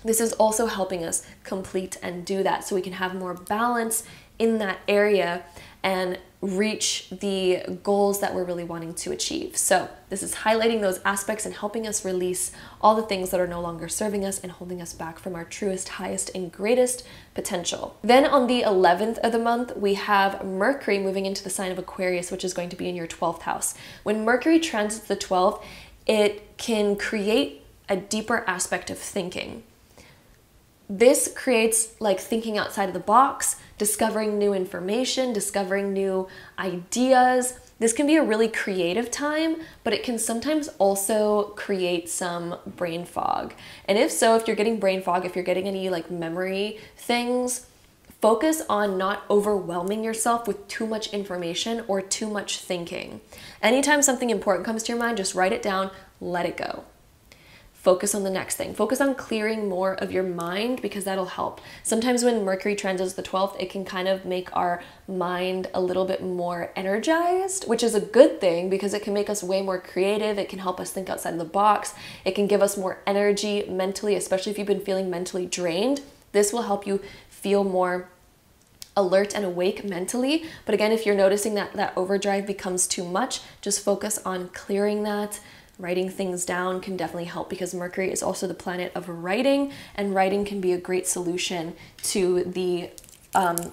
this is also helping us complete and do that so we can have more balance in that area and reach the goals that we're really wanting to achieve. So this is highlighting those aspects and helping us release all the things that are no longer serving us and holding us back from our truest, highest, and greatest potential. Then on the 11th of the month, we have Mercury moving into the sign of Aquarius, which is going to be in your 12th house. When Mercury transits the 12th, it can create a deeper aspect of thinking. This creates like thinking outside of the box, discovering new information, discovering new ideas. This can be a really creative time, but it can sometimes also create some brain fog. And if so, if you're getting brain fog, if you're getting any like memory things, Focus on not overwhelming yourself with too much information or too much thinking. Anytime something important comes to your mind, just write it down, let it go. Focus on the next thing. Focus on clearing more of your mind because that'll help. Sometimes when Mercury transits the 12th, it can kind of make our mind a little bit more energized, which is a good thing because it can make us way more creative. It can help us think outside of the box. It can give us more energy mentally, especially if you've been feeling mentally drained. This will help you feel more alert and awake mentally. But again, if you're noticing that that overdrive becomes too much, just focus on clearing that. Writing things down can definitely help because Mercury is also the planet of writing, and writing can be a great solution to the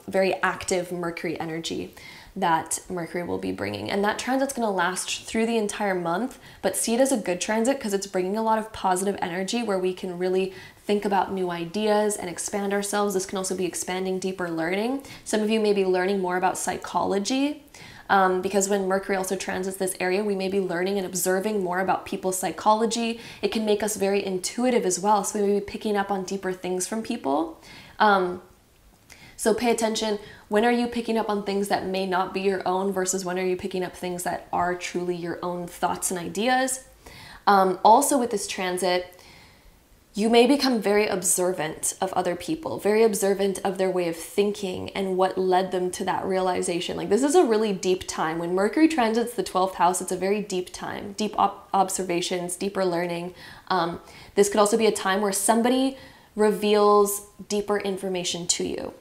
very active Mercury energy that Mercury will be bringing. And that transit's going to last through the entire month, but see it as a good transit because it's bringing a lot of positive energy where we can really think about new ideas and expand ourselves. This can also be expanding deeper learning. Some of you may be learning more about psychology. Because when Mercury also transits this area, we may be learning and observing more about people's psychology. It can make us very intuitive as well, so we may be picking up on deeper things from people. So pay attention. When are you picking up on things that may not be your own versus when are you picking up things that are truly your own thoughts and ideas? Also with this transit, you may become very observant of other people, very observant of their way of thinking and what led them to that realization. Like, this is a really deep time. When Mercury transits the 12th house, it's a very deep time, deep observations, deeper learning. This could also be a time where somebody reveals deeper information to you.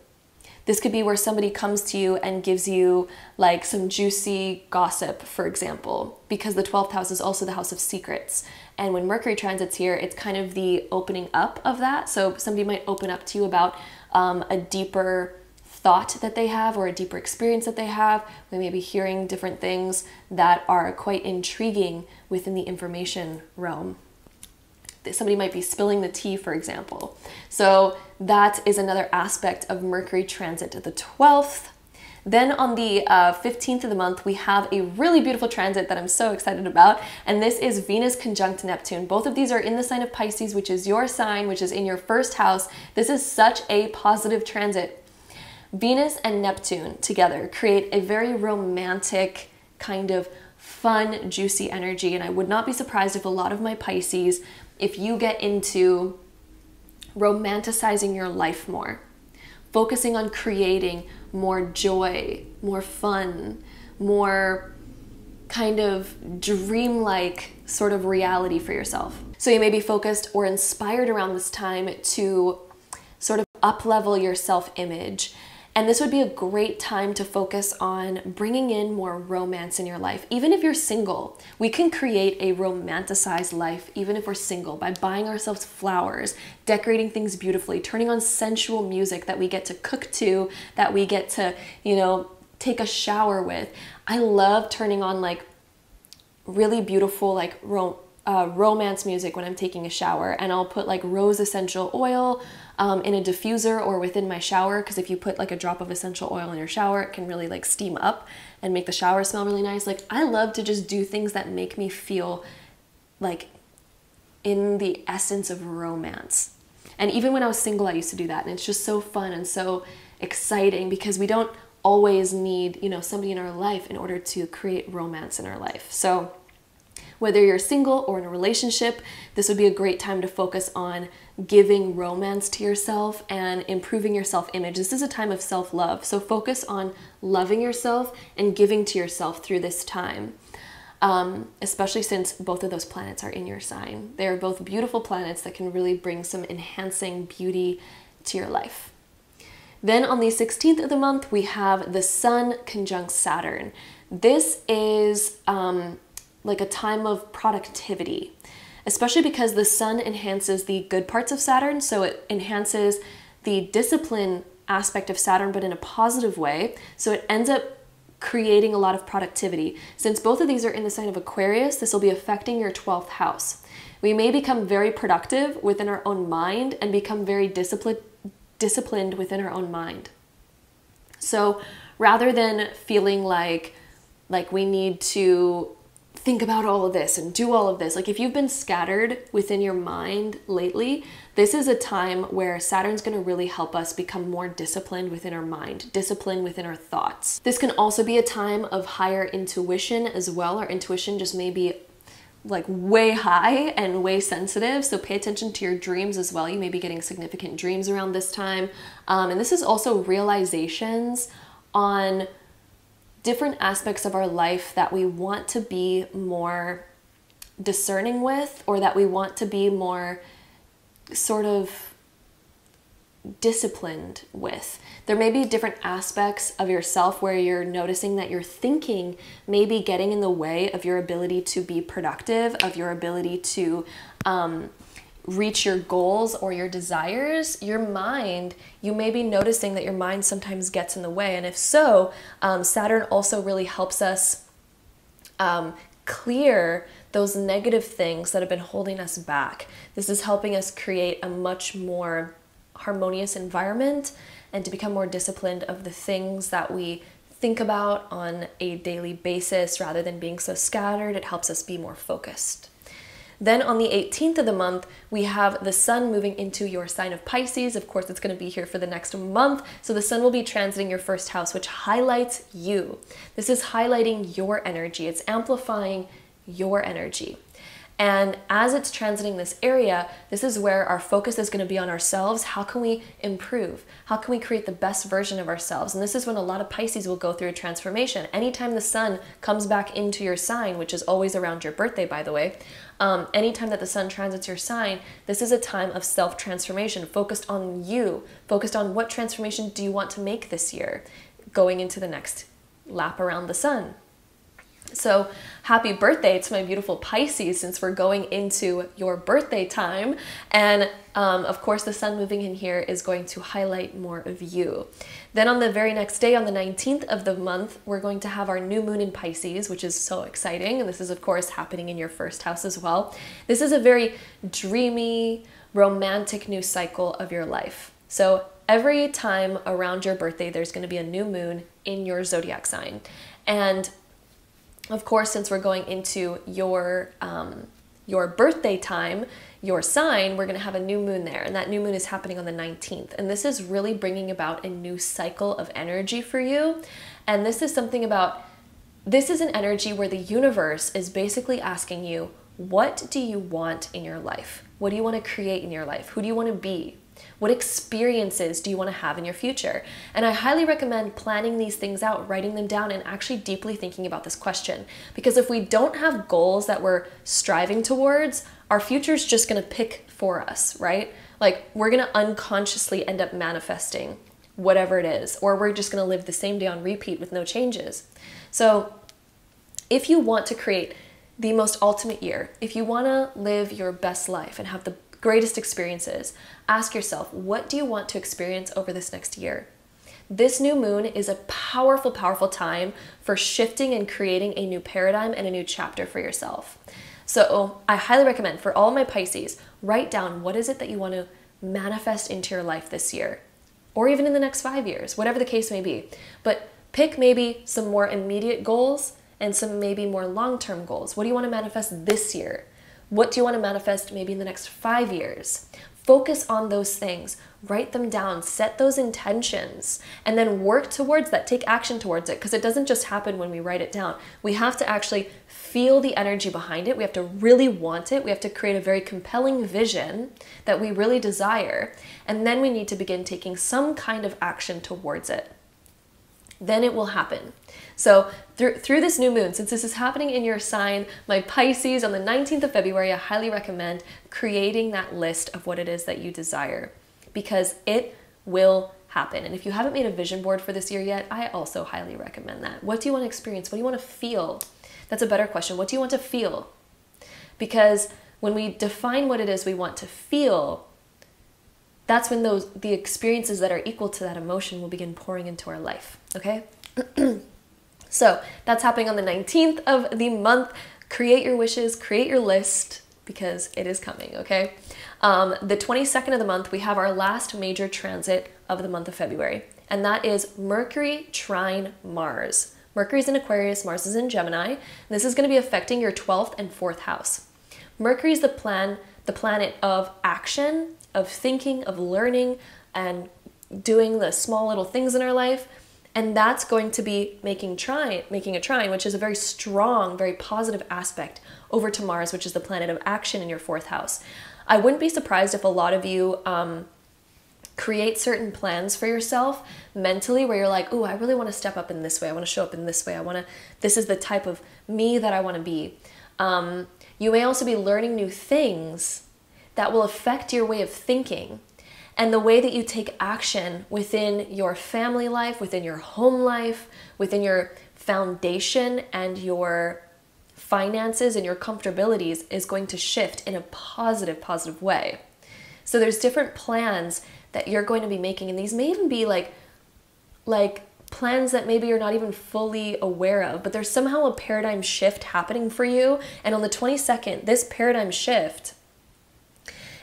This could be where somebody comes to you and gives you like some juicy gossip, for example, because the 12th house is also the house of secrets. And when Mercury transits here, it's kind of the opening up of that. So somebody might open up to you about a deeper thought that they have or a deeper experience that they have. We may be hearing different things that are quite intriguing within the information realm. Somebody might be spilling the tea, for example. So that is another aspect of Mercury transit to the 12th. Then on the 15th of the month, we have a really beautiful transit that I'm so excited about. And this is Venus conjunct Neptune. Both of these are in the sign of Pisces, which is your sign, which is in your first house. This is such a positive transit. Venus and Neptune together create a very romantic, kind of fun, juicy energy. And I would not be surprised if a lot of my Pisces, if you get into romanticizing your life more, focusing on creating more joy, more fun, more kind of dreamlike sort of reality for yourself. So you may be focused or inspired around this time to sort of up-level your self-image. And this would be a great time to focus on bringing in more romance in your life. Even if you're single, we can create a romanticized life even if we're single by buying ourselves flowers, decorating things beautifully, turning on sensual music that we get to cook to, that we get to, you know, take a shower with. I love turning on like really beautiful like romance music when I'm taking a shower, and I'll put like rose essential oil in a diffuser or within my shower, because if you put like a drop of essential oil in your shower, it can really like steam up and make the shower smell really nice. Like, I love to just do things that make me feel like in the essence of romance. And even when I was single, I used to do that, and it's just so fun and so exciting because we don't always need, you know, somebody in our life in order to create romance in our life. So whether you're single or in a relationship, this would be a great time to focus on giving romance to yourself and improving your self-image. This is a time of self-love, so focus on loving yourself and giving to yourself through this time, especially since both of those planets are in your sign. They are both beautiful planets that can really bring some enhancing beauty to your life. Then on the 16th of the month, we have the Sun conjunct Saturn. This is like a time of productivity, especially because the Sun enhances the good parts of Saturn. So it enhances the discipline aspect of Saturn, but in a positive way. So it ends up creating a lot of productivity. Since both of these are in the sign of Aquarius, this will be affecting your 12th house. We may become very productive within our own mind and become very disciplined within our own mind. So rather than feeling like we need to think about all of this and do all of this. Like if you've been scattered within your mind lately, this is a time where Saturn's going to really help us become more disciplined within our mind, disciplined within our thoughts. This can also be a time of higher intuition as well. Our intuition just may be like way high and way sensitive. So pay attention to your dreams as well. You may be getting significant dreams around this time. And this is also realizations on different aspects of our life that we want to be more discerning with, or that we want to be more sort of disciplined with. There may be different aspects of yourself where you're noticing that your thinking may be getting in the way of your ability to be productive, of your ability to reach your goals or your desires. Your mind, you may be noticing that your mind sometimes gets in the way. And if so, Saturn also really helps us clear those negative things that have been holding us back. This is helping us create a much more harmonious environment and to become more disciplined of the things that we think about on a daily basis rather than being so scattered. It helps us be more focused. Then on the 18th of the month, we have the sun moving into your sign of Pisces. Of course, it's going to be here for the next month. So the sun will be transiting your first house, which highlights you. This is highlighting your energy. It's amplifying your energy. And as it's transiting this area, this is where our focus is going to be on ourselves. How can we improve? How can we create the best version of ourselves? And this is when a lot of Pisces will go through a transformation. Anytime the sun comes back into your sign, which is always around your birthday, by the way, anytime that the sun transits your sign, this is a time of self-transformation, focused on you, focused on what transformation do you want to make this year, going into the next lap around the sun. So happy birthday to my beautiful Pisces, since we're going into your birthday time. And of course, the sun moving in here is going to highlight more of you. Then on the very next day, on the 19th of the month, we're going to have our new moon in Pisces, which is so exciting. And this is, of course, happening in your first house as well. This is a very dreamy, romantic new cycle of your life. So every time around your birthday, there's going to be a new moon in your zodiac sign. And of course, since we're going into your birthday time, your sign, we're going to have a new moon there. And that new moon is happening on the 19th. And this is really bringing about a new cycle of energy for you. And this is something about, this is an energy where the universe is basically asking you, what do you want in your life? What do you want to create in your life? Who do you want to be? What experiences do you want to have in your future? And I highly recommend planning these things out, writing them down, and actually deeply thinking about this question. Because if we don't have goals that we're striving towards, our future is just going to pick for us, right? Like we're going to unconsciously end up manifesting whatever it is, or we're just going to live the same day on repeat with no changes. So if you want to create the most ultimate year, if you want to live your best life and have the greatest experiences, ask yourself, what do you want to experience over this next year? This new moon is a powerful, powerful time for shifting and creating a new paradigm and a new chapter for yourself. So I highly recommend for all my Pisces, write down what is it that you want to manifest into your life this year, or even in the next 5 years, whatever the case may be. But pick maybe some more immediate goals and some maybe more long-term goals. What do you want to manifest this year? What do you want to manifest maybe in the next 5 years? Focus on those things, write them down, set those intentions, and then work towards that, take action towards it, because it doesn't just happen when we write it down. We have to actually feel the energy behind it. We have to really want it. We have to create a very compelling vision that we really desire, and then we need to begin taking some kind of action towards it. Then it will happen. So through this new moon, since this is happening in your sign, my Pisces, on the 19th of February, I highly recommend creating that list of what it is that you desire, because it will happen. And if you haven't made a vision board for this year yet, I also highly recommend that. What do you want to experience? What do you want to feel? That's a better question. What do you want to feel? Because when we define what it is we want to feel, that's when the experiences that are equal to that emotion will begin pouring into our life, okay? So that's happening on the 19th of the month. Create your wishes, create your list, because it is coming, okay? The 22nd of the month, we have our last major transit of the month of February, and that is Mercury trine Mars. Mercury's in Aquarius, Mars is in Gemini. And this is going to be affecting your 12th and 4th house. Mercury is the planet of action, of thinking, of learning, and doing the small little things in our life. And that's going to be making a trine, which is a very strong, very positive aspect over to Mars, which is the planet of action in your 4th house. I wouldn't be surprised if a lot of you create certain plans for yourself mentally where you're like, oh, I really want to step up in this way. I want to show up in this way. This is the type of me that I want to be. You may also be learning new things that will affect your way of thinking and the way that you take action within your family life, within your home life, within your foundation and your finances and your comfortabilities is going to shift in a positive way. So there's different plans that you're going to be making, and these may even be like plans that maybe you're not even fully aware of, but there's somehow a paradigm shift happening for you. And on the 22nd, this paradigm shift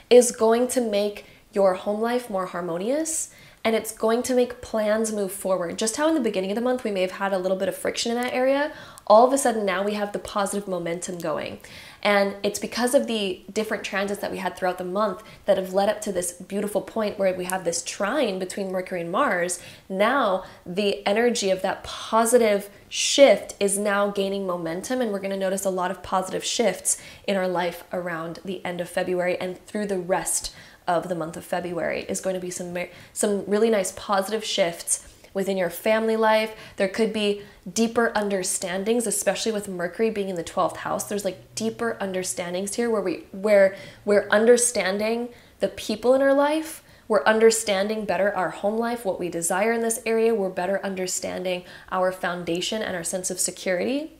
is going to make your home life more harmonious, and it's going to make plans move forward. Just how in the beginning of the month we may have had a little bit of friction in that area, all of a sudden now we have the positive momentum going. And it's because of the different transits that we had throughout the month that have led up to this beautiful point where we have this trine between Mercury and Mars. Now the energy of that positive shift is now gaining momentum, and we're going to notice a lot of positive shifts in our life around the end of February and through the rest of the month of February. Is going to be some really nice positive shifts within your family life. There could be deeper understandings, especially with Mercury being in the 12th house. There's like deeper understandings here where we're understanding the people in our life. We're understanding better our home life, what we desire in this area. We're better understanding our foundation and our sense of security.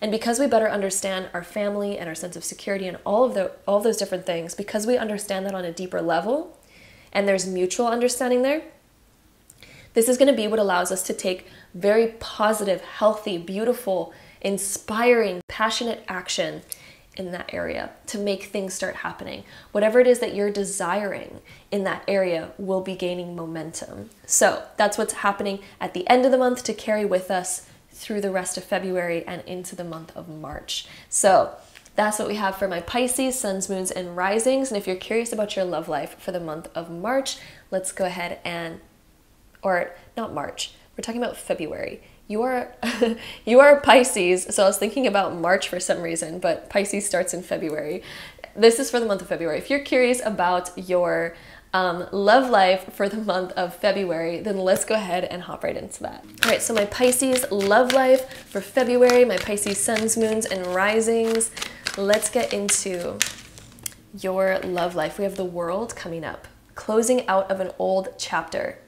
And because we better understand our family and our sense of security and all of those different things, because we understand that on a deeper level, and there's mutual understanding there, this is going to be what allows us to take very positive, healthy, beautiful, inspiring, passionate action in that area to make things start happening. Whatever it is that you're desiring in that area will be gaining momentum. So that's what's happening at the end of the month to carry with us through the rest of February and into the month of March. So that's what we have for my Pisces, suns, moons, and risings. And if you're curious about your love life for the month of March, let's go ahead and, or not March, we're talking about February. You are Pisces, so I was thinking about March for some reason, but Pisces starts in February. This is for the month of February. If you're curious about your love life for the month of February, then let's go ahead and hop right into that. All right, so my Pisces love life for February, my Pisces suns, moons, and risings. Let's get into your love life. We have the World coming up, closing out of an old chapter.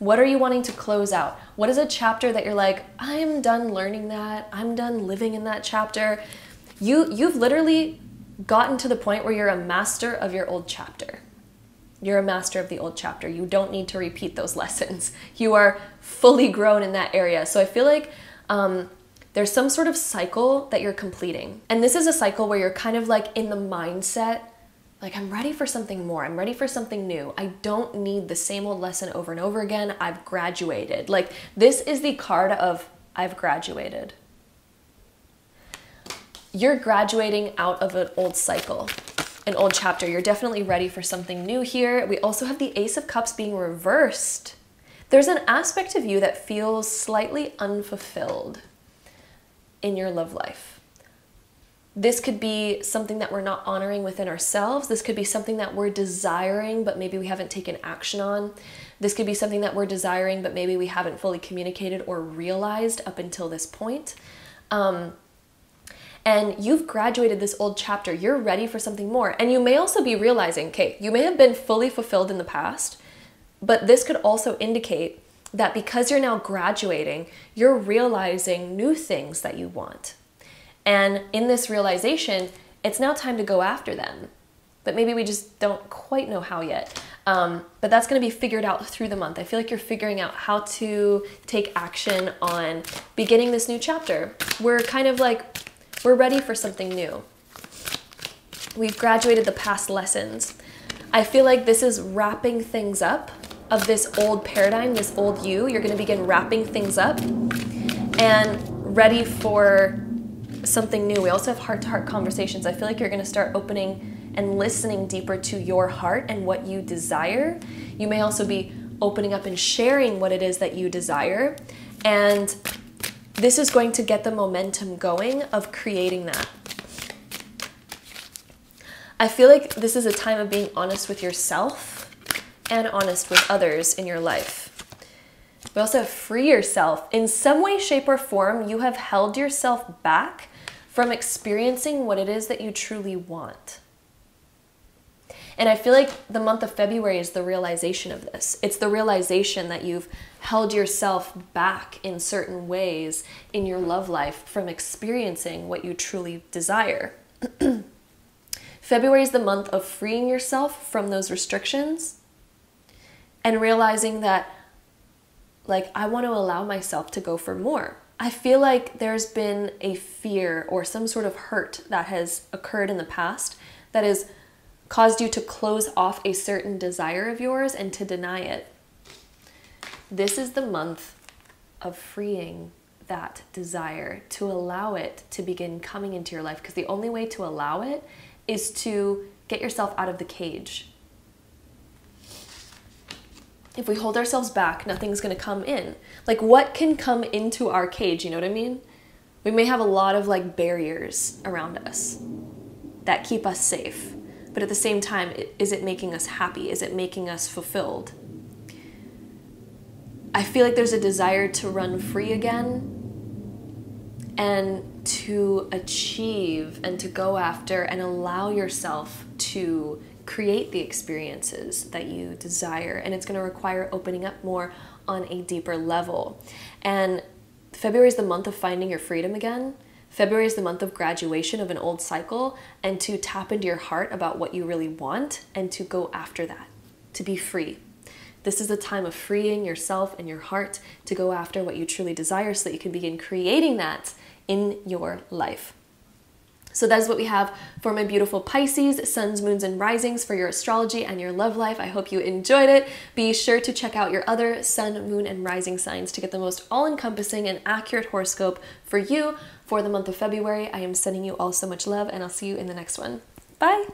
What are you wanting to close out? What is a chapter that you're like, I'm done learning that, I'm done living in that chapter? You've literally gotten to the point where you're a master of your old chapter. You're a master of the old chapter. You don't need to repeat those lessons. You are fully grown in that area. So I feel like there's some sort of cycle that you're completing. And this is a cycle where you're kind of like in the mindset, like, I'm ready for something more. I'm ready for something new. I don't need the same old lesson over and over again. I've graduated. Like, this is the card of I've graduated. You're graduating out of an old cycle, an old chapter. You're definitely ready for something new here. We also have the Ace of Cups being reversed. There's an aspect of you that feels slightly unfulfilled in your love life. This could be something that we're not honoring within ourselves. This could be something that we're desiring, but maybe we haven't taken action on. This could be something that we're desiring, but maybe we haven't fully communicated or realized up until this point. And you've graduated this old chapter. You're ready for something more. And you may also be realizing, okay, you may have been fully fulfilled in the past, but this could also indicate that because you're now graduating, you're realizing new things that you want. And in this realization, it's now time to go after them. But maybe we just don't quite know how yet. But that's going to be figured out through the month. I feel like you're figuring out how to take action on beginning this new chapter. We're kind of like, we're ready for something new. We've graduated the past lessons. I feel like this is wrapping things up of this old paradigm, this old you. You're going to begin wrapping things up. and ready for something new. We also have heart-to-heart conversations. I feel like you're going to start opening and listening deeper to your heart and what you desire. You may also be opening up and sharing what it is that you desire. And this is going to get the momentum going of creating that. I feel like this is a time of being honest with yourself and honest with others in your life. We also have free yourself. In some way, shape, or form, you have held yourself back from experiencing what it is that you truly want. And I feel like the month of February is the realization of this. It's the realization that you've held yourself back in certain ways in your love life from experiencing what you truly desire. February is the month of freeing yourself from those restrictions and realizing that, like, I want to allow myself to go for more. I feel like there's been a fear or some sort of hurt that has occurred in the past that has caused you to close off a certain desire of yours and to deny it. This is the month of freeing that desire, to allow it to begin coming into your life, because the only way to allow it is to get yourself out of the cage. If we hold ourselves back, nothing's going to come in. Like, what can come into our cage? You know what I mean? We may have a lot of like barriers around us that keep us safe. But at the same time, is it making us happy? Is it making us fulfilled? I feel like there's a desire to run free again and to achieve and to go after and allow yourself to create the experiences that you desire. And it's going to require opening up more on a deeper level. And February is the month of finding your freedom again. February is the month of graduation of an old cycle, and to tap into your heart about what you really want and to go after that, to be free. This is a time of freeing yourself and your heart to go after what you truly desire so that you can begin creating that in your life. So that is what we have for my beautiful Pisces, suns, moons, and risings for your astrology and your love life. I hope you enjoyed it. Be sure to check out your other sun, moon, and rising signs to get the most all-encompassing and accurate horoscope for you for the month of February. I am sending you all so much love, and I'll see you in the next one. Bye!